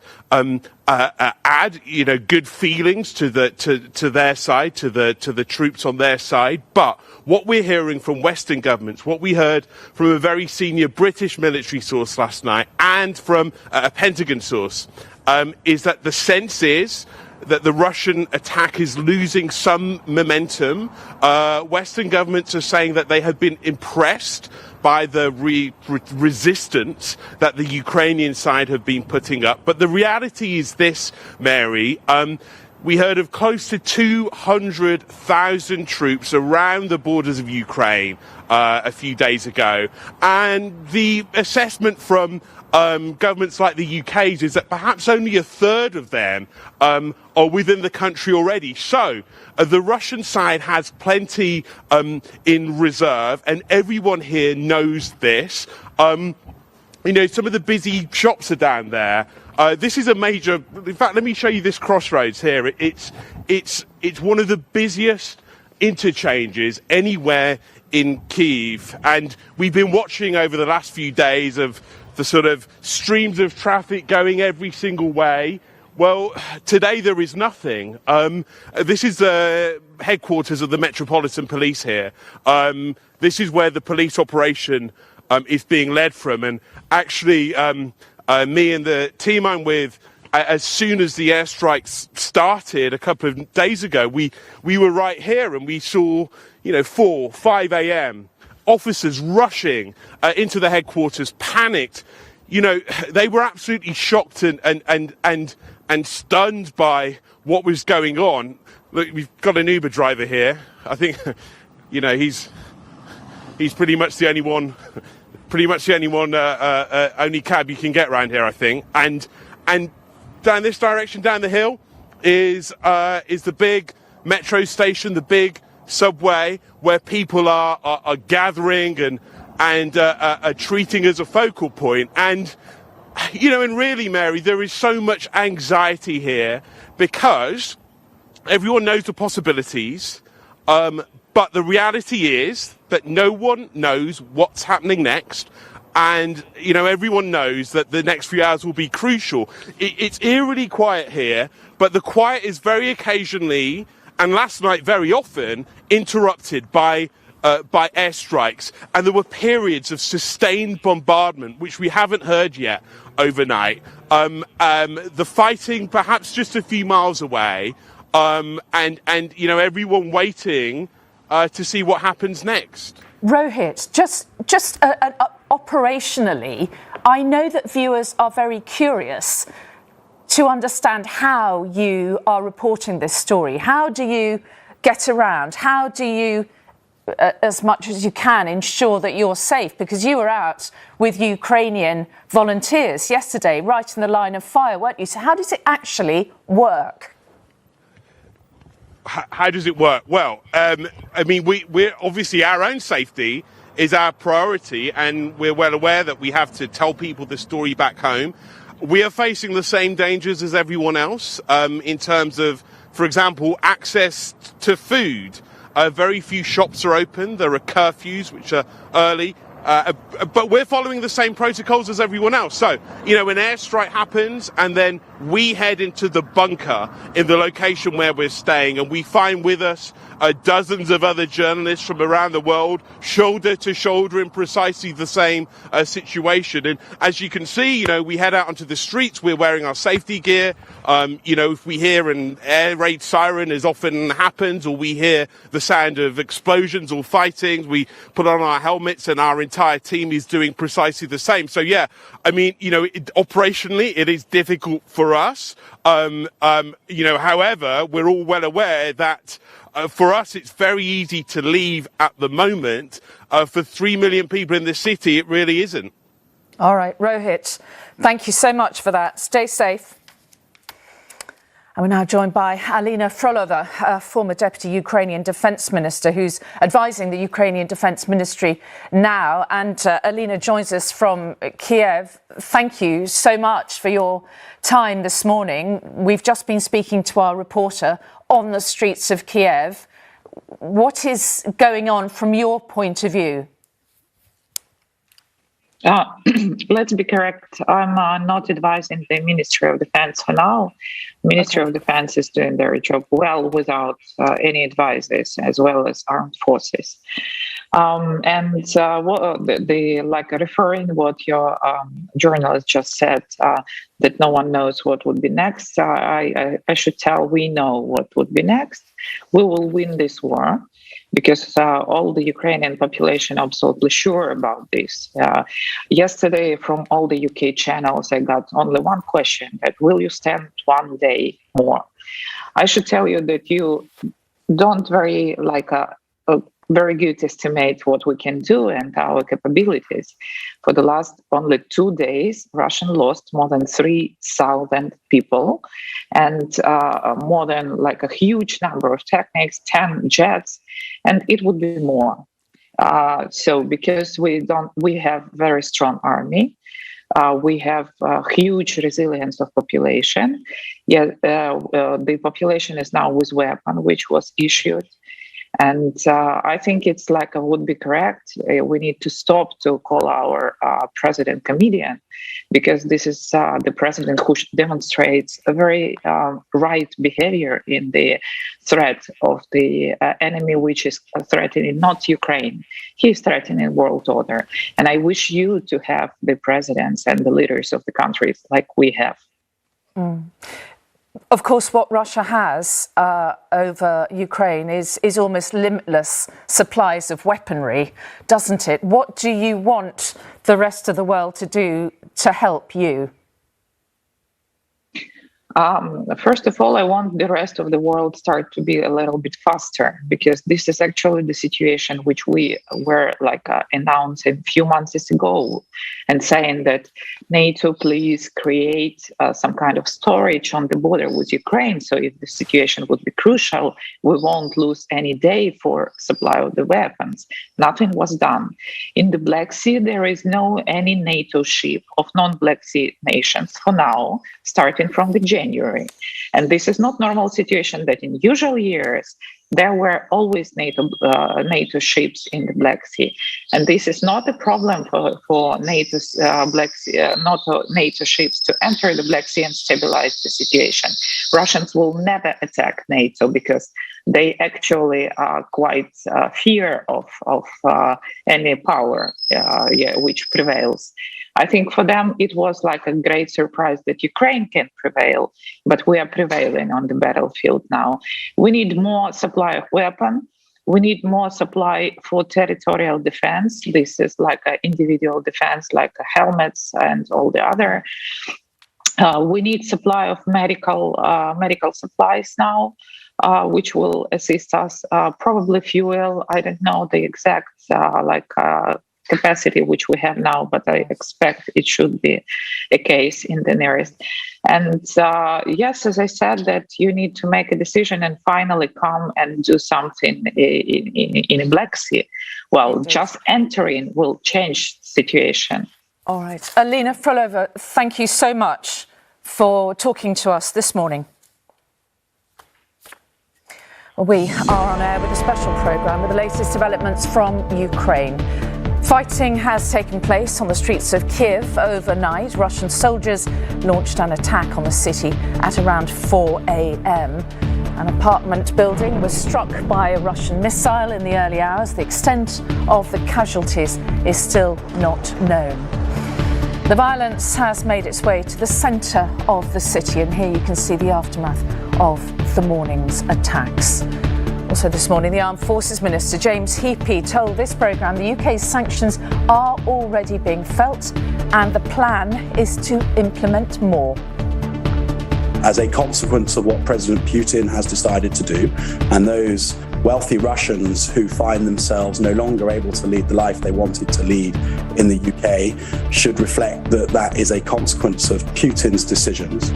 Speaker 2: you know, good feelings to their side, to the troops on their side. But what we're hearing from Western governments, what we heard from a very senior British military source last night and from a Pentagon source, is that the sense is that the Russian attack is losing some momentum. Western governments are saying that they have been impressed by the resistance that the Ukrainian side have been putting up. But the reality is this, Mary. We heard of close to 200,000 troops around the borders of Ukraine a few days ago. And the assessment from governments like the UK's is that perhaps only a third of them are within the country already. So the Russian side has plenty in reserve, and everyone here knows this. some of the busy shops are down there. This is a major. In fact, let me show you this crossroads here. It's one of the busiest interchanges anywhere in Kiev, and we've been watching over the last few days of the sort of streams of traffic going every single way. Well, today there is nothing. This is the headquarters of the Metropolitan Police here. This is where the police operation is being led from, and actually me and the team I'm with, as soon as the airstrikes started a couple of days ago, we were right here, and we saw 4, 5 a.m. officers rushing into the headquarters, panicked. They were absolutely shocked and stunned by what was going on. Look, we've got an Uber driver here. I think he's pretty much the only one. Only cab you can get around here, I think. And down this direction, down the hill, is the big metro station, the big subway where people are gathering and are treating as a focal point. And and really, Mary, there is so much anxiety here because everyone knows the possibilities, but the reality is that no one knows what's happening next. And, everyone knows that the next few hours will be crucial. It's eerily quiet here, but the quiet is very occasionally, and last night very often, interrupted by airstrikes. And there were periods of sustained bombardment, which we haven't heard yet overnight. The fighting perhaps just a few miles away, and everyone waiting to see what happens next.
Speaker 1: Rohit, just operationally, I know that viewers are very curious to understand how you are reporting this story. How do you get around? How do you, as much as you can, ensure that you're safe? Because you were out with Ukrainian volunteers yesterday, right in the line of fire, weren't you? So how does it actually work?
Speaker 2: How does it work? Well, we're obviously, our own safety is our priority, and we're well aware that we have to tell people the story back home. We are facing the same dangers as everyone else in terms of, for example, access to food. Very few shops are open. There are curfews, which are early. But we're following the same protocols as everyone else. So, an airstrike happens, and then we head into the bunker in the location where we're staying, and we find with us dozens of other journalists from around the world, shoulder to shoulder in precisely the same situation. And as you can see, we head out onto the streets. We're wearing our safety gear. If we hear an air raid siren, as often happens, or we hear the sound of explosions or fighting, we put on our helmets, and our entire team is doing precisely the same. So, operationally, it is difficult for us. However, we're all well aware that for us, it's very easy to leave at the moment. For 3 million people in the city, it really isn't.
Speaker 1: All right, Rohit, thank you so much for that. Stay safe. And we're now joined by Alina Frolova, a former Deputy Ukrainian Defence Minister who's advising the Ukrainian Defence Ministry now. And Alina joins us from Kiev. Thank you so much for your time this morning. We've just been speaking to our reporter on the streets of Kiev. What is going on from your point of view?
Speaker 4: Let's be correct. I'm not advising the Ministry of Defense for now. Ministry of Defense is doing their job well without any advisors, as well as armed forces. Referring what your journalist just said, that no one knows what would be next. I should tell we know what would be next. We will win this war, because all the Ukrainian population are absolutely sure about this. Yesterday, from all the UK channels, I got only one question: that will you stand one day more? I should tell you that you don't very good estimate what we can do and our capabilities. For the last only 2 days, Russia lost more than 3,000 people, and more than a huge number of techniques, 10 jets, and it would be more. So because we have very strong army, We have huge resilience of population. The population is now with weapon, which was issued. And I think it's would be correct. We need to stop to call our president comedian, because this is the president who demonstrates a very right behavior in the threat of the enemy, which is threatening not Ukraine. He's threatening world order. And I wish you to have the presidents and the leaders of the countries like we have.
Speaker 1: Mm. Of course, what Russia has over Ukraine is almost limitless supplies of weaponry, doesn't it? What do you want the rest of the world to do to help you?
Speaker 4: First of all, I want the rest of the world start to be a little bit faster, because this is actually the situation which we were announcing a few months ago, and saying that NATO, please create some kind of storage on the border with Ukraine. So if the situation would be crucial, we won't lose any day for supply of the weapons. Nothing was done. In the Black Sea, there is no any NATO ship of non-Black Sea nations for now, starting from the January. And this is not normal situation that in usual years, there were always NATO ships in the Black Sea. And this is not a problem for NATO's Black Sea, not NATO ships to enter the Black Sea and stabilize the situation. Russians will never attack NATO, because they actually are quite fear of any power which prevails. I think for them it was like a great surprise that Ukraine can prevail, but we are prevailing on the battlefield now. We need more supply of weapons. We need more supply for territorial defense. This is like an individual defense, like helmets and all the other. We need supply of medical supplies now, which will assist us. Probably fuel. I don't know the exact capacity which we have now, but I expect it should be a case in the nearest. And yes, as I said, that you need to make a decision and finally come and do something in the Black Sea. Well, just entering will change the situation.
Speaker 1: All right. Alina Frolova, thank you so much for talking to us this morning. We are on air with a special programme with the latest developments from Ukraine. Fighting has taken place on the streets of Kiev overnight. Russian soldiers launched an attack on the city at around 4 a.m. An apartment building was struck by a Russian missile in the early hours. The extent of the casualties is still not known. The violence has made its way to the centre of the city, and here you can see the aftermath of the morning's attacks. Also this morning, the Armed Forces Minister James Heappey told this programme the UK's sanctions are already being felt and the plan is to implement more.
Speaker 12: As a consequence of what President Putin has decided to do, and those wealthy Russians who find themselves no longer able to lead the life they wanted to lead in the UK should reflect that that is a consequence of Putin's decisions.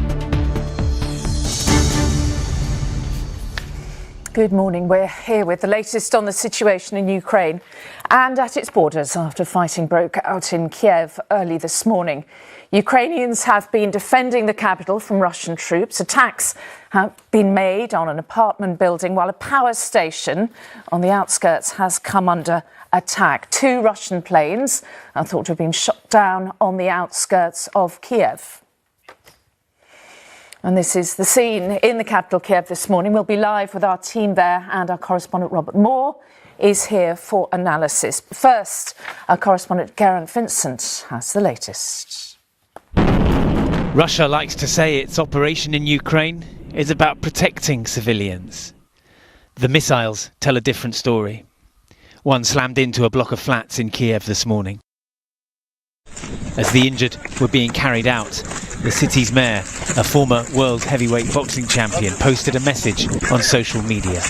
Speaker 1: Good morning. We're here with the latest on the situation in Ukraine and at its borders after fighting broke out in Kiev early this morning. Ukrainians have been defending the capital from Russian troops. Attacks have been made on an apartment building while a power station on the outskirts has come under attack. 2 Russian planes are thought to have been shot down on the outskirts of Kiev. And this is the scene in the capital, Kiev, this morning. We'll be live with our team there, and our correspondent Robert Moore is here for analysis. First, our correspondent Geraint Vincent has the latest.
Speaker 3: Russia likes to say its operation in Ukraine is about protecting civilians. The missiles tell a different story. One slammed into a block of flats in Kiev this morning. As the injured were being carried out, the city's mayor, a former world heavyweight boxing champion, posted a message on social media.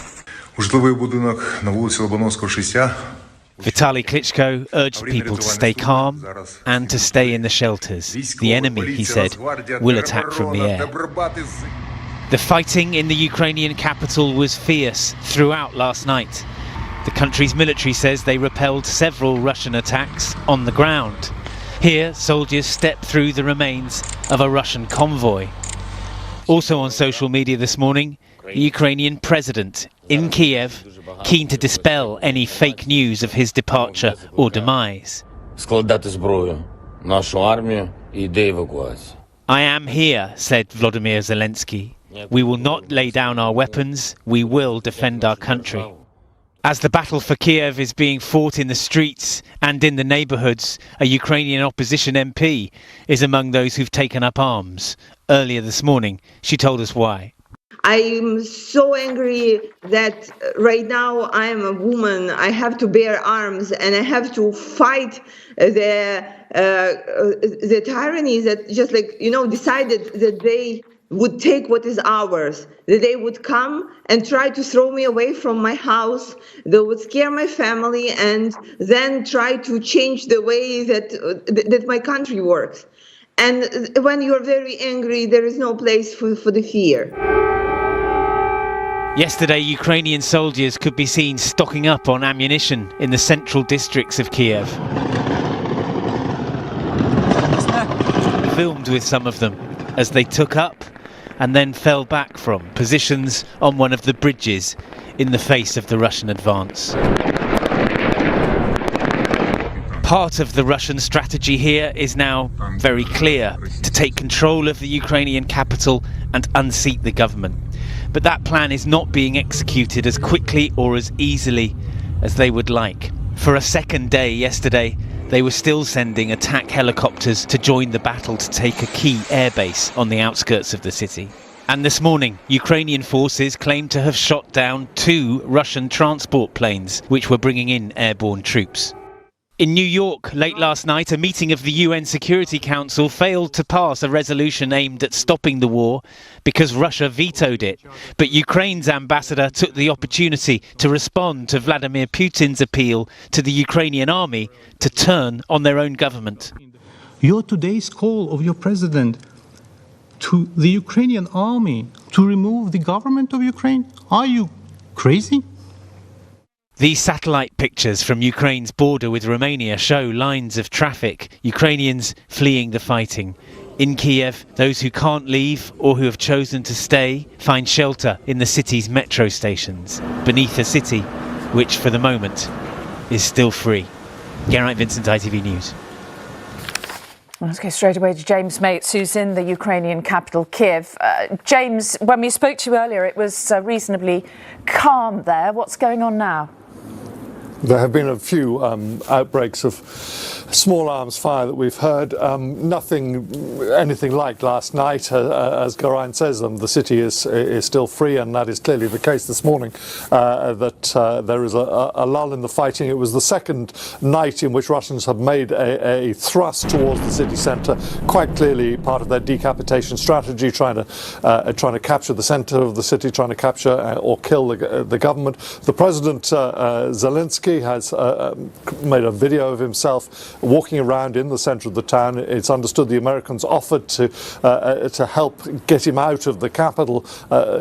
Speaker 3: Vitaly Klitschko urged people to stay calm and to stay in the shelters. The enemy, he said, will attack from the air. The fighting in the Ukrainian capital was fierce throughout last night. The country's military says they repelled several Russian attacks on the ground. Here, soldiers step through the remains of a Russian convoy. Also on social media this morning, the Ukrainian president in Kiev, keen to dispel any fake news of his departure or demise. I am here, said Volodymyr Zelensky. We will not lay down our weapons, we will defend our country. As the battle for Kiev is being fought in the streets and in the neighbourhoods, a Ukrainian opposition MP is among those who've taken up arms. Earlier this morning, she told us why.
Speaker 5: I'm so angry that right now I am a woman. I have to bear arms and I have to fight the tyranny that just decided that they would take what is ours, that they would come and try to throw me away from my house, they would scare my family and then try to change the way that my country works. And when you're very angry, there is no place for the fear.
Speaker 3: Yesterday, Ukrainian soldiers could be seen stocking up on ammunition in the central districts of Kiev. Filmed with some of them as they took up and then fell back from positions on one of the bridges in the face of the Russian advance. Part of the Russian strategy here is now very clear: to take control of the Ukrainian capital and unseat the government. But that plan is not being executed as quickly or as easily as they would like. For a second day yesterday, they were still sending attack helicopters to join the battle to take a key airbase on the outskirts of the city. And this morning, Ukrainian forces claim to have shot down 2 Russian transport planes, which were bringing in airborne troops. In New York, late last night, a meeting of the UN Security Council failed to pass a resolution aimed at stopping the war because Russia vetoed it. But Ukraine's ambassador took the opportunity to respond to Vladimir Putin's appeal to the Ukrainian army to turn on their own government.
Speaker 6: Your today's call of your president to the Ukrainian army to remove the government of Ukraine, are you crazy?
Speaker 3: These satellite pictures from Ukraine's border with Romania show lines of traffic, Ukrainians fleeing the fighting. In Kiev, those who can't leave or who have chosen to stay find shelter in the city's metro stations, beneath a city which, for the moment, is still free. Geraint Vincent, ITV News.
Speaker 1: Let's go straight away to James Mates, who's in the Ukrainian capital, Kiev. James, when we spoke to you earlier, it was reasonably calm there. What's going on now?
Speaker 7: There have been a few outbreaks of small arms fire that we've heard. Anything like last night. As Geraint says, the city is still free, and that is clearly the case this morning, that there is a lull in the fighting. It was the second night in which Russians have made a thrust towards the city centre, quite clearly part of their decapitation strategy, trying to capture the centre of the city, trying to capture or kill the government. The President, Zelensky, has made a video of himself walking around in the centre of the town. It's understood the Americans offered to help get him out of the capital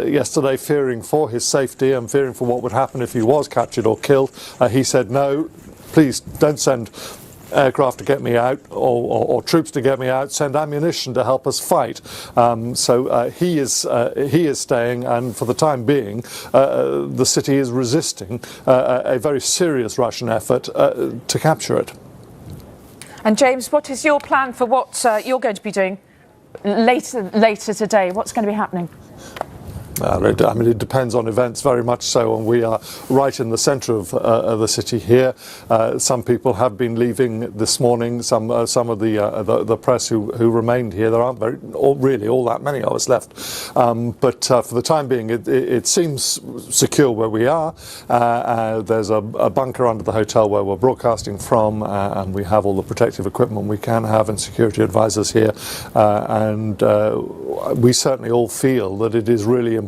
Speaker 7: yesterday, fearing for his safety and fearing for what would happen if he was captured or killed. He said, no, please don't send aircraft to get me out or troops to get me out, send ammunition to help us fight. So he is staying, and for the time being the city is resisting a very serious Russian effort to capture it.
Speaker 1: And James, what is your plan for what you're going to be doing later today? What's going to be happening?
Speaker 7: It depends on events very much so, and we are right in the centre of the city here. Some people have been leaving this morning. Some of the press who remained here. There aren't really all that many of us left. But for the time being, it seems secure where we are. There's a bunker under the hotel where we're broadcasting from, and we have all the protective equipment we can have and security advisors here. And we certainly all feel that it is really important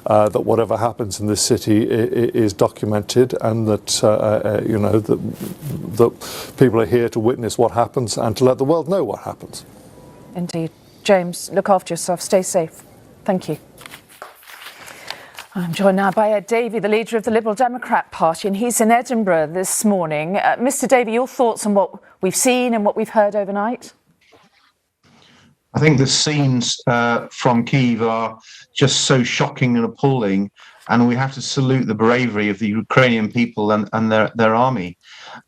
Speaker 7: that whatever happens in this city is documented, and that that people are here to witness what happens and to let the world know what happens.
Speaker 1: Indeed. James, look after yourself. Stay safe. Thank you. I'm joined now by Ed Davey, the leader of the Liberal Democrat Party, and he's in Edinburgh this morning. Mr. Davey, your thoughts on what we've seen and what we've heard overnight?
Speaker 10: I think the scenes from Kiev are just so shocking and appalling, and we have to salute the bravery of the Ukrainian people and their army.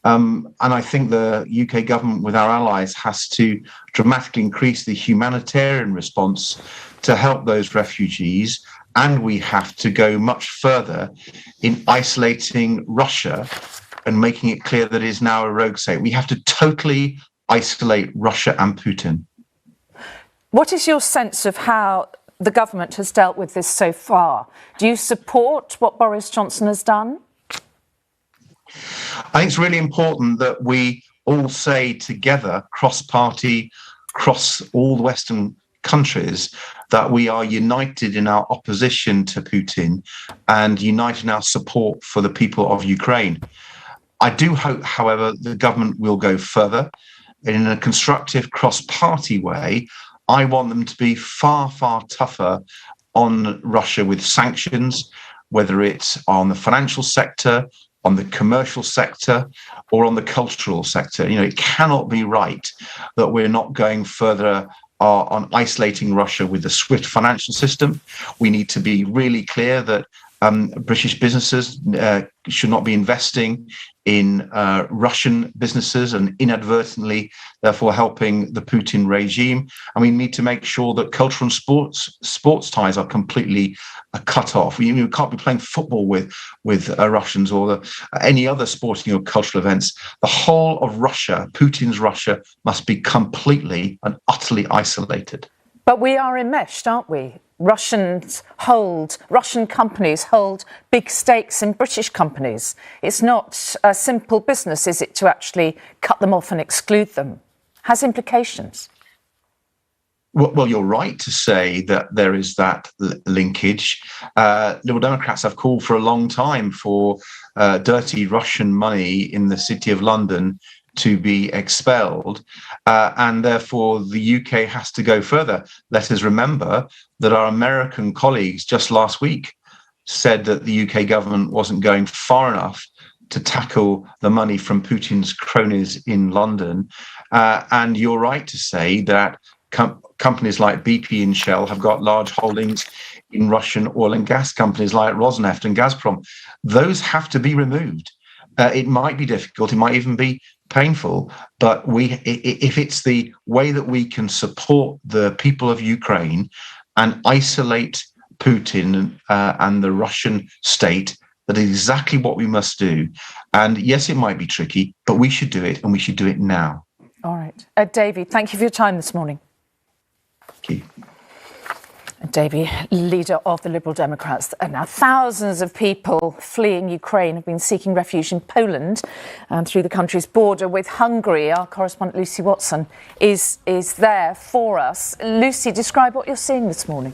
Speaker 10: And I think the UK government, with our allies, has to dramatically increase the humanitarian response to help those refugees. And we have to go much further in isolating Russia and making it clear that it is now a rogue state. We have to totally isolate Russia and Putin.
Speaker 1: What is your sense of how the government has dealt with this so far? Do you support what Boris Johnson has done?
Speaker 10: I think it's really important that we all say together, cross-party, across all the Western countries, that we are united in our opposition to Putin and united in our support for the people of Ukraine. I do hope, however, the government will go further in a constructive cross-party way. I want them to be far, far tougher on Russia with sanctions, whether it's on the financial sector, on the commercial sector, or on the cultural sector. You know, it cannot be right that we're not going further on isolating Russia with the SWIFT financial system. We need to be really clear that British businesses should not be investing in Russian businesses and inadvertently, therefore, helping the Putin regime. And we need to make sure that cultural and sports ties are completely cut off. You can't be playing football with Russians or any other sporting or cultural events. The whole of Russia, Putin's Russia, must be completely and utterly isolated.
Speaker 1: But we are enmeshed, aren't we? Russian companies hold big stakes in British companies. It's not a simple business, is it, to actually cut them off and exclude them? Has implications.
Speaker 10: Well, you're right to say that there is that linkage. Liberal Democrats have called for a long time for dirty Russian money in the City of London to be expelled, and therefore the UK has to go further. Let us remember that our American colleagues just last week said that the UK government wasn't going far enough to tackle the money from Putin's cronies in London. And you're right to say that companies like BP and Shell have got large holdings in Russian oil and gas companies like Rosneft and Gazprom. Those have to be removed. It might be difficult, it might even be painful, but if it's the way that we can support the people of Ukraine and isolate Putin and the Russian state, that is exactly what we must do. And yes, it might be tricky, but we should do it, and we should do it now.
Speaker 1: All right. Ed Davey, thank you for your time this morning.
Speaker 10: Thank you.
Speaker 1: Davey, leader of the Liberal Democrats. And now thousands of people fleeing Ukraine have been seeking refuge in Poland and through the country's border with Hungary. Our correspondent Lucy Watson is there for us. Lucy, describe what you're seeing this morning.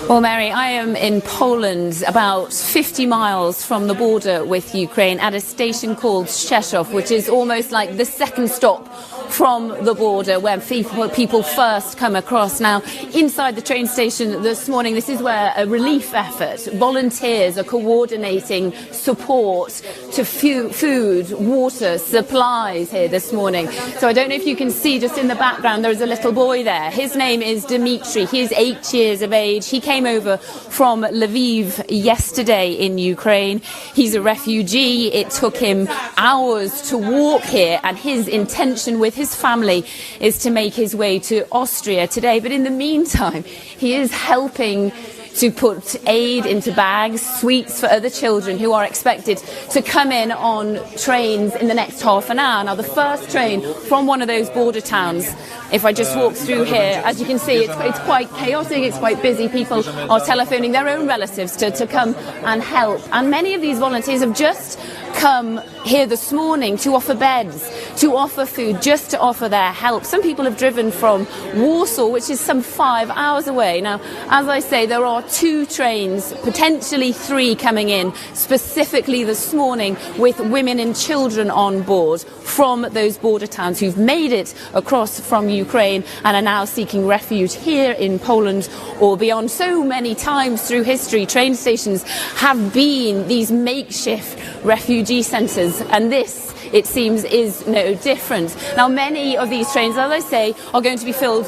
Speaker 15: Well, Mary, I am in Poland, about 50 miles from the border with Ukraine, at a station called Rzeszów, which is almost like the second stop from the border where people first come across. Now, inside the train station this morning, this is where a relief effort, volunteers are coordinating support to food, water, supplies here this morning. So I don't know if you can see just in the background, there's a little boy there. His name is Dmitry. He is 8 years of age. He came over from Lviv yesterday in Ukraine. He's a refugee. It took him hours to walk here, and his intention with his family is to make his way to Austria today. But in the meantime, he is helping to put aid into bags, sweets for other children who are expected to come in on trains in the next half an hour. Now, the first train from one of those border towns, if I just walk through here, as you can see, it's quite chaotic, it's quite busy. People are telephoning their own relatives to come and help. And many of these volunteers have just come here this morning to offer beds to offer food, just to offer their help. Some people have driven from Warsaw, which is some 5 hours away. Now, as I say, there are 2 trains, potentially 3 coming in, specifically this morning, with women and children on board from those border towns who've made it across from Ukraine and are now seeking refuge here in Poland or beyond. So many times through history, train stations have been these makeshift refugee centres, and this, it seems, is no different. Now, many of these trains, as I say, are going to be filled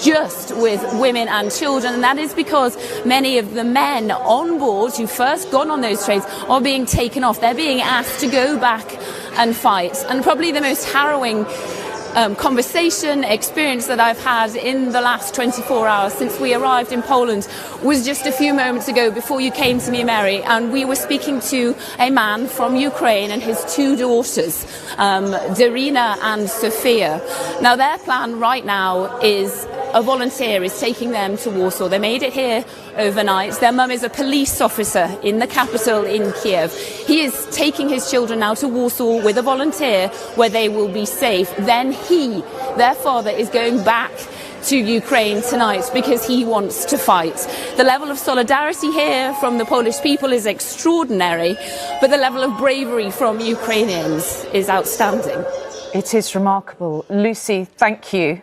Speaker 15: just with women and children, and that is because many of the men on board who first got on those trains are being taken off. They're being asked to go back and fight. And probably the most harrowing conversation experience that I've had in the last 24 hours since we arrived in Poland was just a few moments ago before you came to me, Mary, and we were speaking to a man from Ukraine and his 2 daughters, Darina and Sofia. Now, their plan right now is a volunteer is taking them to Warsaw. They made it here overnight. Their mum is a police officer in the capital, in Kiev. He is taking his children now to Warsaw with a volunteer where they will be safe. Then he, their father, is going back to Ukraine tonight because he wants to fight. The level of solidarity here from the Polish people is extraordinary, but the level of bravery from Ukrainians is outstanding.
Speaker 1: It is remarkable. Lucy, thank you.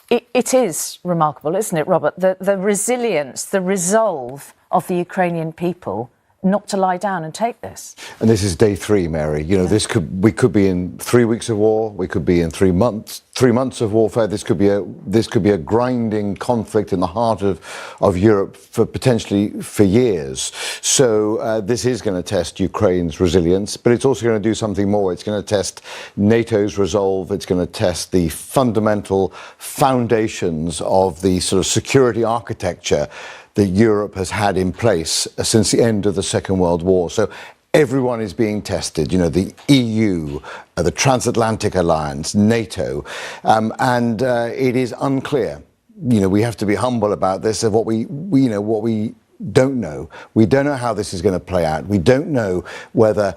Speaker 1: It is remarkable, isn't it, Robert? The resilience, the resolve of the Ukrainian people not to lie down and take this.
Speaker 8: And this is day 3, Mary. You know, we could be in 3 weeks of war. We could be in 3 months. 3 months of warfare. This could be a grinding conflict in the heart of Europe for potentially for years. So this is going to test Ukraine's resilience, but it's also going to do something more. It's going to test NATO's resolve. It's going to test the fundamental foundations of the sort of security architecture that Europe has had in place since the end of the Second World War. So everyone is being tested, you know, the EU, the Transatlantic Alliance, NATO, and it is unclear. You know, we have to be humble about this of what we don't know. We don't know how this is going to play out. We don't know whether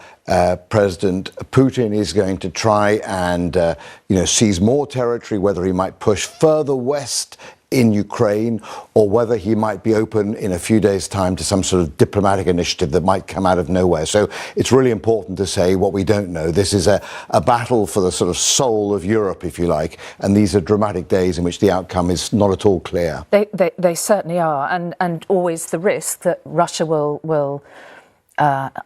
Speaker 8: President Putin is going to try and, seize more territory, whether he might push further west in Ukraine, or whether he might be open in a few days' time to some sort of diplomatic initiative that might come out of nowhere. So it's really important to say what we don't know. This is a battle for the sort of soul of Europe, if you like, and these are dramatic days in which the outcome is not at all clear.
Speaker 1: They certainly are, and always the risk that Russia will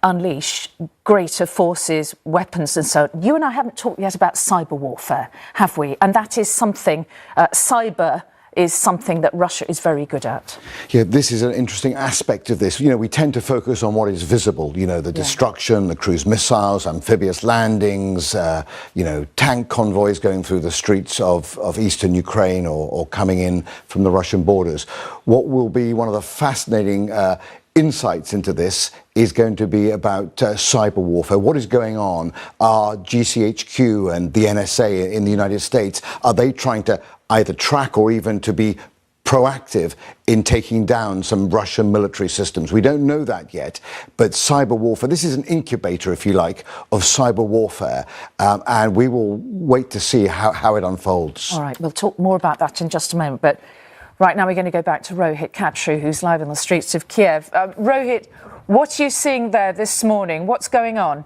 Speaker 1: unleash greater forces, weapons and so on. You and I haven't talked yet about cyber warfare, have we? And that is something, cyber is something that Russia is very good at.
Speaker 8: Yeah, this is an interesting aspect of this. You know, we tend to focus on what is visible, you know, the destruction, the cruise missiles, amphibious landings, tank convoys going through the streets of eastern Ukraine or coming in from the Russian borders. What will be one of the fascinating insights into this is going to be about cyber warfare. What is going on? Are GCHQ and the NSA in the United States, are they trying to either track or even to be proactive in taking down some Russian military systems? We don't know that yet, but cyber warfare, this is an incubator, if you like, of cyber warfare, and we will wait to see how it unfolds.
Speaker 1: All right, we'll talk more about that in just a moment, but right now we're going to go back to Rohit Khatri, who's live on the streets of Kiev. Rohit, what are you seeing there this morning? What's going on?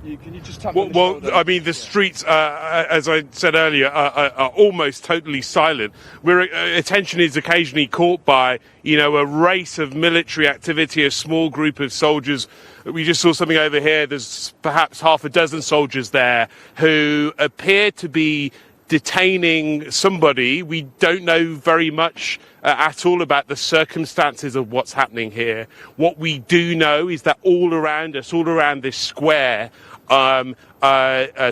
Speaker 2: Can you just tap well, I mean, the streets, as I said earlier, are almost totally silent. Attention is occasionally caught by, a race of military activity, a small group of soldiers. We just saw something over here. There's perhaps half a dozen soldiers there who appear to be detaining somebody. We don't know very much at all about the circumstances of what's happening here. What we do know is that all around us, all around this square,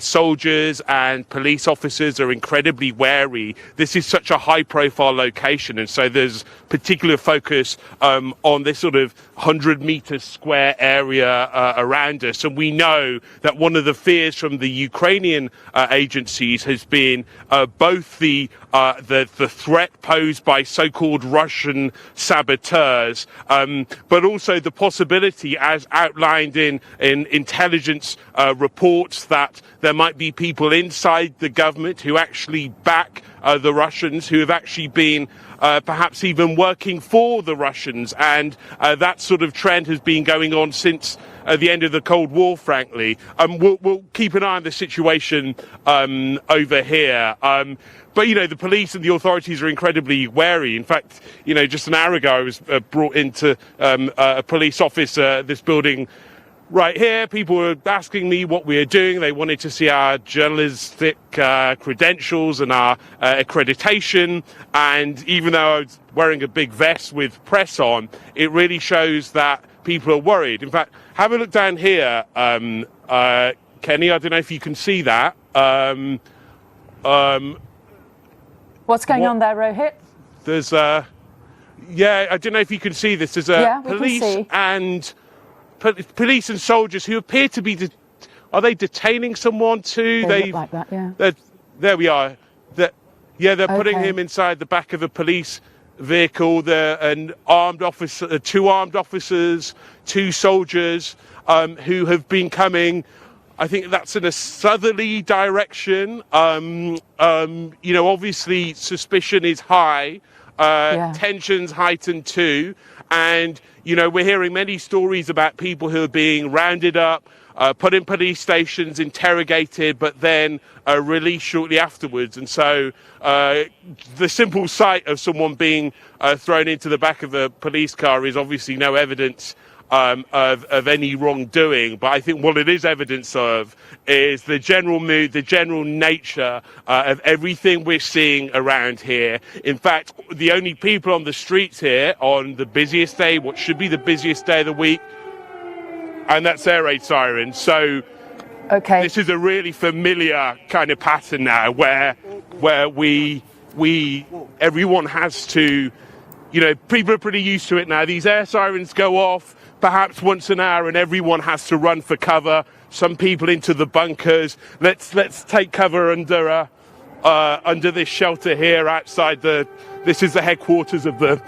Speaker 2: soldiers and police officers are incredibly wary. This is such a high-profile location, and so there's particular focus on this sort of 100-meter square area around us. And we know that one of the fears from the Ukrainian agencies has been both the threat posed by so-called Russian saboteurs, but also the possibility, as outlined in intelligence reports, that there might be people inside the government who actually back the Russians, who have actually been perhaps even working for the Russians. And that sort of trend has been going on since the end of the Cold War, frankly. We'll keep an eye on the situation over here. But, you know, the police and the authorities are incredibly wary. In fact, you know, just an hour ago, I was brought into a police office, this building right here. People were asking me what we are doing. They wanted to see our journalistic credentials and our accreditation. And even though I was wearing a big vest with press on, it really shows that people are worried. In fact, have a look down here, Kenny. I don't know if you can see that.
Speaker 1: What's going on there, Rohit?
Speaker 2: There's yeah, I don't know if you can see this. There's police and soldiers who appear to be are they detaining someone too?
Speaker 1: They look like that, yeah.
Speaker 2: There we are. They're putting him inside the back of a police vehicle. Two armed officers, two soldiers who have been coming. I think that's in a southerly direction. You know, obviously suspicion is high. Tensions heightened too. And, you know, we're hearing many stories about people who are being rounded up, put in police stations, interrogated, but then released shortly afterwards. And so the simple sight of someone being thrown into the back of a police car is obviously no evidence of any wrongdoing. But I think what it is evidence of is the general mood, the general nature of everything we're seeing around here. In fact, the only people on the streets here on the busiest day, what should be the busiest day of the week, and that's air raid sirens. So this is a really familiar kind of pattern now where everyone has to, you know, people are pretty used to it now. These air sirens go off perhaps once an hour and everyone has to run for cover. Some people into the bunkers. Let's take cover under this shelter here outside this is the headquarters of the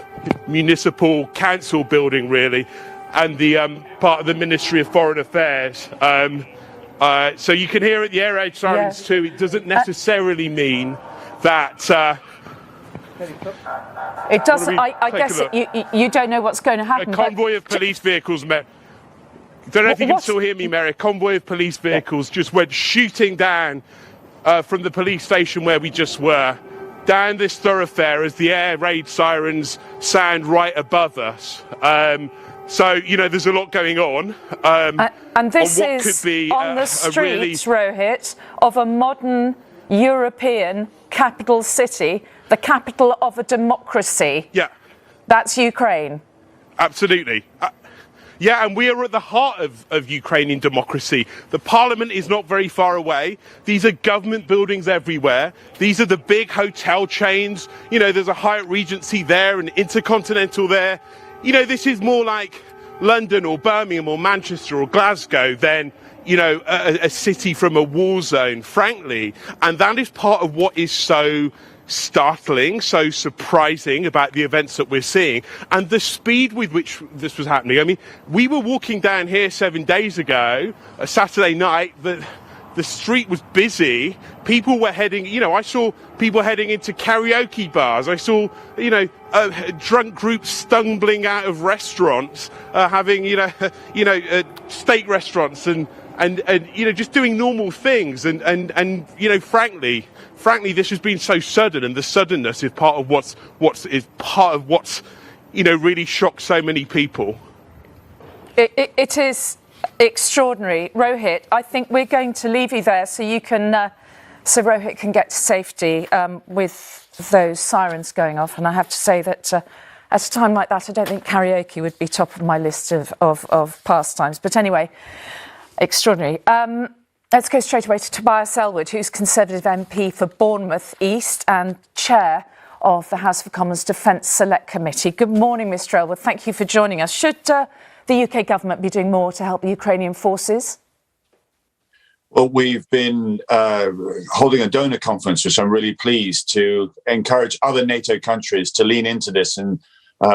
Speaker 2: municipal council building, really, and the part of the Ministry of Foreign Affairs. So you can hear the air raid sirens too. It doesn't necessarily mean that
Speaker 1: it does. I guess you don't know what's going to happen.
Speaker 2: A convoy of police vehicles, I don't know if you can still hear me, Mary. A convoy of police vehicles just went shooting down from the police station where we just were, down this thoroughfare as the air raid sirens sound right above us. So, you know, there's a lot going on.
Speaker 1: And this
Speaker 2: on what
Speaker 1: is
Speaker 2: could be
Speaker 1: on the streets, Rohit, of a modern European capital city, the capital of a democracy.
Speaker 2: Yeah.
Speaker 1: That's Ukraine.
Speaker 2: Absolutely. Yeah, and we are at the heart of Ukrainian democracy. The parliament is not very far away. These are government buildings everywhere. These are the big hotel chains. You know, there's a Hyatt Regency there, an Intercontinental there. You know, this is more like London or Birmingham or Manchester or Glasgow than, you know, a city from a war zone, frankly. And that is part of what is so startling, so surprising about the events that we're seeing and the speed with which this was happening. I mean, we were walking down here 7 days ago, a Saturday night, the street was busy. People were heading, you know, I saw people heading into karaoke bars. I saw, you know, drunk groups stumbling out of restaurants, having, steak restaurants and you know, just doing normal things. And you know, frankly, this has been so sudden, and the suddenness is part of what's you know, really shocked so many people.
Speaker 1: It is extraordinary. Rohit, I think we're going to leave you there so you can, so Rohit can get to safety with those sirens going off. And I have to say that at a time like that, I don't think karaoke would be top of my list of pastimes. But anyway, extraordinary. Let's go straight away to Tobias Ellwood, who's Conservative MP for Bournemouth East and Chair of the House of Commons Defence Select Committee. Good morning, Mr. Ellwood. Thank you for joining us. Should the UK government be doing more to help the Ukrainian forces?
Speaker 11: Well, we've been holding a donor conference, which I'm really pleased to encourage other NATO countries to lean into this and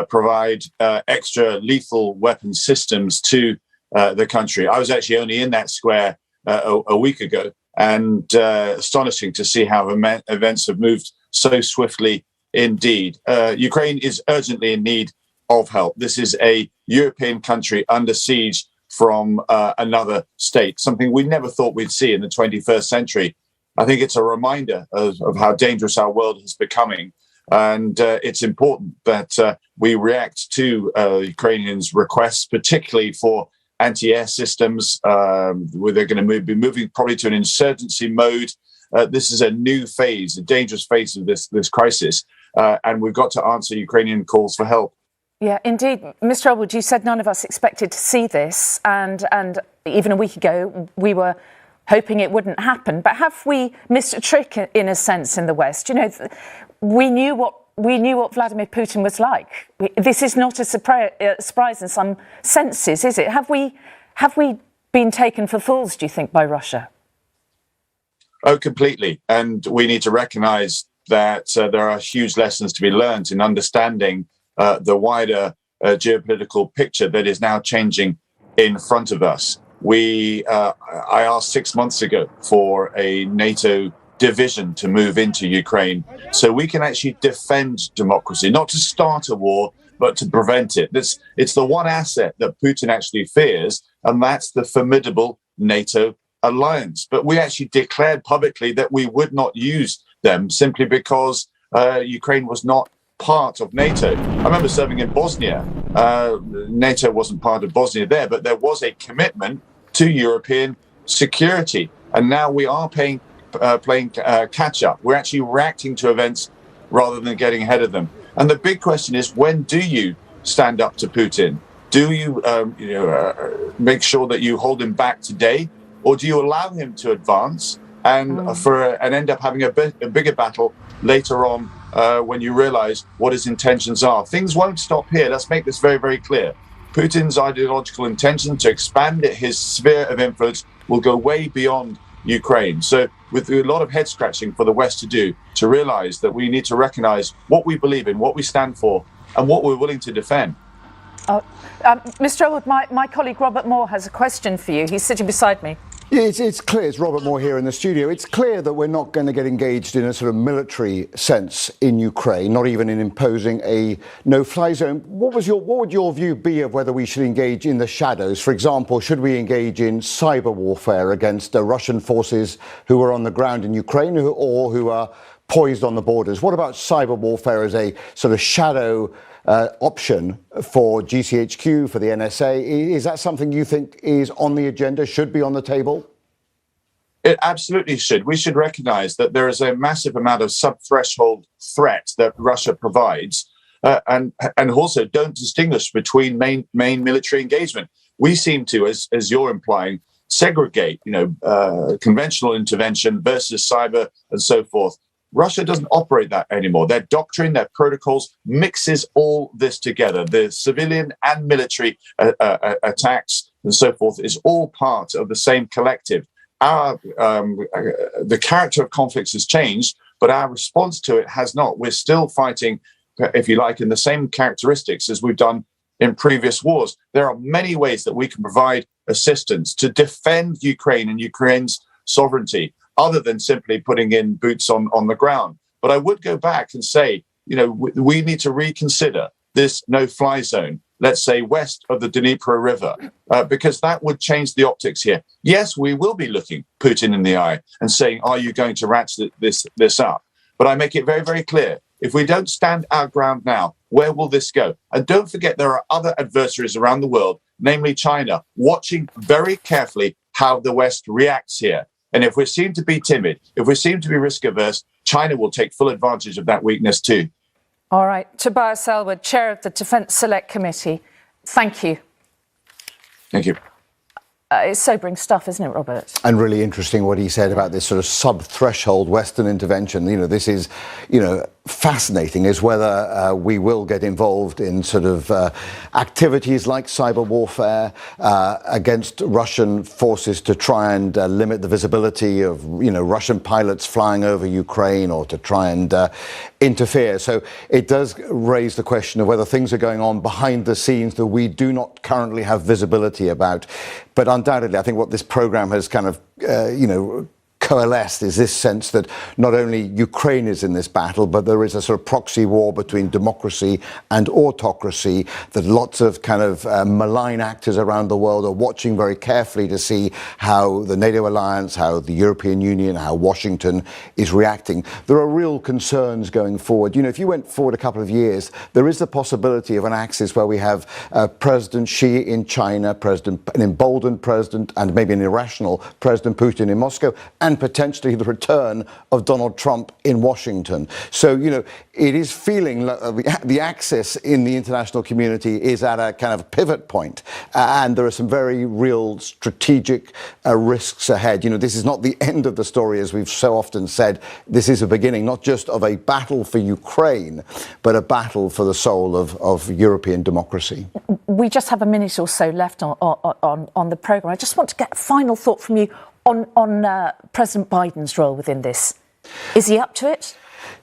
Speaker 11: provide extra lethal weapon systems to the country. I was actually only in that square a week ago, and astonishing to see how events have moved so swiftly indeed. Ukraine is urgently in need of help. This is a European country under siege from another state, something we never thought we'd see in the 21st century. I think it's a reminder of how dangerous our world is becoming. And it's important that we react to Ukrainians' requests, particularly for anti-air systems, where they're going to be moving probably to an insurgency mode. This is a new phase, a dangerous phase of this crisis. And we've got to answer Ukrainian calls for help.
Speaker 1: Yeah, indeed. Mr. Ellwood, you said none of us expected to see this, and even a week ago we were hoping it wouldn't happen. But have we missed a trick in a sense in the West? You know, we knew what Vladimir Putin was like. This is not a surprise in some senses, is it? Have we been taken for fools, do you think, by Russia?
Speaker 11: Oh, completely. And we need to recognise that there are huge lessons to be learned in understanding the wider geopolitical picture that is now changing in front of us. I asked 6 months ago for a NATO division to move into Ukraine so we can actually defend democracy, not to start a war, but to prevent it. It's the one asset that Putin actually fears, and that's the formidable NATO alliance. But we actually declared publicly that we would not use them simply because Ukraine was not part of NATO. I remember serving in Bosnia. NATO wasn't part of Bosnia there, but there was a commitment to European security. And now we are playing catch up. We're actually reacting to events rather than getting ahead of them. And the big question is, when do you stand up to Putin? Do you, make sure that you hold him back today, or do you allow him to advance and end up having a bigger battle later on when you realize what his intentions are? Things won't stop here. Let's make this very, very clear. Putin's ideological intention to expand his sphere of influence will go way beyond Ukraine. So with a lot of head scratching for the West to do, to realize that we need to recognize what we believe in, what we stand for, and what we're willing to defend.
Speaker 1: Mr. Ellwood, my colleague Robert Moore has a question for you. He's sitting beside me.
Speaker 8: Yeah, it's clear, it's Robert Moore here in the studio. It's clear that we're not going to get engaged in a sort of military sense in Ukraine, not even in imposing a no-fly zone. What would your view be of whether we should engage in the shadows? For example, should we engage in cyber warfare against Russian forces who are on the ground in Ukraine or who are poised on the borders? What about cyber warfare as a sort of shadow option for GCHQ, for the NSA? Is that something you think is on the agenda, should be on the table?
Speaker 11: It absolutely should. We should recognize that there is a massive amount of sub-threshold threat that Russia provides, and also don't distinguish between main military engagement. We seem to, as you're implying, segregate, conventional intervention versus cyber and so forth. Russia doesn't operate that anymore. Their doctrine, their protocols mixes all this together. The civilian and military attacks and so forth is all part of the same collective. The character of conflicts has changed, but our response to it has not. We're still fighting, if you like, in the same characteristics as we've done in previous wars. There are many ways that we can provide assistance to defend Ukraine and Ukraine's sovereignty, other than simply putting in boots on the ground. But I would go back and say, we need to reconsider this no-fly zone, let's say west of the Dnipro River, because that would change the optics here. Yes, we will be looking Putin in the eye and saying, are you going to ratchet this up? But I make it very, very clear, if we don't stand our ground now, where will this go? And don't forget, there are other adversaries around the world, namely China, watching very carefully how the West reacts here. And if we seem to be timid, if we seem to be risk averse, China will take full advantage of that weakness too.
Speaker 1: All right. Tobias Ellwood, Chair of the Defence Select Committee. Thank you.
Speaker 11: Thank you.
Speaker 1: It's sobering stuff, isn't it, Robert?
Speaker 8: And really interesting what he said about this sort of sub-threshold Western intervention. This is, fascinating, is whether we will get involved in sort of activities like cyber warfare against Russian forces to try and limit the visibility of, Russian pilots flying over Ukraine, or to try and interfere. So it does raise the question of whether things are going on behind the scenes that we do not currently have visibility about. But undoubtedly, I think what this program has kind of, coalesced is this sense that not only Ukraine is in this battle, but there is a sort of proxy war between democracy and autocracy, that lots of kind of malign actors around the world are watching very carefully to see how the NATO alliance, how the European Union, how Washington is reacting. There are real concerns going forward. If you went forward a couple of years, there is the possibility of an axis where we have President Xi in China, an emboldened president, and maybe an irrational President Putin in Moscow, and potentially the return of Donald Trump in Washington. So, it is feeling like the axis in the international community is at a kind of pivot point, and there are some very real strategic risks ahead. This is not the end of the story, as we've so often said. This is a beginning, not just of a battle for Ukraine, but a battle for the soul of European democracy.
Speaker 1: We just have a minute or so left on the programme. I just want to get a final thought from you on President Biden's role within this. Is he up to it?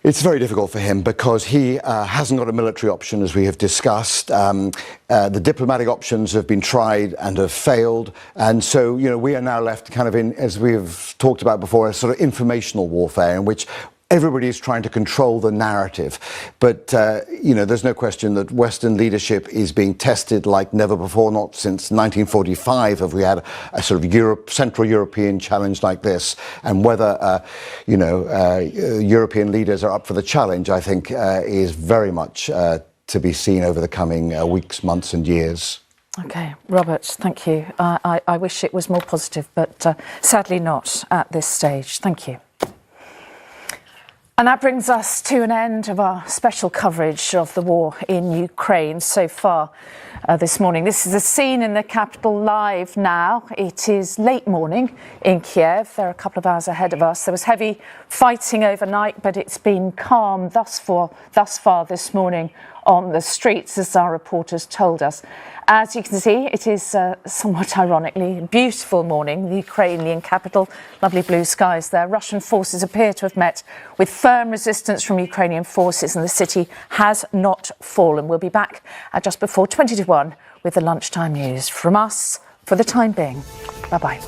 Speaker 8: It's very difficult for him because he hasn't got a military option, as we have discussed. The diplomatic options have been tried and have failed. And so, we are now left kind of in, as we have talked about before, a sort of informational warfare in which everybody is trying to control the narrative. But, there's no question that Western leadership is being tested like never before. Not since 1945 have we had a sort of Central European challenge like this. And whether, European leaders are up for the challenge, I think, is very much to be seen over the coming weeks, months and years.
Speaker 1: OK, Robert, thank you. I wish it was more positive, but sadly not at this stage. Thank you. And that brings us to an end of our special coverage of the war in Ukraine so far this morning. This is a scene in the capital live now. It is late morning in Kiev. They're a couple of hours ahead of us. There was heavy fighting overnight, but it's been calm thus far this morning on the streets, as our reporters told us. As you can see, it is somewhat ironically a beautiful morning, the Ukrainian capital. Lovely blue skies there. Russian forces appear to have met with firm resistance from Ukrainian forces, and the city has not fallen. We'll be back at just before 20 to 1 with the lunchtime news. From us, for the time being, bye-bye.